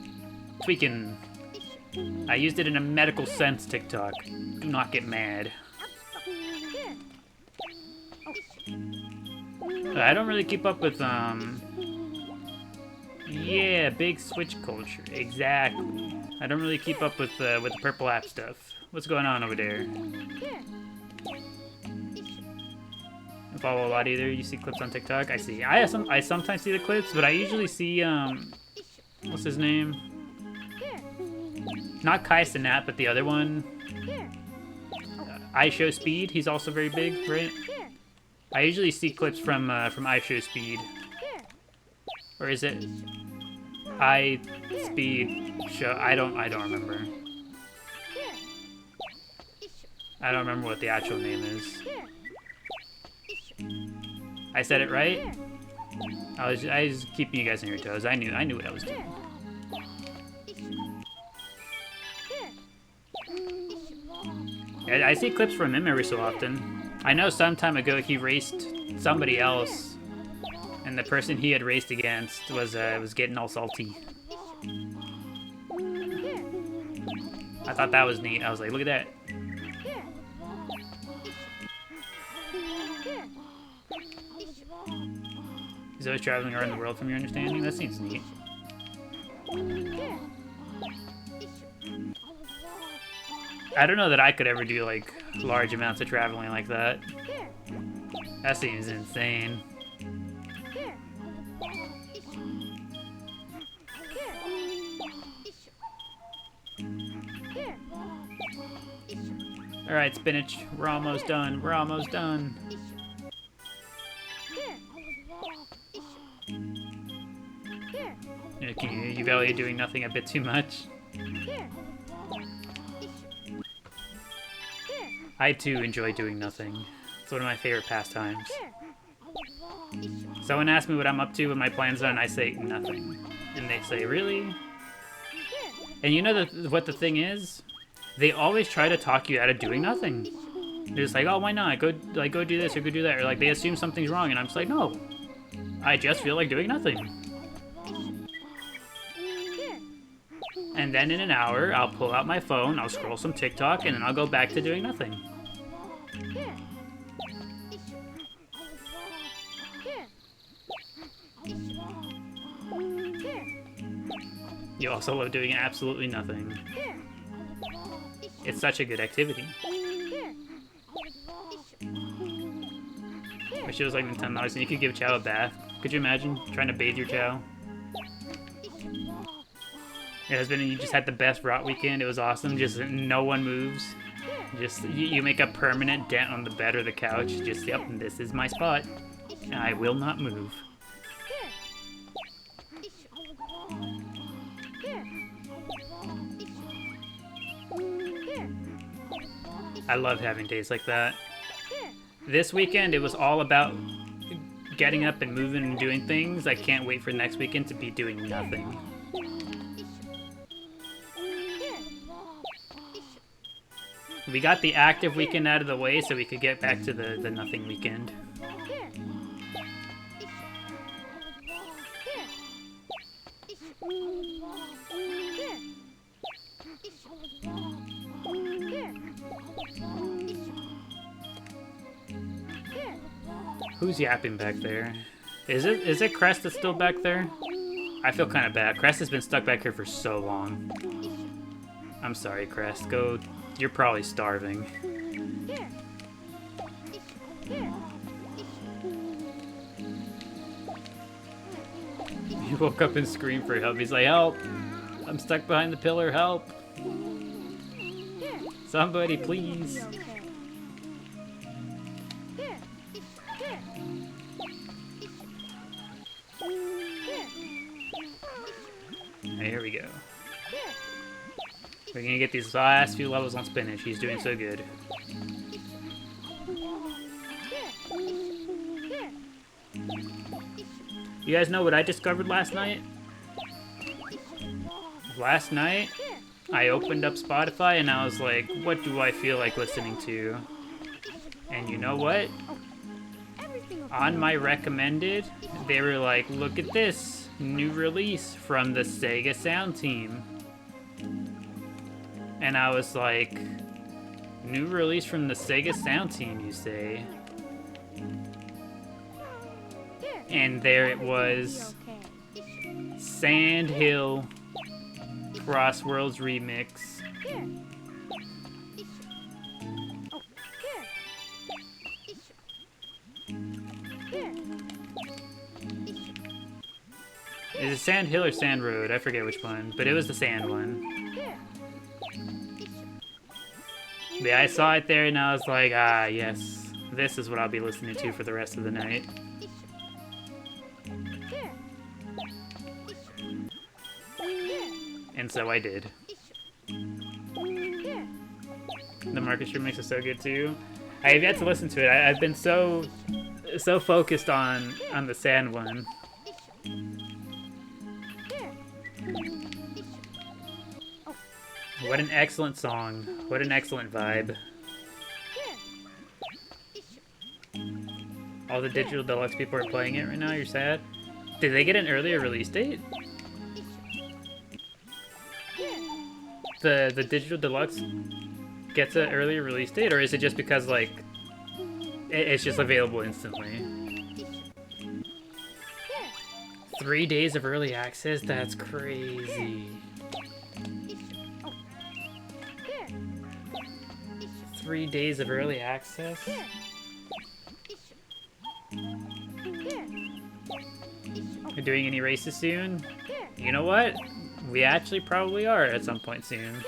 tweaking. I used it in a medical sense, TikTok. Do not get mad. Here. I don't really keep up with yeah, big Switch culture. Exactly. I don't really keep up with the purple app stuff. What's going on over there? Here. I follow a lot either. You see clips on TikTok? I see. I sometimes see the clips, but I usually see what's his name? Here. Not Kai Sinat, but the other one. Here. iShowSpeed. He's also very big, right? Here. I usually see clips from iShowSpeed. Here. Or is it iSpeed show? I don't remember. Here. I don't remember what the actual name is. Here. I said it right? Here. I was keeping you guys on your toes. I knew what I was doing. I see clips from him every so often. I know some time ago he raced somebody else, and the person he had raced against was getting all salty. I thought that was neat. I was like, look at that. He's always traveling around the world from your understanding? That seems neat. I don't know that I could ever do, like, large amounts of traveling like that. That seems insane. Alright, spinach. We're almost done. We're almost done. Okay, you value doing nothing a bit too much. I too enjoy doing nothing. It's one of my favorite pastimes. Someone asks me what I'm up to, what my plans are, and I say nothing. And they say, really? And you know what the thing is? They always try to talk you out of doing nothing. They're just like, oh, why not? Go do this or go do that. Or like they assume something's wrong, and I'm just like, no. I just feel like doing nothing. And then in an hour, I'll pull out my phone, I'll scroll some TikTok, and then I'll go back to doing nothing. You also love doing absolutely nothing. It's such a good activity. Wish it was like $10 and you could give Chao a bath. Could you imagine trying to bathe your Chao? Your husband and you just had the best rot weekend. It was awesome. Just no one moves. Just you make a permanent dent on the bed or the couch. Just, yep, this is my spot. I will not move. I love having days like that. This weekend, it was all about getting up and moving and doing things. I can't wait for next weekend to be doing nothing. We got the active weekend out of the way so we could get back to the nothing weekend. Who's yapping back there? Is it Crest that's still back there? I feel kind of bad. Crest has been stuck back here for so long. I'm sorry, Crest. Go. You're probably starving. He woke up and screamed for help. He's like, help! I'm stuck behind the pillar, help! Somebody, please! Here we go. We're gonna get these last few levels on Spinach. He's doing so good. You guys know what I discovered last night? Last night, I opened up Spotify and I was like, what do I feel like listening to? And you know what? On my recommended, they were like, look at this new release from the Sega Sound team. And I was like, new release from the Sega Sound team, you say? And there it was, Sand Hill Crossworlds Remix. Is it Sand Hill or Sand Road? I forget which one, but it was the Sand one. Yeah, I saw it there and I was like, ah, yes. This is what I'll be listening to for the rest of the night. And so I did. The Marcus remix is so good too. I have yet to listen to it. I've been so focused on the Sand one. What an excellent song. What an excellent vibe. All the Digital Deluxe people are playing it right now, you're sad? Did they get an earlier release date? The Digital Deluxe gets an earlier release date, or is it just because, like, it's just available instantly? 3 days of early access? That's crazy. 3 days of early access? We're doing any races soon? You know what? We actually probably are at some point soon.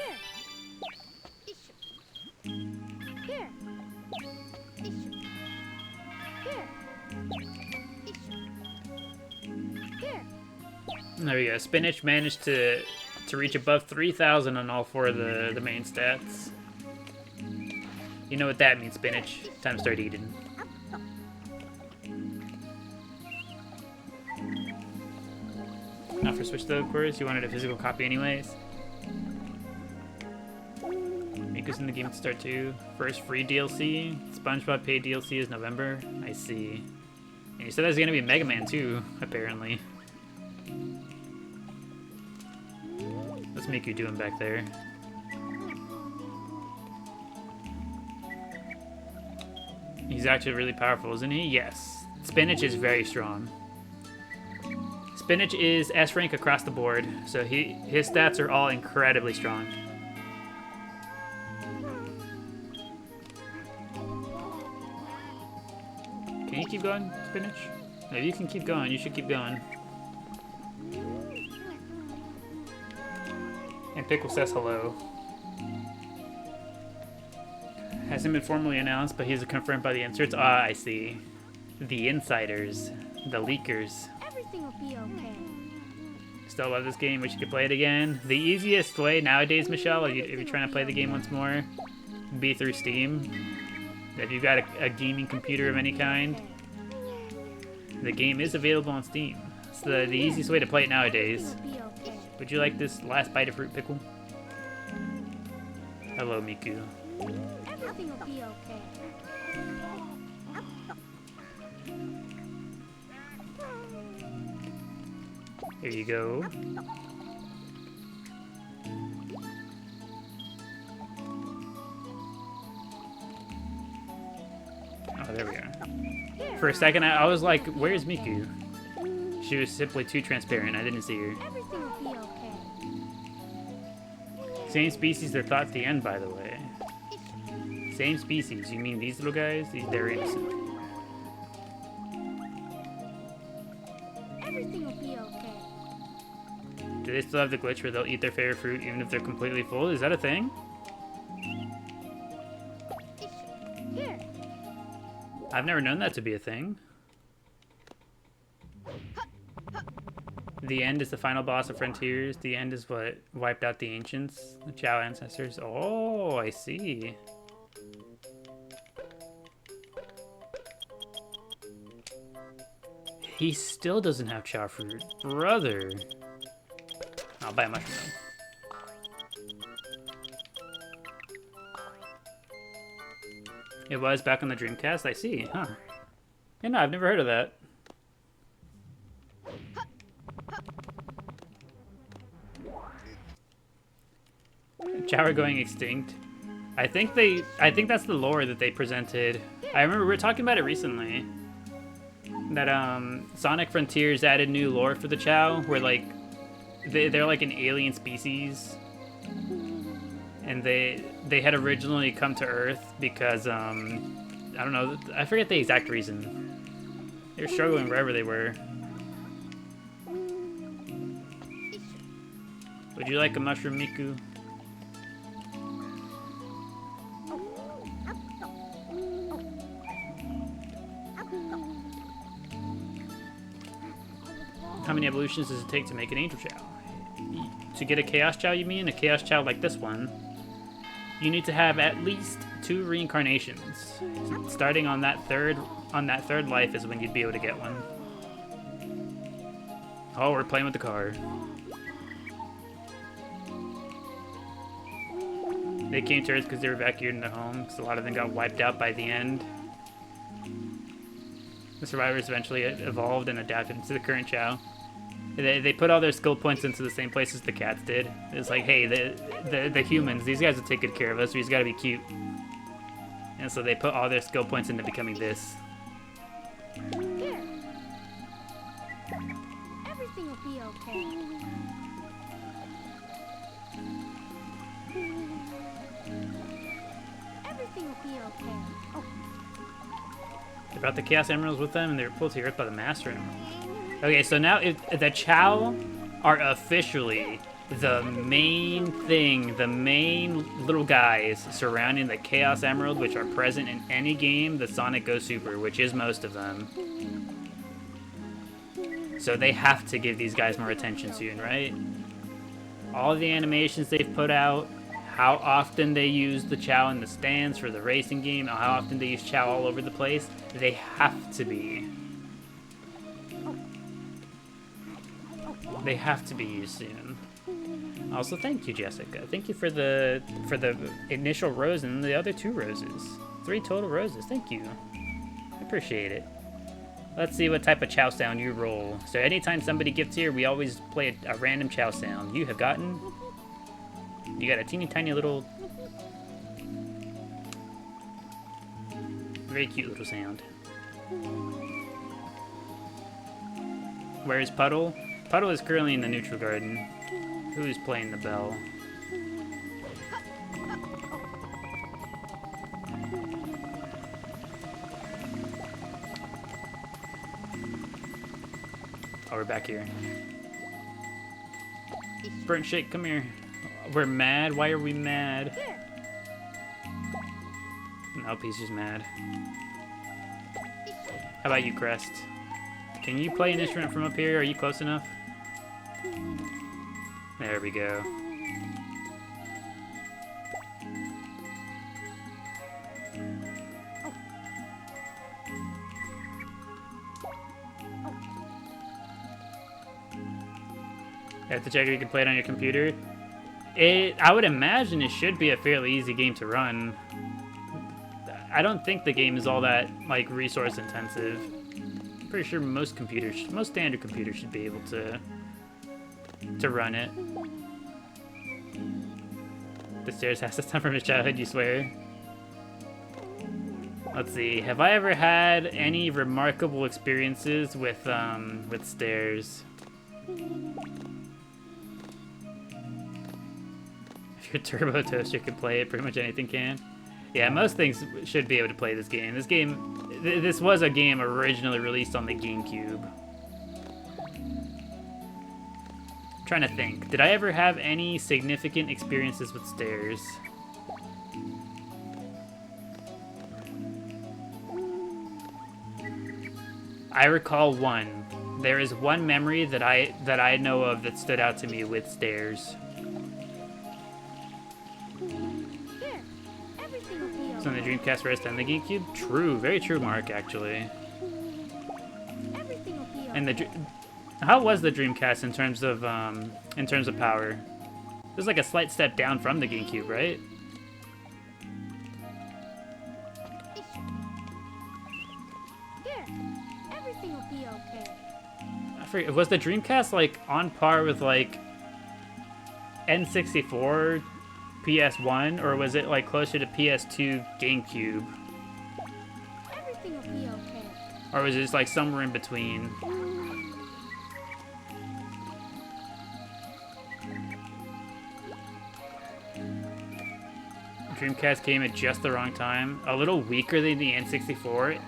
There we go. Spinach managed to reach above 3,000 on all four of the main stats. You know what that means, Spinach. Time to start eating. Not for Switch though, of course. You wanted a physical copy anyways. Miko's in the game to start too. First free DLC. SpongeBob paid DLC is November. I see. And you said there's gonna be Mega Man too, apparently. What's Miku doing back there? He's actually really powerful, isn't he? Yes. Spinach is very strong. Spinach is S rank across the board, so his stats are all incredibly strong. Can you keep going, Spinach? No, you can keep going. You should keep going. And Pickle says hello. Hasn't been formally announced, but he's confirmed by the inserts. Ah, I see. The insiders. The leakers. Everything will be okay. Still love this game. Wish you could play it again. The easiest way nowadays, Michelle, if you're trying to play the game once more, be through Steam. If you've got a gaming computer of any kind, the game is available on Steam. It's the easiest way to play it nowadays. Everything will be okay. Would you like this last bite of fruit pickle? Hello, Miku. Everything will be okay. Here you go. Oh, there we are. For a second, I was like, where's Miku? She was simply too transparent. I didn't see her. Everything will be okay. Same species they're thought to end, by the way. Same species. You mean these little guys? They're innocent. Everything will be okay. Do they still have the glitch where they'll eat their favorite fruit even if they're completely full? Is that a thing? Here. I've never known that to be a thing. The end is the final boss of Frontiers. The end is what wiped out the ancients, the Chao ancestors. Oh, I see. He still doesn't have Chao fruit. Brother. I'll buy a mushroom though. It was back on the Dreamcast? I see, huh. Yeah, no, I've never heard of that. Chao are going extinct. I think that's the lore that they presented. I remember we were talking about it recently. That Sonic Frontiers added new lore for the Chao, where like they're like an alien species, and they had originally come to Earth because I don't know, I forget the exact reason. They were struggling wherever they were. Would you like a mushroom, Miku? How many evolutions does it take to make an Angel Chao? To get a Chaos Chao, you mean? A Chaos Chao like this one, you need to have at least 2 reincarnations. Starting on that third life is when you'd be able to get one. Oh, we're playing with the car. They came to Earth because they were evacuated in their homes. A lot of them got wiped out by the end. The survivors eventually evolved and adapted into the current Chao. They put all their skill points into the same place as the cats did. It's like, hey, the humans, these guys will take good care of us. We just gotta be cute. And so they put all their skill points into becoming this. Here. Everything will be okay. Everything will be okay. Oh. They brought the Chaos Emeralds with them, and they were pulled to Earth by the Master Emerald. Okay, so now if the Chao are officially the main thing, the main little guys surrounding the Chaos Emerald, which are present in any game that Sonic goes Super, which is most of them. So they have to give these guys more attention soon, right? All the animations they've put out, how often they use the Chao in the stands for the racing game, how often they use Chao all over the place, they have to be. They have to be used soon. Also, thank you, Jessica. Thank you for the initial rose and the other 2 roses. 3 total roses. Thank you. I appreciate it. Let's see what type of Chao sound you roll. So anytime somebody gets here, we always play a random Chao sound. You have gotten... You got a teeny tiny little... Very cute little sound. Where's Puddle? Puddle is currently in the neutral garden. Who is playing the bell? Oh, we're back here. Burnt Shake, come here. We're mad? Why are we mad? Nope, he's just mad. How about you, Crest? Can you play an instrument from up here? Are you close enough? There we go. You have to check if you can play it on your computer. I would imagine it should be a fairly easy game to run. I don't think the game is all that, like, resource intensive. I'm pretty sure most standard computers should be able to run it. The stairs has to come from his childhood, you swear? Let's see. Have I ever had any remarkable experiences with stairs? If your turbo toaster can play it, pretty much anything can. Yeah, most things should be able to play this game. This was a game originally released on the GameCube. I'm trying to think. Did I ever have any significant experiences with stairs? I recall one. There is one memory that I know of that stood out to me with stairs. It's on the Dreamcast first and the GameCube. True, very true, Mark. Actually. And how was the Dreamcast in terms of power? It was like a slight step down from the GameCube, right? Everything will be okay. I forget, was the Dreamcast like on par with like N64, PS1, or was it like closer to PS2, GameCube? Everything will be okay. Or was it just like somewhere in between? Dreamcast came at just the wrong time. A little weaker than the N64.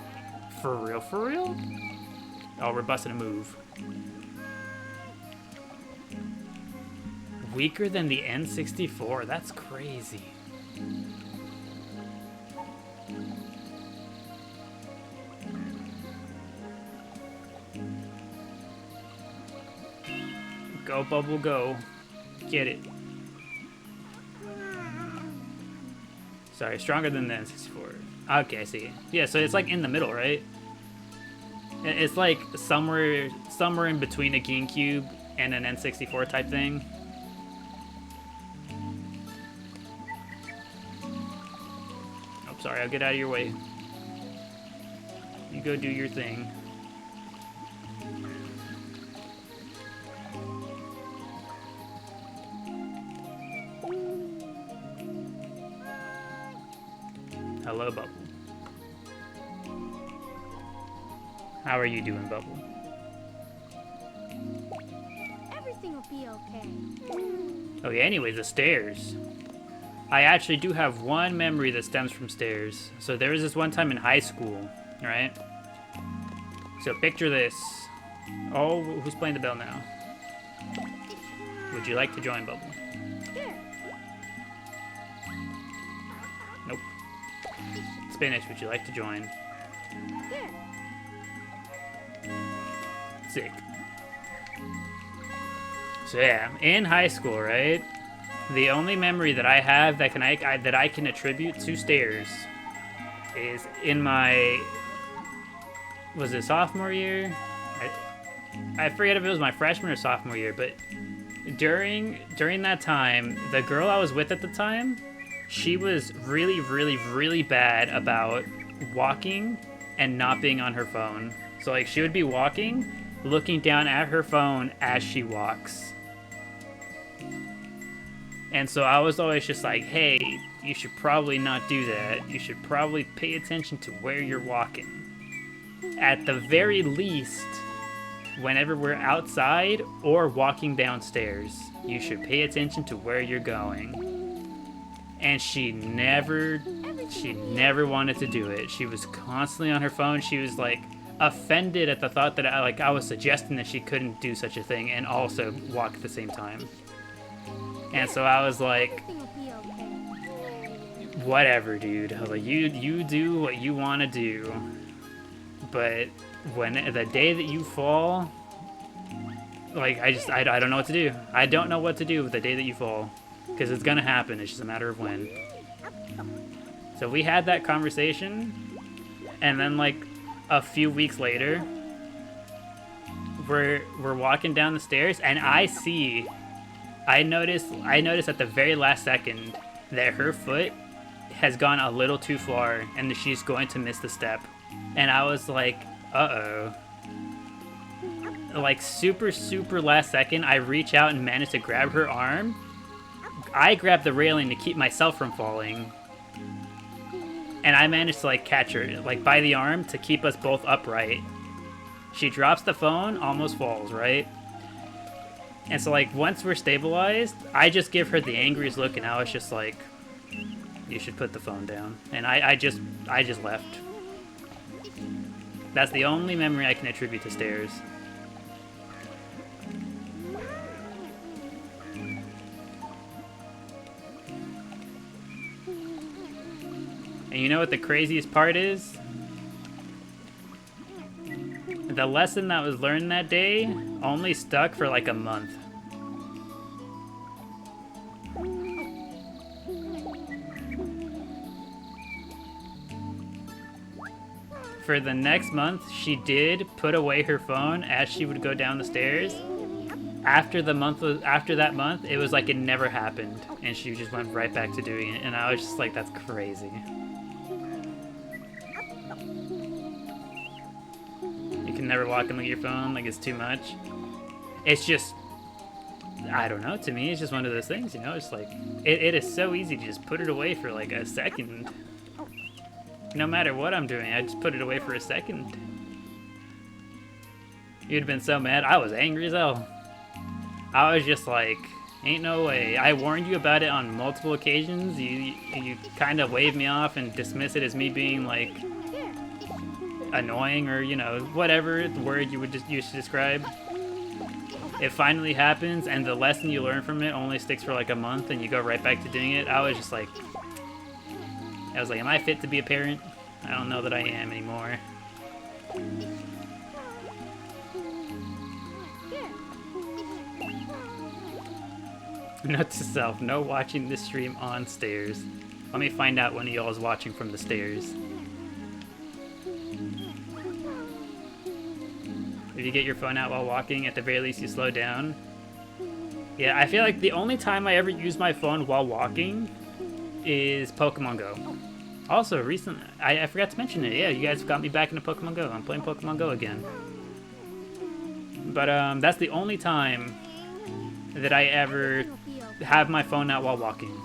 For real, for real? Oh, we're busting a move. Weaker than the N64? That's crazy. Go, Bubble, go. Get it. Sorry, stronger than the N64. Okay, I see. Yeah, so it's like in the middle, right? It's like somewhere in between a GameCube and an N64 type thing. Oh, sorry, I'll get out of your way. You go do your thing. Hello, Bubble. How are you doing, Bubble? Everything will be okay. Okay, anyways, the stairs. I actually do have one memory that stems from stairs. So there was this one time in high school, right? So picture this. Oh, who's playing the bell now? Would you like to join, Bubble? Nope. Spanish, would you like to join? Sick. So yeah, in high school, right? The only memory that I have that I can attribute to stairs is in my, was it sophomore year? I forget if it was my freshman or sophomore year, but during that time, the girl I was with at the time, she was really, really, really bad about walking and not being on her phone. So like she would be walking, looking down at her phone as she walks. And so I was always just like, hey, you should probably not do that. You should probably pay attention to where you're walking. At the very least, whenever we're outside or walking downstairs, you should pay attention to where you're going. And she never wanted to do it. She was constantly on her phone. She was like, offended at the thought that I was suggesting that she couldn't do such a thing and also walk at the same time. And so I was like, Everything will be okay. whatever, dude. I was like, you do what you want to do, but when the day that you fall, like I don't know what to do. I don't know what to do with the day that you fall, because it's gonna happen. It's just a matter of when. So we had that conversation, and then like a few weeks later, we're walking down the stairs, and I noticed at the very last second that her foot has gone a little too far and that she's going to miss the step. And I was like, uh-oh. Like super last second, I reach out and manage to grab her arm. I grab the railing to keep myself from falling. And I managed to like catch her like by the arm to keep us both upright. She drops the phone, almost falls, right? And so like once we're stabilized, I just give her the angriest look, and I was just like, you should put the phone down. And I just left. That's the only memory I can attribute to stairs. And you know what the craziest part is? The lesson that was learned that day only stuck for like a month. For the next month, she did put away her phone as she would go down the stairs. After that month, it was like it never happened, and she just went right back to doing it. And I was just like, that's crazy. You can never walk and look at your phone, like it's too much. It's just, I don't know, to me it's just one of those things, you know. It's like it is so easy to just put it away for like a second. No matter what I'm doing, I just put it away for a second. You'd have been so mad. I was angry as hell. I was just like, ain't no way. I warned you about it on multiple occasions. You kind of waved me off and dismissed it as me being like annoying, or you know, whatever word you would just use to describe. It finally happens, and the lesson you learn from it only sticks for like a month, and you go right back to doing it. I was like, am I fit to be a parent? I don't know that I am anymore. Note to self, no watching this stream on stairs. Let me find out when y'all is watching from the stairs. If you get your phone out while walking, at the very least you slow down. Yeah, I feel like the only time I ever use my phone while walking is Pokemon Go. Also, recently, I forgot to mention it. Yeah, you guys got me back into Pokemon Go. I'm playing Pokemon Go again. But that's the only time that I ever have my phone out while walking.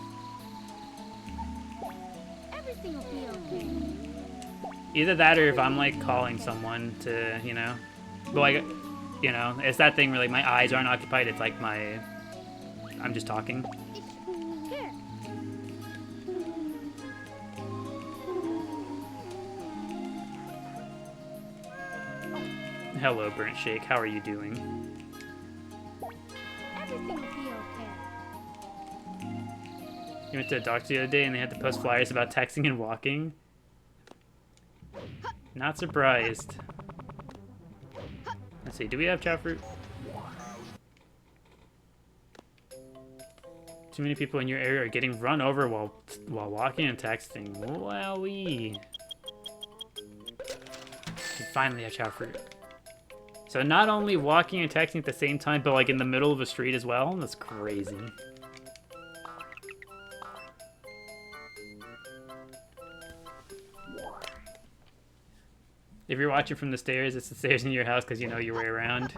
Everything will be okay. Either that, or if I'm like calling someone to, you know, but like, you know, it's that thing where like my eyes aren't occupied. It's like I'm just talking. Here. Hello, Burnt Shake. How are you doing? Everything will be okay. You went to a doctor the other day and they had to post flyers about texting and walking. Not surprised. Let's see, do we have chow fruit? Too many people in your area are getting run over while walking and texting. Wowee. We finally have chow fruit. So not only walking and texting at the same time, but like in the middle of a street as well? That's crazy. If you're watching from the stairs, it's the stairs in your house because you know your way around.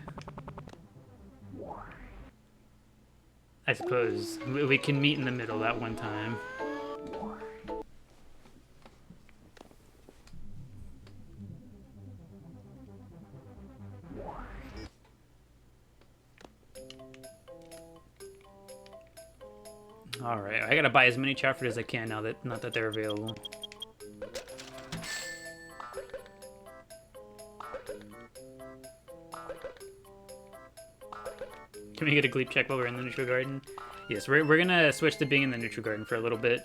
I suppose we can meet in the middle that one time. Alright, I gotta buy as many chow fruit as I can now that not that they're available. Can we get a gleep check while we're in the neutral garden? Yes, we're gonna switch to being in the neutral garden for a little bit.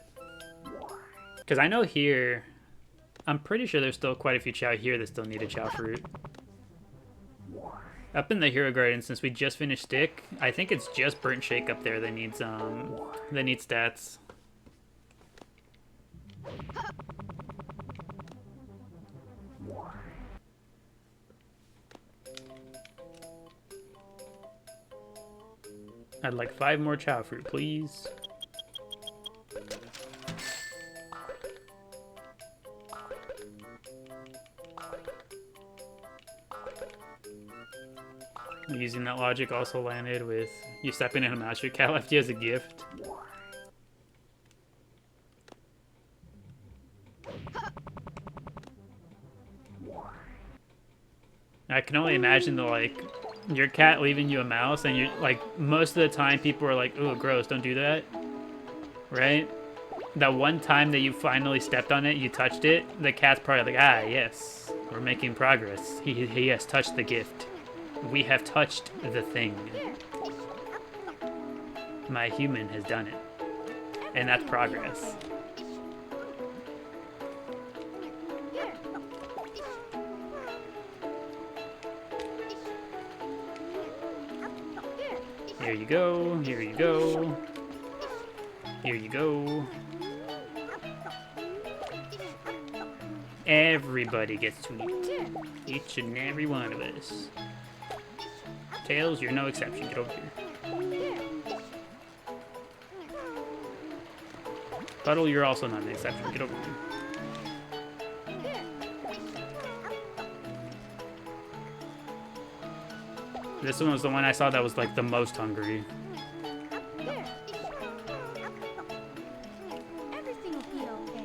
Because I know here, I'm pretty sure there's still quite a few Chao here that still need a Chao fruit. Up in the hero garden, since we just finished stick, I think it's just burnt shake up there that needs stats. I'd like 5 more Chao fruit, please. Using that logic also landed with you stepping in a mouse your cat left you as a gift. I can only imagine the like your cat leaving you a mouse and you're like most of the time people are like, oh gross, don't do that. Right? That one time that you finally stepped on it, you touched it, the cat's probably like, ah yes, we're making progress. He has touched the gift. We have touched the thing. My human has done it. And that's progress. Here you go, here you go. Here you go. Everybody gets to eat. Each and every one of us. Tails, you're no exception. Get over here. Puddle, you're also not an exception. Get over here. This one was the one I saw that was like the most hungry. Everything will be okay.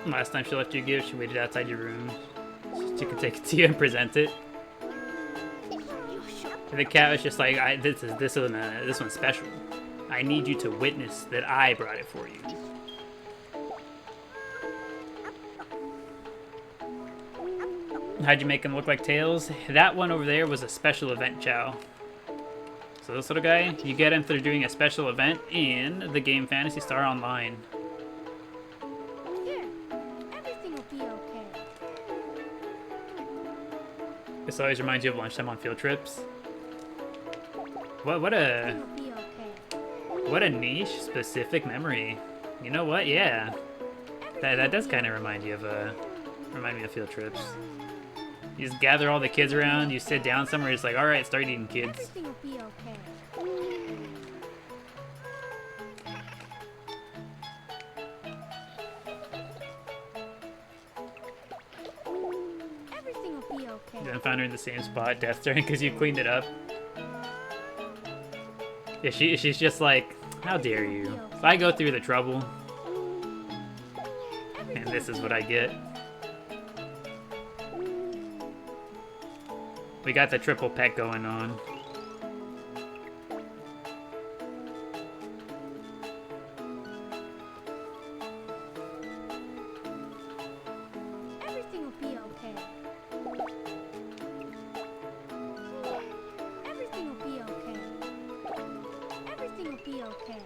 Last time she left you a gift, she waited outside your room. She could take it to you and present it. And the cat was just like, this one's special. I need you to witness that I brought it for you. How'd you make him look like Tails? That one over there was a special event Chao. So this little guy, you get him through doing a special event in the game Phantasy Star Online. Everything will be okay. This always reminds you of lunchtime on field trips. What Everything will be okay. a niche specific memory. You know what? Yeah, that does kind of remind me of field trips. You just gather all the kids around, you sit down somewhere, it's like, all right, start eating, kids. Everything will be okay. Everything will be okay. Then found her in the same spot, death staring because you cleaned it up. Yeah, she's just like, how dare you? If I go through the trouble, and this is what I get. We got the triple peck going on. Everything will be okay. Everything will be okay. Everything will be okay.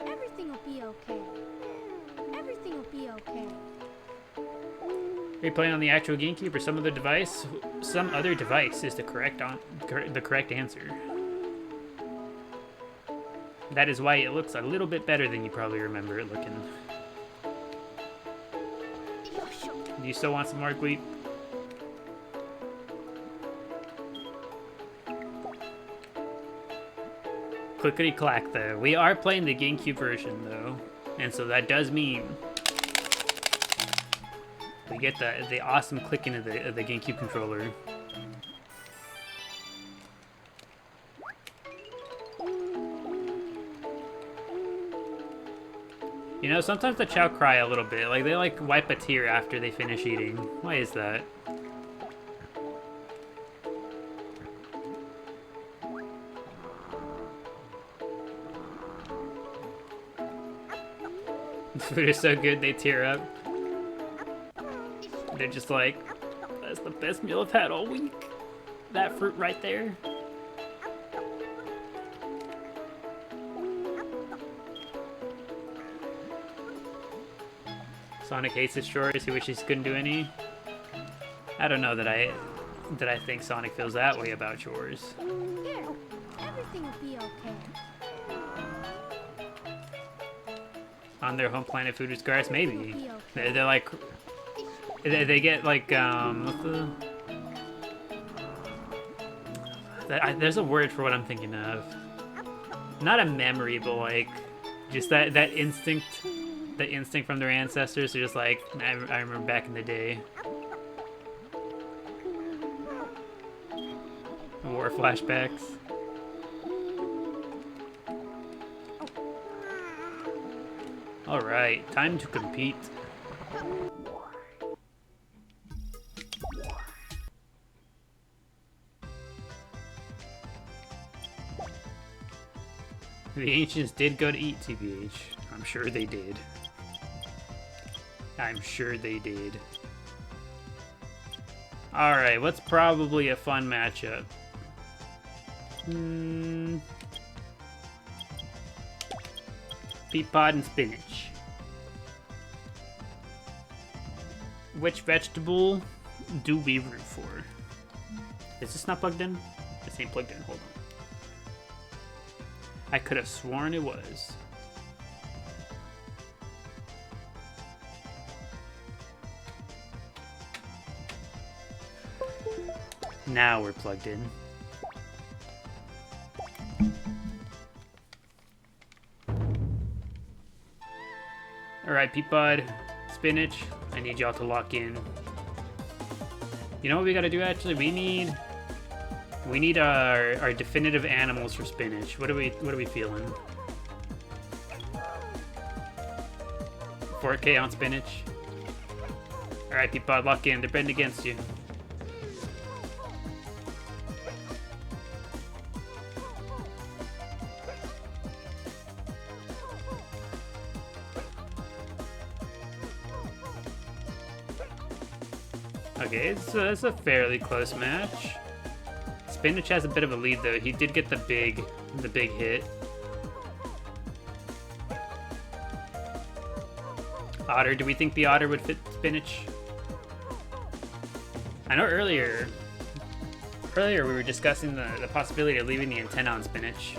Everything will be okay. Everything will be okay. Are you playing on the actual GameCube or some other device? Some other device is the correct answer. That is why it looks a little bit better than you probably remember it looking. Do you still want some more Gleep? Clickety clack though. We are playing the GameCube version though, and so that does mean we get the awesome clicking of the GameCube controller. You know, sometimes the Chao cry a little bit. Like, they like wipe a tear after they finish eating. Why is that? The food is so good they tear up. They're just like, that's the best meal I've had all week. That fruit right there. Sonic hates his chores. He wishes he couldn't do any. I don't know that I think Sonic feels that way about chores. Here, everything will be okay. On their home planet, food is scarce. Maybe they're like they get like what's there's a word for what I'm thinking of. Not a memory, but like just that instinct, the instinct from their ancestors. They're just like, I remember back in the day. War flashbacks. All right, time to compete. The ancients did go to eat, TBH. I'm sure they did. I'm sure they did. Alright, what's probably a fun matchup? Peat pod and spinach. Which vegetable do we root for? Is this not plugged in? This ain't plugged in, hold on. I could have sworn it was. Now we're plugged in. Alright, Peapod, spinach, I need y'all to lock in. You know what we gotta do actually? We need our definitive animals for spinach. What are we feeling? 4K on spinach. Alright, Peapod, lock in. They're betting against you. Okay, it's a fairly close match. Spinach has a bit of a lead though. He did get the big hit. Otter, do we think the otter would fit spinach? I know earlier we were discussing the possibility of leaving the antenna on spinach.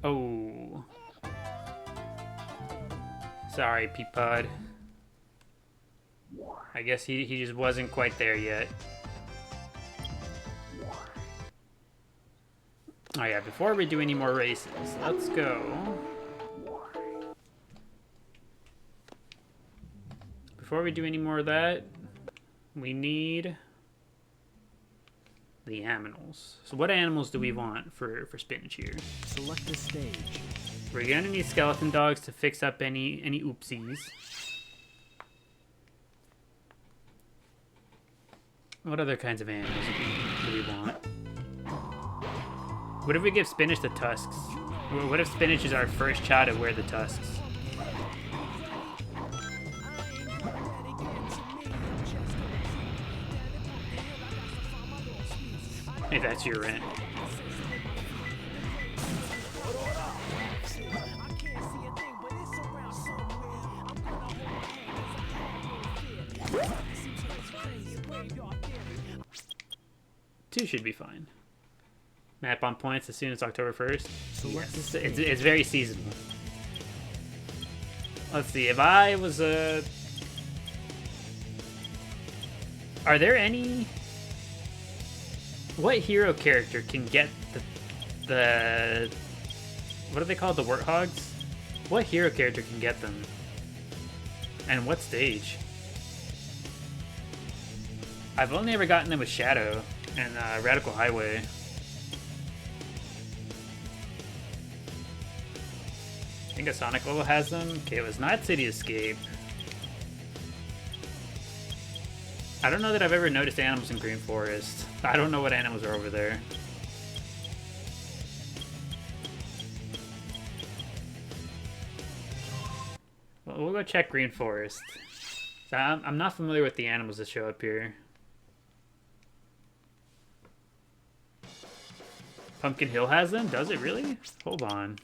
Oh. Sorry, Peapod. I guess he just wasn't quite there yet. Oh yeah, before we do any more races, let's go. Before we do any more of that, we need the animals. So what animals do we want for spinach here? Select a stage. We're gonna need skeleton dogs to fix up any oopsies. What other kinds of animals do we want? What if we give spinach the tusks? What if spinach is our first child to wear the tusks? Hey, that's your rent. Two should be fine. Map on points as soon as October 1st. Yes, it's very seasonal. Let's see, if I was a... Are there any... What hero character can get the... What are they called? The warthogs? What hero character can get them? And what stage? I've only ever gotten them with Shadow and Radical Highway. I think a Sonic level has them. Okay, it was not City Escape. I don't know that I've ever noticed animals in Green Forest. I don't know what animals are over there. Well, We'll go check Green Forest. So I'm not familiar with the animals that show up here. Pumpkin Hill has them? Does it really? Hold on.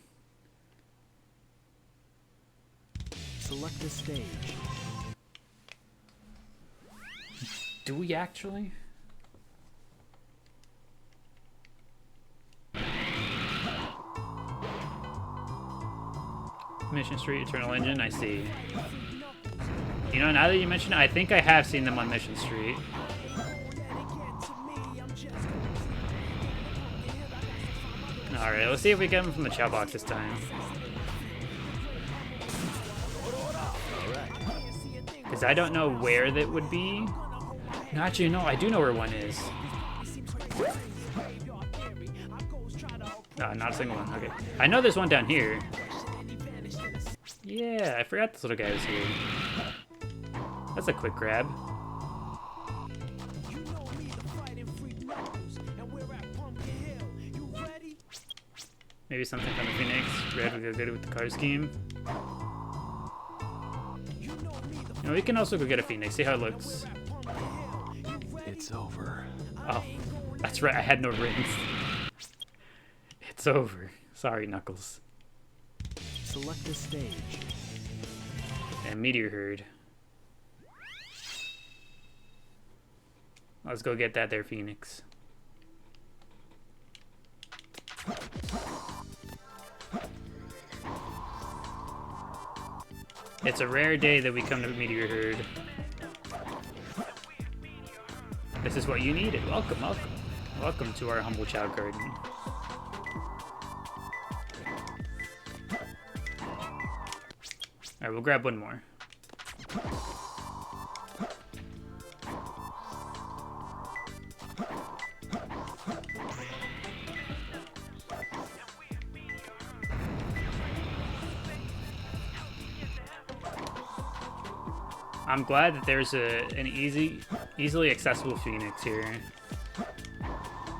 Select the stage. Do we actually? Mission Street, Eternal Engine, I see. You know, now that you mention it, I think I have seen them on Mission Street. Alright, let's see if we get them from the Chao box this time. Because I don't know where that would be. No, actually, no, I do know where one is. No, not a single one. Okay. I know there's one down here. Yeah, I forgot this little guy was here. That's a quick grab. Maybe something from the Phoenix. Red would go good with the card scheme. You know, we can also go get a Phoenix, see how it looks. It's over. Oh, that's right, I had no rings. It's over. Sorry, Knuckles. Select the stage. And Meteor Herd. Let's go get that there, Phoenix. It's a rare day that we come to Meteor Herd. This is what you needed. Welcome, welcome. Welcome to our humble Chao garden. Alright, we'll grab one more. I'm glad that there's an easily accessible Phoenix here.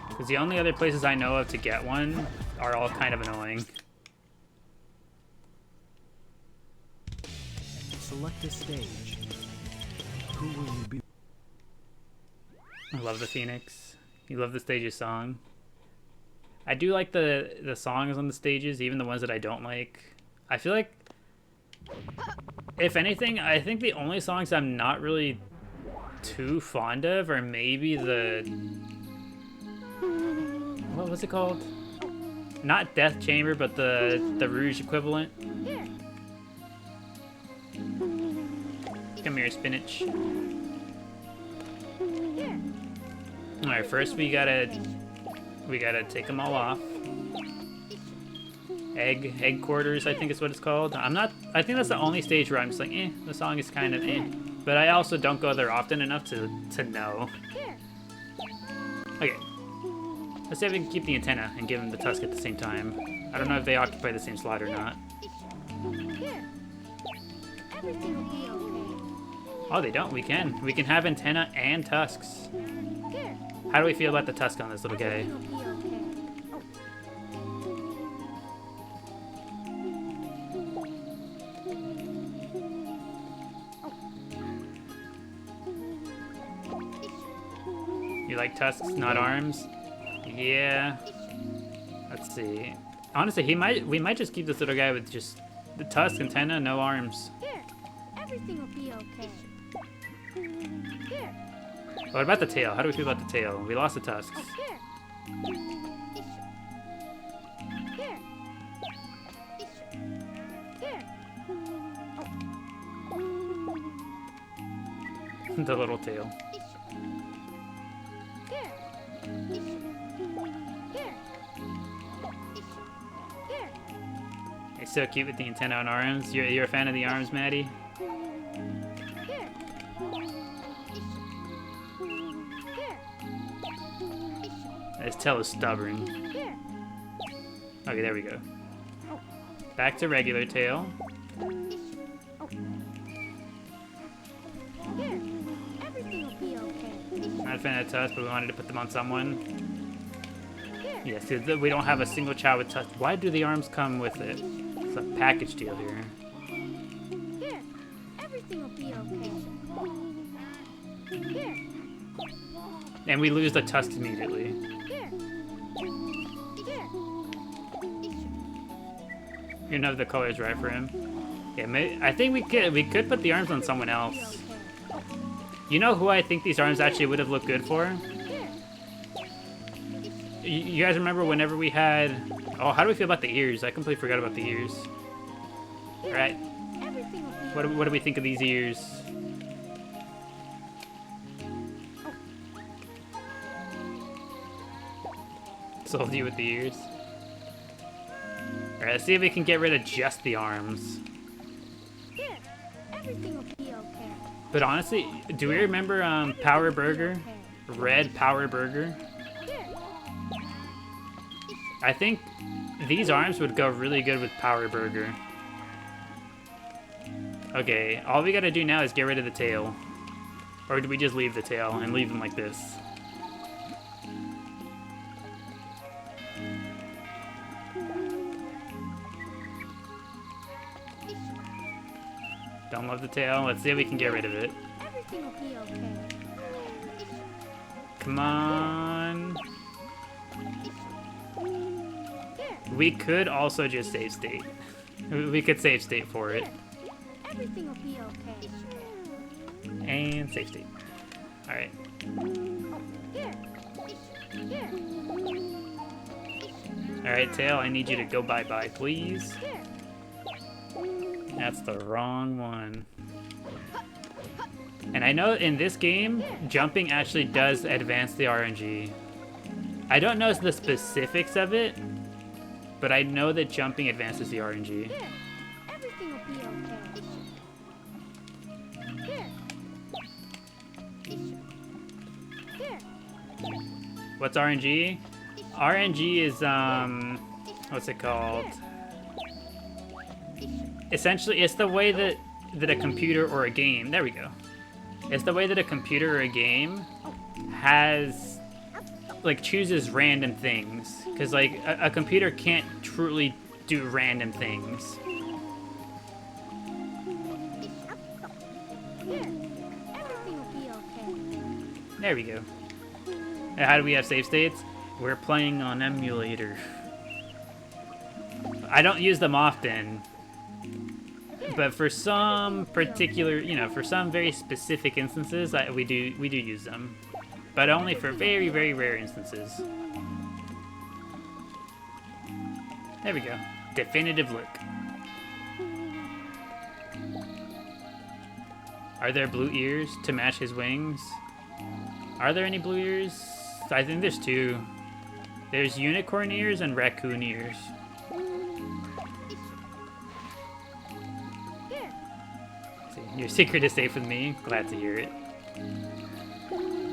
Because the only other places I know of to get one are all kind of annoying. Select the stage. Who will you be? I love the Phoenix. You love the stage's song. I do like the songs on the stages, even the ones that I don't like. I feel like, if anything, I think the only songs I'm not really too fond of are maybe the... What was it called? Not Death Chamber, but the Rouge equivalent. Come here, spinach. Alright, first we gotta take them all off. Egg quarters, I think is what it's called. I think that's the only stage where I'm just like, the song is kind of But I also don't go there often enough to know. Okay. Let's see if we can keep the antenna and give him the tusk at the same time. I don't know if they occupy the same slot or not. Everything will be okay. Oh, they don't. We can have antenna and tusks. Here. How do we feel about the tusk on this little guy? Everything will be okay. You like tusks, not arms? Yeah. Let's see. Honestly, we might just keep this little guy with just the tusk, antenna, no arms. Here. Everything will be okay. Here. What about the tail? How do we feel about the tail? We lost the tusks. Here. Here. Here. The little tail. Here. Here. Here. It's so cute with the antenna and arms. You're a fan of the arms, Maddie? Here. Here. His tail is stubborn. Here. Okay, there we go. Back to regular tail. Here. Everything will be okay. Not a fan of tusk, but we wanted to put them on someone. Here. Yes, we don't have a single child with tusk. Why do the arms come with it? It's a package deal here. Here. And we lose the tusk immediately. You know the color's right for him. Yeah, I think we could put the arms on someone else. You know who I think these arms actually would have looked good for? You guys remember whenever we had... Oh, how do we feel about the ears? I completely forgot about the ears. Alright. What do we think of these ears? Sold you with the ears. Alright, let's see if we can get rid of just the arms. Everything will be okay. But honestly, do we remember Power Burger? Red Power Burger? I think these arms would go really good with Power Burger. Okay, all we gotta do now is get rid of the tail. Or do we just leave the tail and leave them like this? Don't love the tail. Let's see if we can get rid of it. Everything will be okay. Come on. We could also just save state. We could save state for it. Everything will be okay. And save state. Alright. Alright, tail, I need you to go bye-bye, please. That's the wrong one. And I know in this game, jumping actually does advance the RNG. I don't know the specifics of it, but I know that jumping advances the RNG. Everything will be okay. What's RNG? RNG is, what's it called? Essentially, it's the way that a computer or a game, there we go. It's the way that a computer or a game has, like, chooses random things. Because, like, a computer can't truly do random things. Everything will be okay. There we go. And how do we have save states? We're playing on emulator. I don't use them often. But for some particular, you know, for some very specific instances, we do use them. But only for very, very rare instances. There we go. Definitive look. Are there blue ears to match his wings? Are there any blue ears? I think there's two. There's unicorn ears and raccoon ears. Your secret is safe with me. Glad to hear it.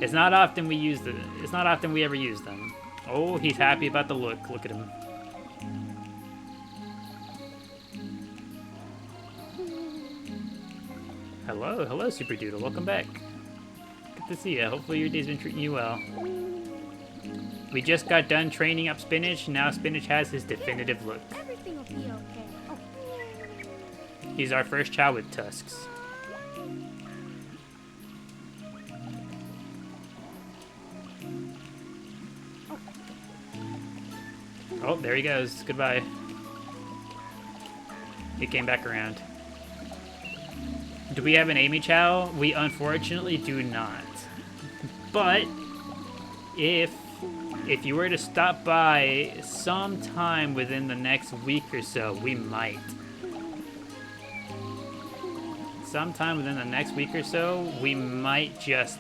It's not often we use the. It's not often we ever use them. Oh, he's happy about the look. Look at him. Hello, Super Doodle. Welcome back. Good to see you. Hopefully your day's been treating you well. We just got done training up Spinach. Now Spinach has his definitive look. Everything will be okay. He's our first Chao with tusks. Oh, there he goes. Goodbye. He came back around. Do we have an Amy Chao? We unfortunately do not. But if you were to stop by sometime within the next week or so, we might. Sometime within the next week or so, we might just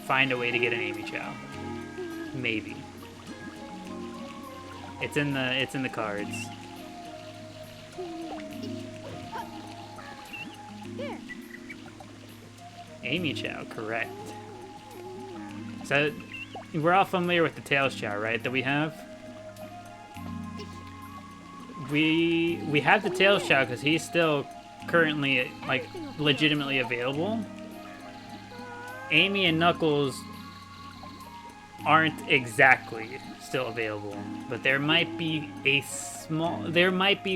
find a way to get an Amy Chao. Maybe. It's in the cards. Amy Chao, correct. So we're all familiar with the Tails Chao, right? That we have. We have the Tails Chao because he's still currently like legitimately available. Amy and Knuckles aren't exactly still available, but there might be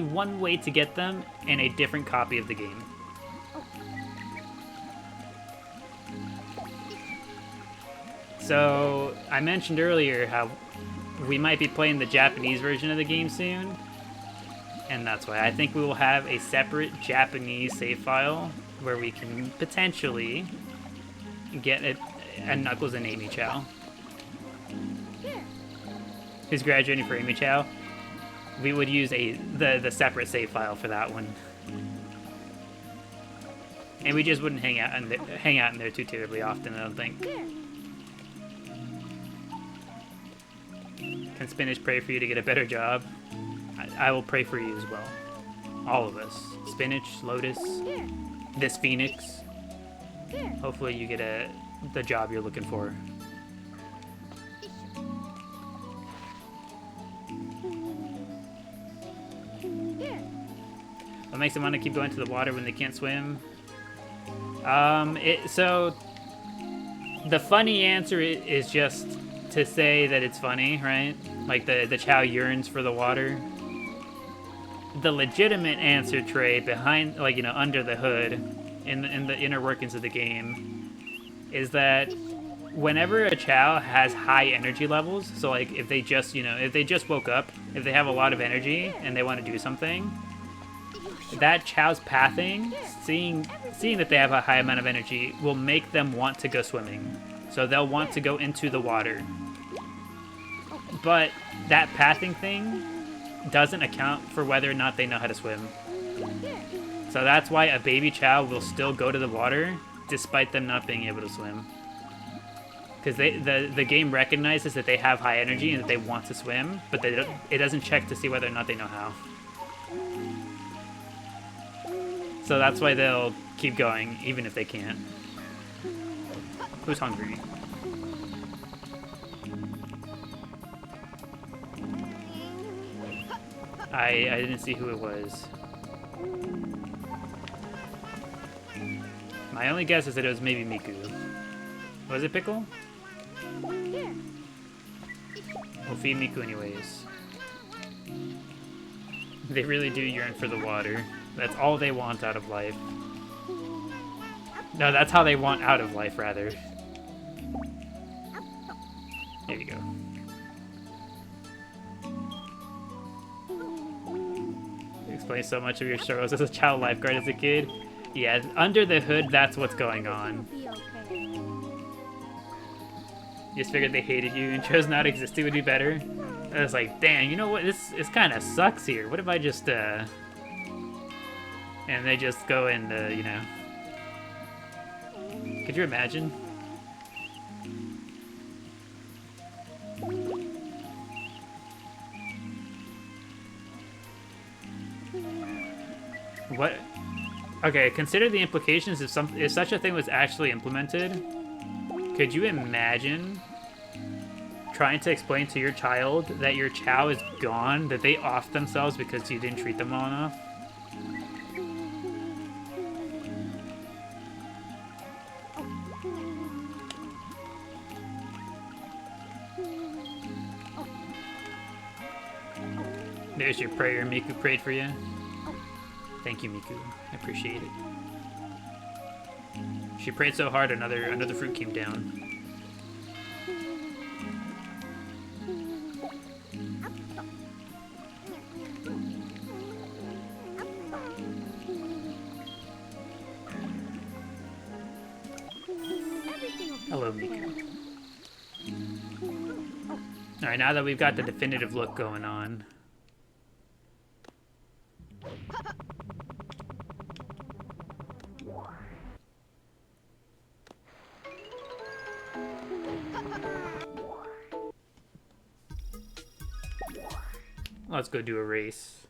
one way to get them in a different copy of the game. So, I mentioned earlier how we might be playing the Japanese version of the game soon. And that's why I think we will have a separate Japanese save file where we can potentially get a Knuckles and Amy Chao. Who's graduating for Amy Chao? We would use the separate save file for that one. And we just wouldn't hang out in there too terribly often, I don't think. Can Spinach pray for you to get a better job? I will pray for you as well. All of us. Spinach, Lotus, this Phoenix. Hopefully you get the job you're looking for. What makes them want to keep going to the water when they can't swim? So the funny answer is just to say that it's funny, right? Like the Chao yearns for the water. The legitimate answer, Trey, behind, like, you know, under the hood, in the inner workings of the game, is that whenever a Chao has high energy levels, so like if they just woke up, if they have a lot of energy and they want to do something, that Chao's pathing, seeing that they have a high amount of energy, will make them want to go swimming. So they'll want to go into the water. But that pathing thing doesn't account for whether or not they know how to swim. So that's why a baby Chao will still go to the water despite them not being able to swim. Because the game recognizes that they have high energy and that they want to swim, but it doesn't check to see whether or not they know how. So that's why they'll keep going, even if they can't. Who's hungry? I didn't see who it was. My only guess is that it was maybe Miku. Was it Pickle? We'll feed Miku anyways. They really do yearn for the water. That's all they want out of life. No, that's how they want out of life, rather. There you go. You explain so much of your struggles as a child lifeguard as a kid. Yeah, under the hood, that's what's going on. You just figured they hated you and chose not existing would be better. I was like, damn, you know what? This kind of sucks here. What if I just, And they just go and, you know. Could you imagine? What? Okay, consider the implications if such a thing was actually implemented. Could you imagine trying to explain to your child that your Chao is gone, that they offed themselves because you didn't treat them well enough? There's your prayer Miku prayed for you. Thank you, Miku. I appreciate it. She prayed so hard, another fruit came down. Hello, Miku. Alright, now that we've got the definitive look going on. Let's go do a race.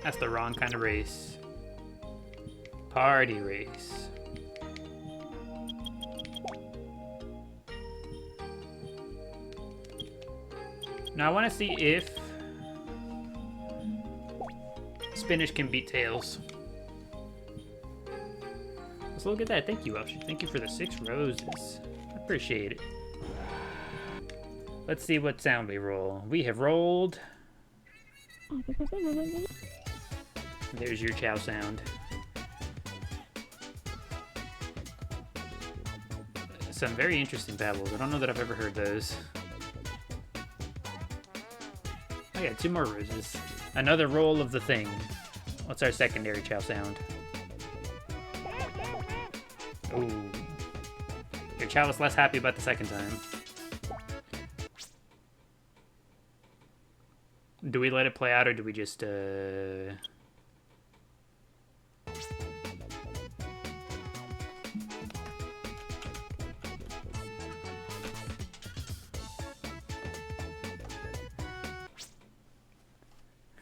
That's the wrong kind of race. Party race. Now I want to see if Spinach can beat Tails. Let's look at that. Thank you, Elshie. Thank you for the 6 roses. I appreciate it. Let's see what sound we roll. We have rolled There's your Chao sound. Some very interesting babbles. I don't know that I've ever heard those. Oh yeah, 2 more roses. Another roll of the thing. What's our secondary Chao sound? Ooh. Your Chao was less happy about the second time. Do we let it play out, or do we just,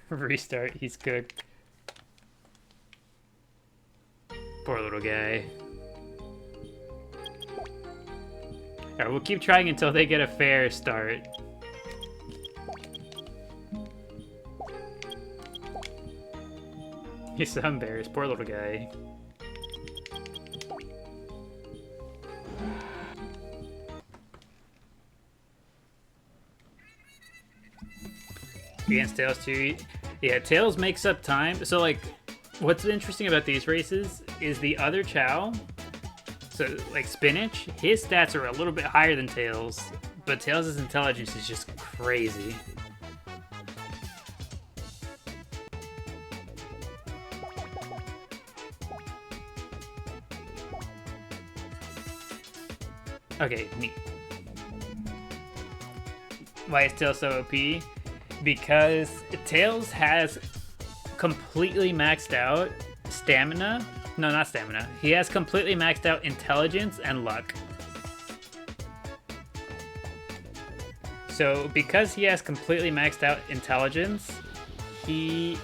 restart? He's cooked. Poor little guy. Alright, we'll keep trying until they get a fair start. He's so embarrassed. Poor little guy. Against Tails too. Yeah, Tails makes up time. So like, what's interesting about these races is the other Chao, so like Spinach, his stats are a little bit higher than Tails, but Tails' intelligence is just crazy. Okay, neat. Why is Tails so OP? Because Tails has completely maxed out stamina. No, not stamina. He has completely maxed out intelligence and luck. So because he has completely maxed out intelligence, he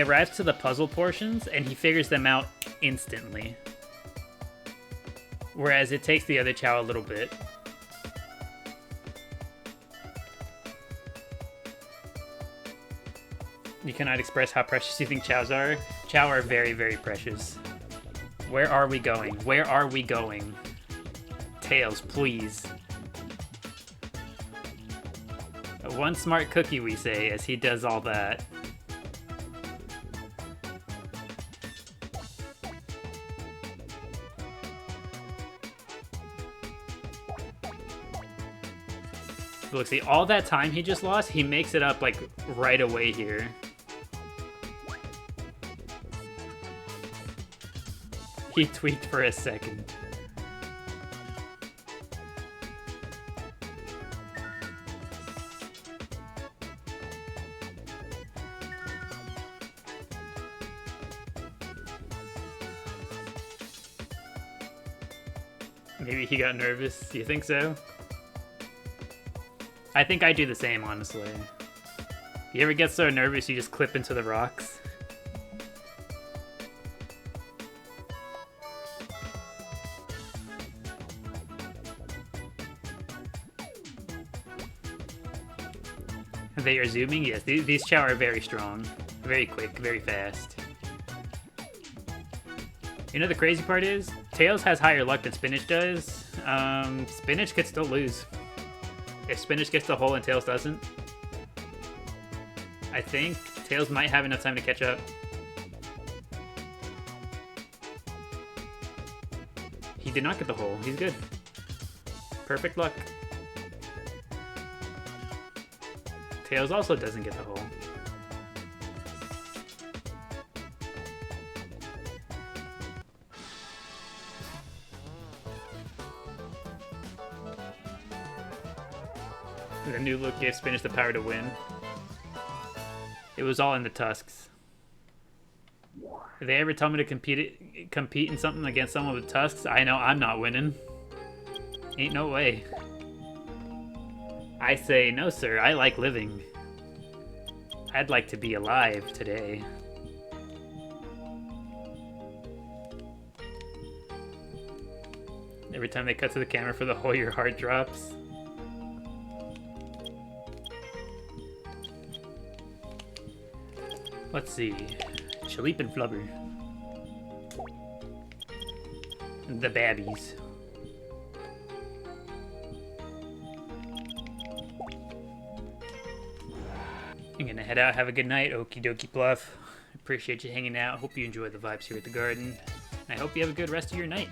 arrives to the puzzle portions and he figures them out instantly. Whereas it takes the other Chao a little bit. You cannot express how precious you think Chaos are. Chao are very, very precious. Where are we going? Where are we going? Tails, please. One smart cookie, we say, as he does all that. Look, see, all that time he just lost, he makes it up, like, right away here. He tweaked for a second. Maybe he got nervous. You think so? I think I do the same, honestly. You ever get so nervous you just clip into the rocks? They are zooming? Yes, these Chao are very strong. Very quick, very fast. You know the crazy part is? Tails has higher luck than Spinach does. Spinach could still lose. If Spinach gets the hole and Tails doesn't. I think Tails might have enough time to catch up. He did not get the hole. He's good. Perfect luck. Tails also doesn't get the hole. The new look gave Spinach the power to win. It was all in the tusks. If they ever tell me to compete in something against someone with tusks, I know I'm not winning. Ain't no way. I say, no sir, I like living. I'd like to be alive today. Every time they cut to the camera for the hole, your heart drops. Let's see. Chaleep and Flubber. The babbies. I'm gonna head out, have a good night, okie dokie bluff. Appreciate you hanging out. Hope you enjoy the vibes here at the garden. I hope you have a good rest of your night.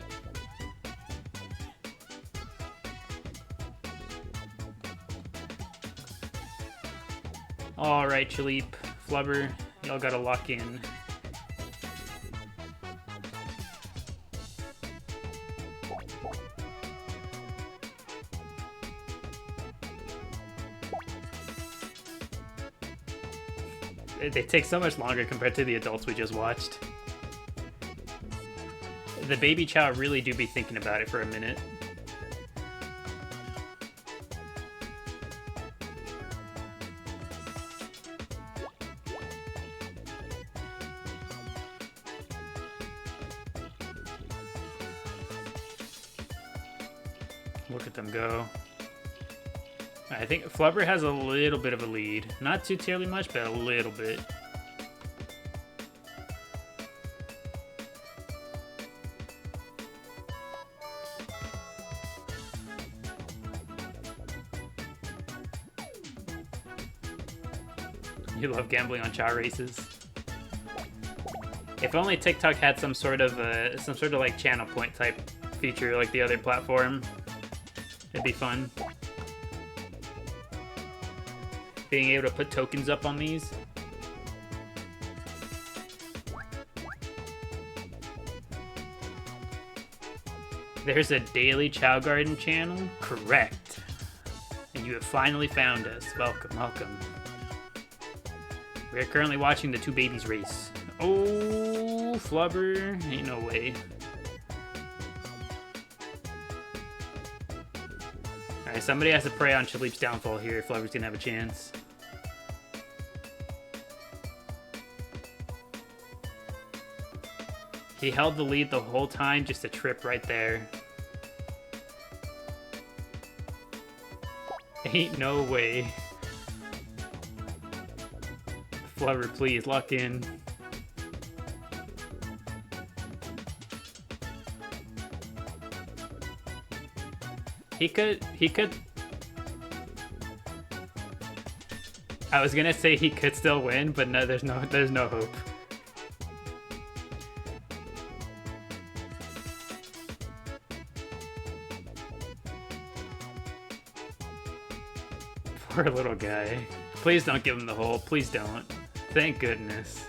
Alright, Chaleep, Flubber, y'all gotta lock in. They take so much longer compared to the adults we just watched. The baby Chao really do be thinking about it for a minute. Look at them go. I think Flubber has a little bit of a lead. Not too terribly much, but a little bit. You love gambling on Chao races. If only TikTok had some sort of like channel point type feature like the other platform, it'd be fun. Being able to put tokens up on these. There's a daily Chao Garden channel? Correct. And you have finally found us. Welcome, welcome. We're currently watching the two babies race. Oh, Flubber. Ain't no way. Alright, somebody has to prey on Chaleep's downfall here if Flubber's gonna have a chance. He held the lead the whole time, just a trip right there. Ain't no way. Flubber, please, lock in. He could... I was gonna say he could still win, but no, there's no hope. Poor little guy. Please don't give him the hole. Please don't. Thank goodness.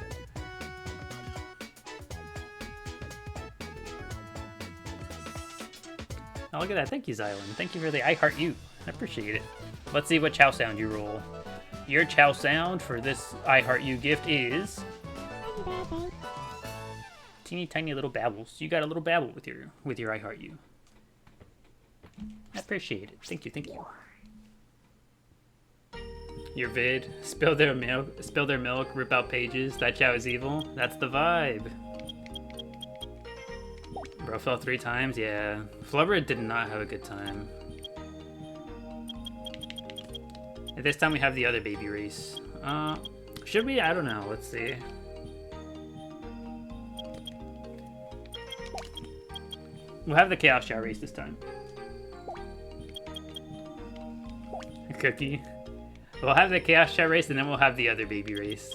Oh, look at that. Thank you, Xylan. Thank you for the I heart you. I appreciate it. Let's see what Chao sound you roll. Your Chao sound for this I heart you gift is... teeny tiny little babbles. You got a little babble with your I heart you. I appreciate it. Thank you, thank you. Your vid, spill their milk, rip out pages, that Chao is evil. That's the vibe. Bro fell 3 times, yeah. Flubber did not have a good time. And this time we have the other baby race. Should we? I don't know, let's see. We'll have the Chaos Chao race this time. A cookie. We'll have the Chaos Chao race and then we'll have the other baby race.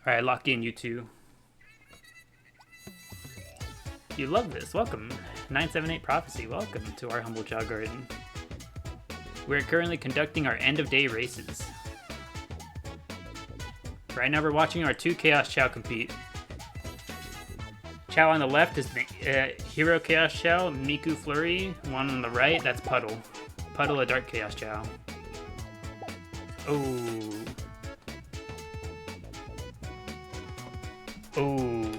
Alright, lock in, you two. You love this. Welcome. 978 Prophecy. Welcome to our humble Chao Garden. We're currently conducting our end of day races. Right now we're watching our 2 Chaos Chao compete. Chao on the left is the Hero Chaos Chao, Miku Flurry. One on the right, that's Puddle. Puddle, a Dark Chaos Chao. Oh. Oh,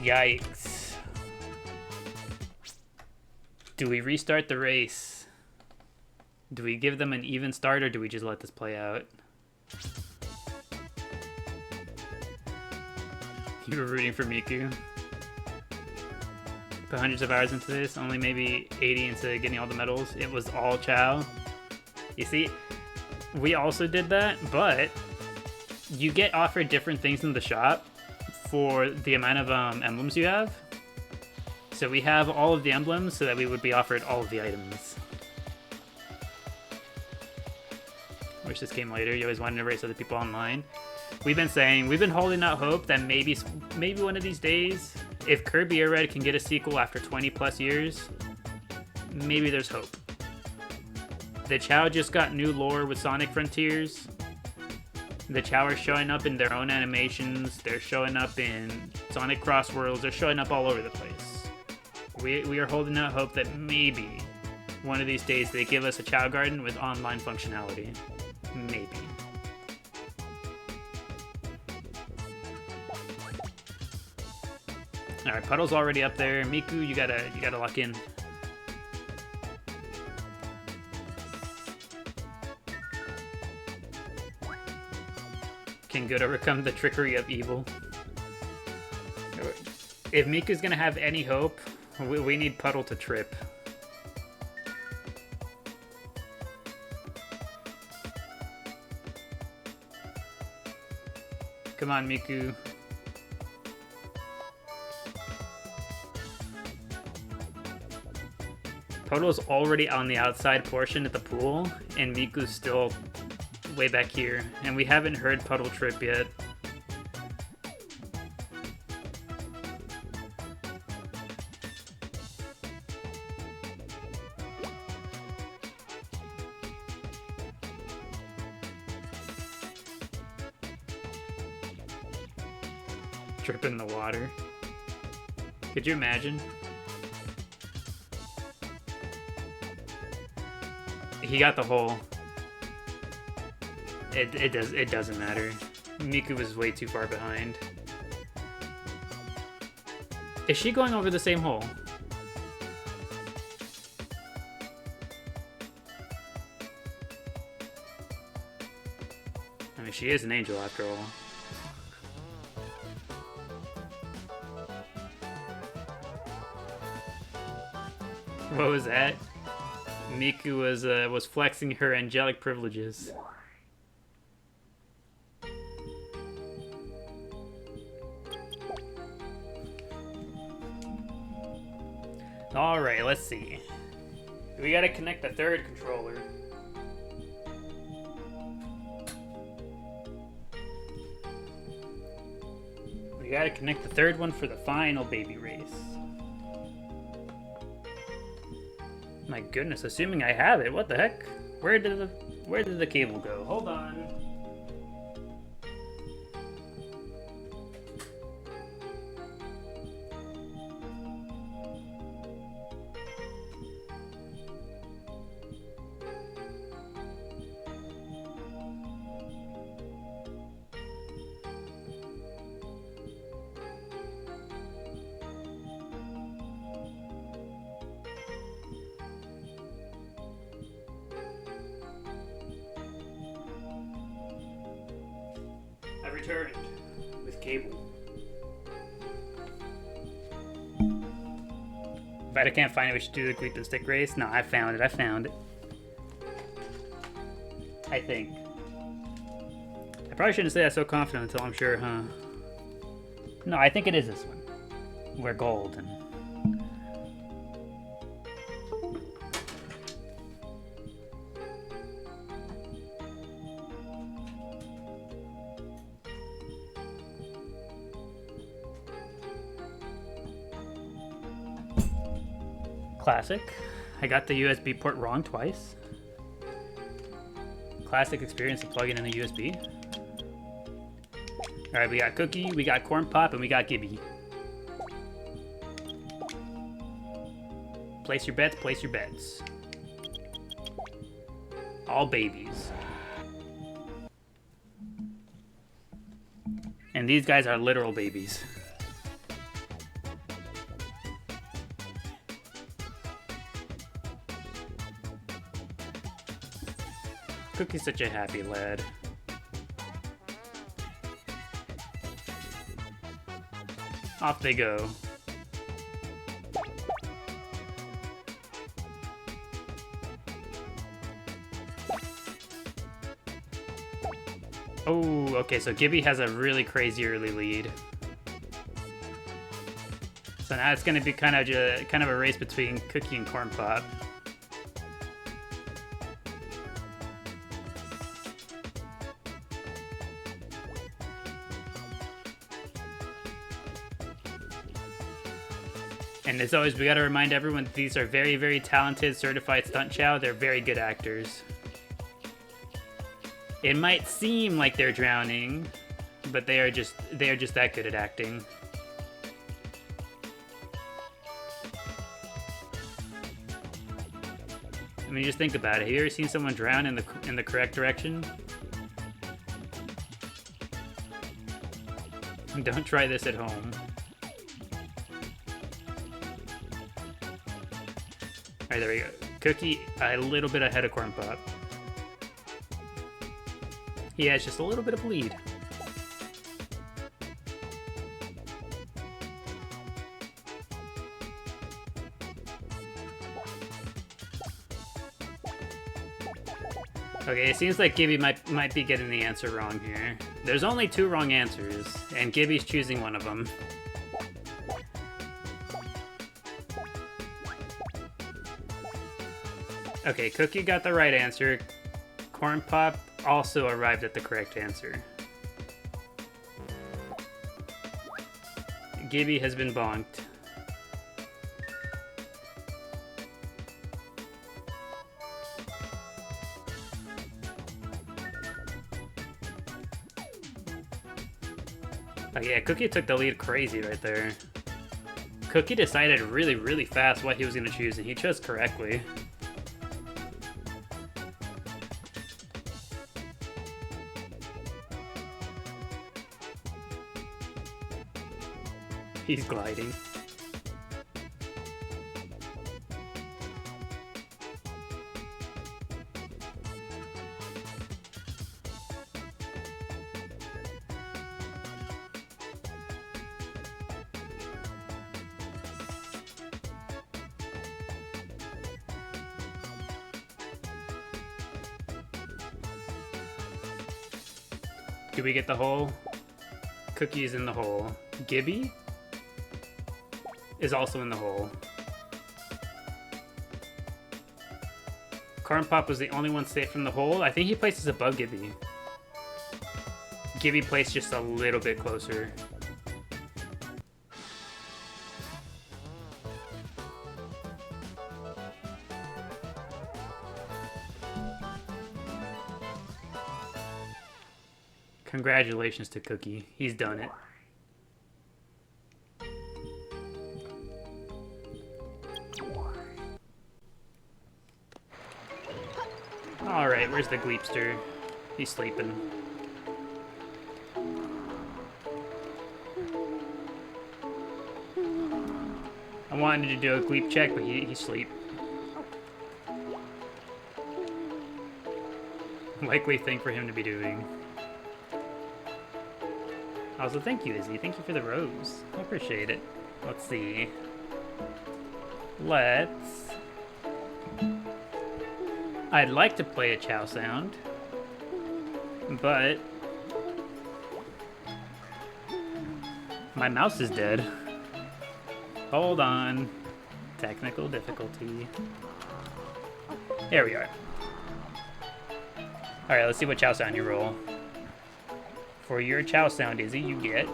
yikes. Do we restart the race? Do we give them an even start or do we just let this play out? You were rooting for Miku. Put hundreds of hours into this, only maybe 80 into getting all the medals. It was all Chao. You see, we also did that, but you get offered different things in the shop for the amount of emblems you have. So we have all of the emblems so that we would be offered all of the items. Wish this came later. You always wanted to race other people online. We've been holding out hope that maybe one of these days, if Kirby Air Red can get a sequel after 20 plus years, maybe there's hope. The Chao just got new lore with Sonic Frontiers. The Chao are showing up in their own animations. They're showing up in Sonic Cross Worlds. They're showing up all over the place. We are holding out hope that maybe one of these days they give us a Chao Garden with online functionality. Maybe. Alright, Puddle's already up there. Miku, you gotta lock in. Can good overcome the trickery of evil? If Miku's gonna have any hope, we need Puddle to trip. Come on, Miku. Puddle's already on the outside portion at the pool, and Miku's still way back here, and we haven't heard Puddle trip yet. Trip in the water. Could you imagine? He got the hole. It doesn't matter. Miku was way too far behind. Is she going over the same hole? I mean, she is an angel after all. What was that? Miku was flexing her angelic privileges. Alright, let's see. We gotta connect the third controller. We gotta connect the third one for the final baby race. My goodness, assuming I have it, what the heck? Where did the cable go? Hold on. I returned with cable. But I can't find it, we should do the Gleep and Stick race. No, I found it. I think. I probably shouldn't say that so confident until I'm sure, huh? No, I think it is this one. We're gold and... Classic. I got the USB port wrong twice. Classic experience of plugging in a USB. Alright, we got Cookie, we got Corn Pop, and we got Gibby. Place your bets, place your bets. All babies. And these guys are literal babies. Cookie's such a happy lad. Off they go. Oh, okay, so Gibby has a really crazy early lead. So now it's gonna be kind of a race between Cookie and Corn Pop. And as always, we gotta remind everyone these are very, very talented, certified stunt chow. They're very good actors. It might seem like they're drowning, but they are just that good at acting. I mean, just think about it. Have you ever seen someone drown in the correct direction? Don't try this at home. Alright, there we go. Cookie, a little bit ahead of Corn Pop. He has just a little bit of lead. Okay, it seems like Gibby might be getting the answer wrong here. There's only 2 wrong answers, and Gibby's choosing one of them. Okay, Cookie got the right answer. Corn Pop also arrived at the correct answer. Gibby has been bonked. Oh yeah, Cookie took the lead crazy right there. Cookie decided really, really fast what he was going to choose, and he chose correctly. He's gliding. Do we get the hole? Cookie is in the hole. Gibby is also in the hole. Corn Pop was the only one safe from the hole. I think he places above Gibby. Gibby placed just a little bit closer. Congratulations to Cookie. He's done it. Alright, where's the Gleepster? He's sleeping. I wanted to do a Gleep check, but he's asleep. Likely thing for him to be doing. Also, thank you, Izzy. Thank you for the rose. I appreciate it. Let's see. I'd like to play a Chao sound, but my mouse is dead. Hold on. Technical difficulty. There we are. Alright, let's see what Chao sound you roll. For your Chao sound, Izzy, you get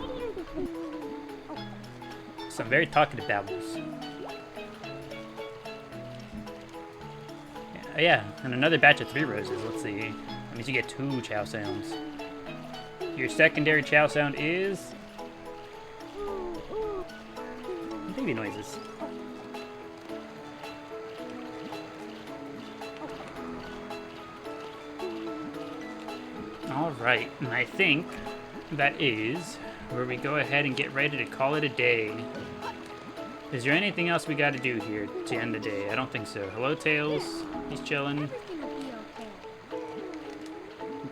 some very talkative babbles. Yeah, and another batch of 3 roses. Let's see. That means you get 2 Chao sounds. Your secondary Chao sound is baby noises. Alright, and I think that is where we go ahead and get ready to call it a day. Is there anything else we gotta do here to end the day? I don't think so. Hello, Tails. He's chilling. Everything will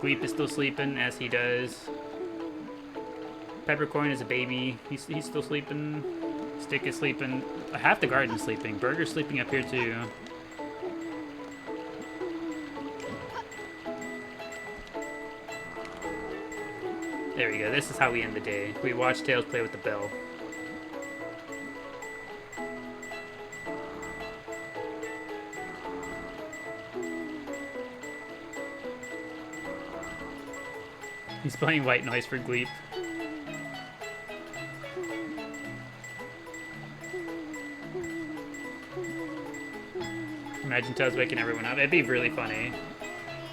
be okay. Gleep is still sleeping, as he does. Peppercorn is a baby. He's still sleeping. Stick is sleeping. Half the garden's sleeping. Burger's sleeping up here, too. There we go. This is how we end the day. We watch Tails play with the bell. He's playing white noise for Gleep. Imagine Toad's waking everyone up. It'd be really funny.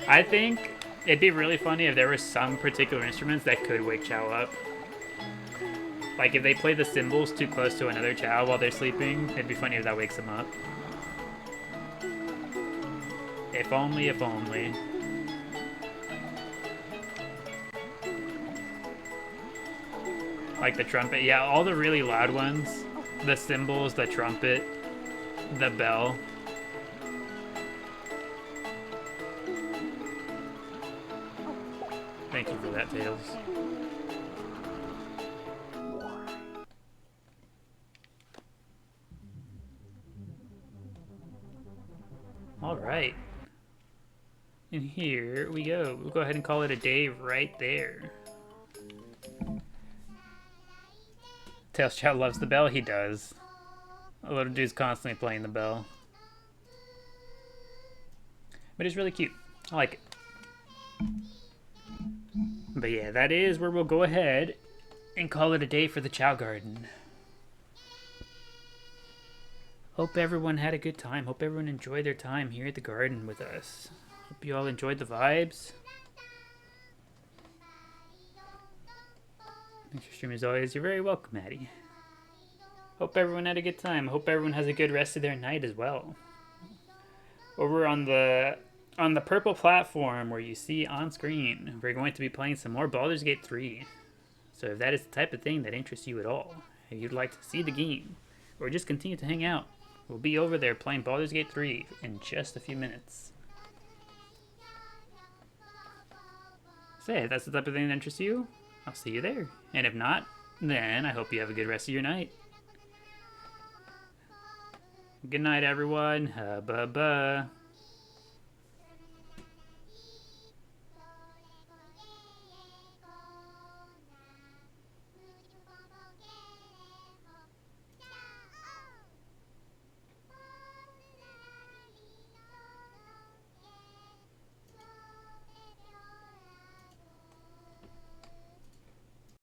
I think it'd be really funny if there were some particular instruments that could wake Chao up. Like if they play the cymbals too close to another Chao while they're sleeping, it'd be funny if that wakes them up. If only, if only. Like the trumpet. Yeah, all the really loud ones. The cymbals, the trumpet, the bell. Thank you for that, Tails. Alright. And here we go. We'll go ahead and call it a day right there. Tails Chao loves the bell. He does. A little dude's constantly playing the bell. But it's really cute. I like it. But yeah, that is where we'll go ahead and call it a day for the Chao Garden. Hope everyone had a good time. Hope everyone enjoyed their time here at the garden with us. Hope you all enjoyed the vibes. Thanks for streaming as always. You're very welcome, Maddie. Hope everyone had a good time. Hope everyone has a good rest of their night as well. Over on the purple platform where you see on screen, we're going to be playing some more Baldur's Gate 3. So if that is the type of thing that interests you at all, if you'd like to see the game, or just continue to hang out, we'll be over there playing Baldur's Gate 3 in just a few minutes. So if that's the type of thing that interests you, I'll see you there. And if not, then I hope you have a good rest of your night. Good night, everyone. Ba-ba.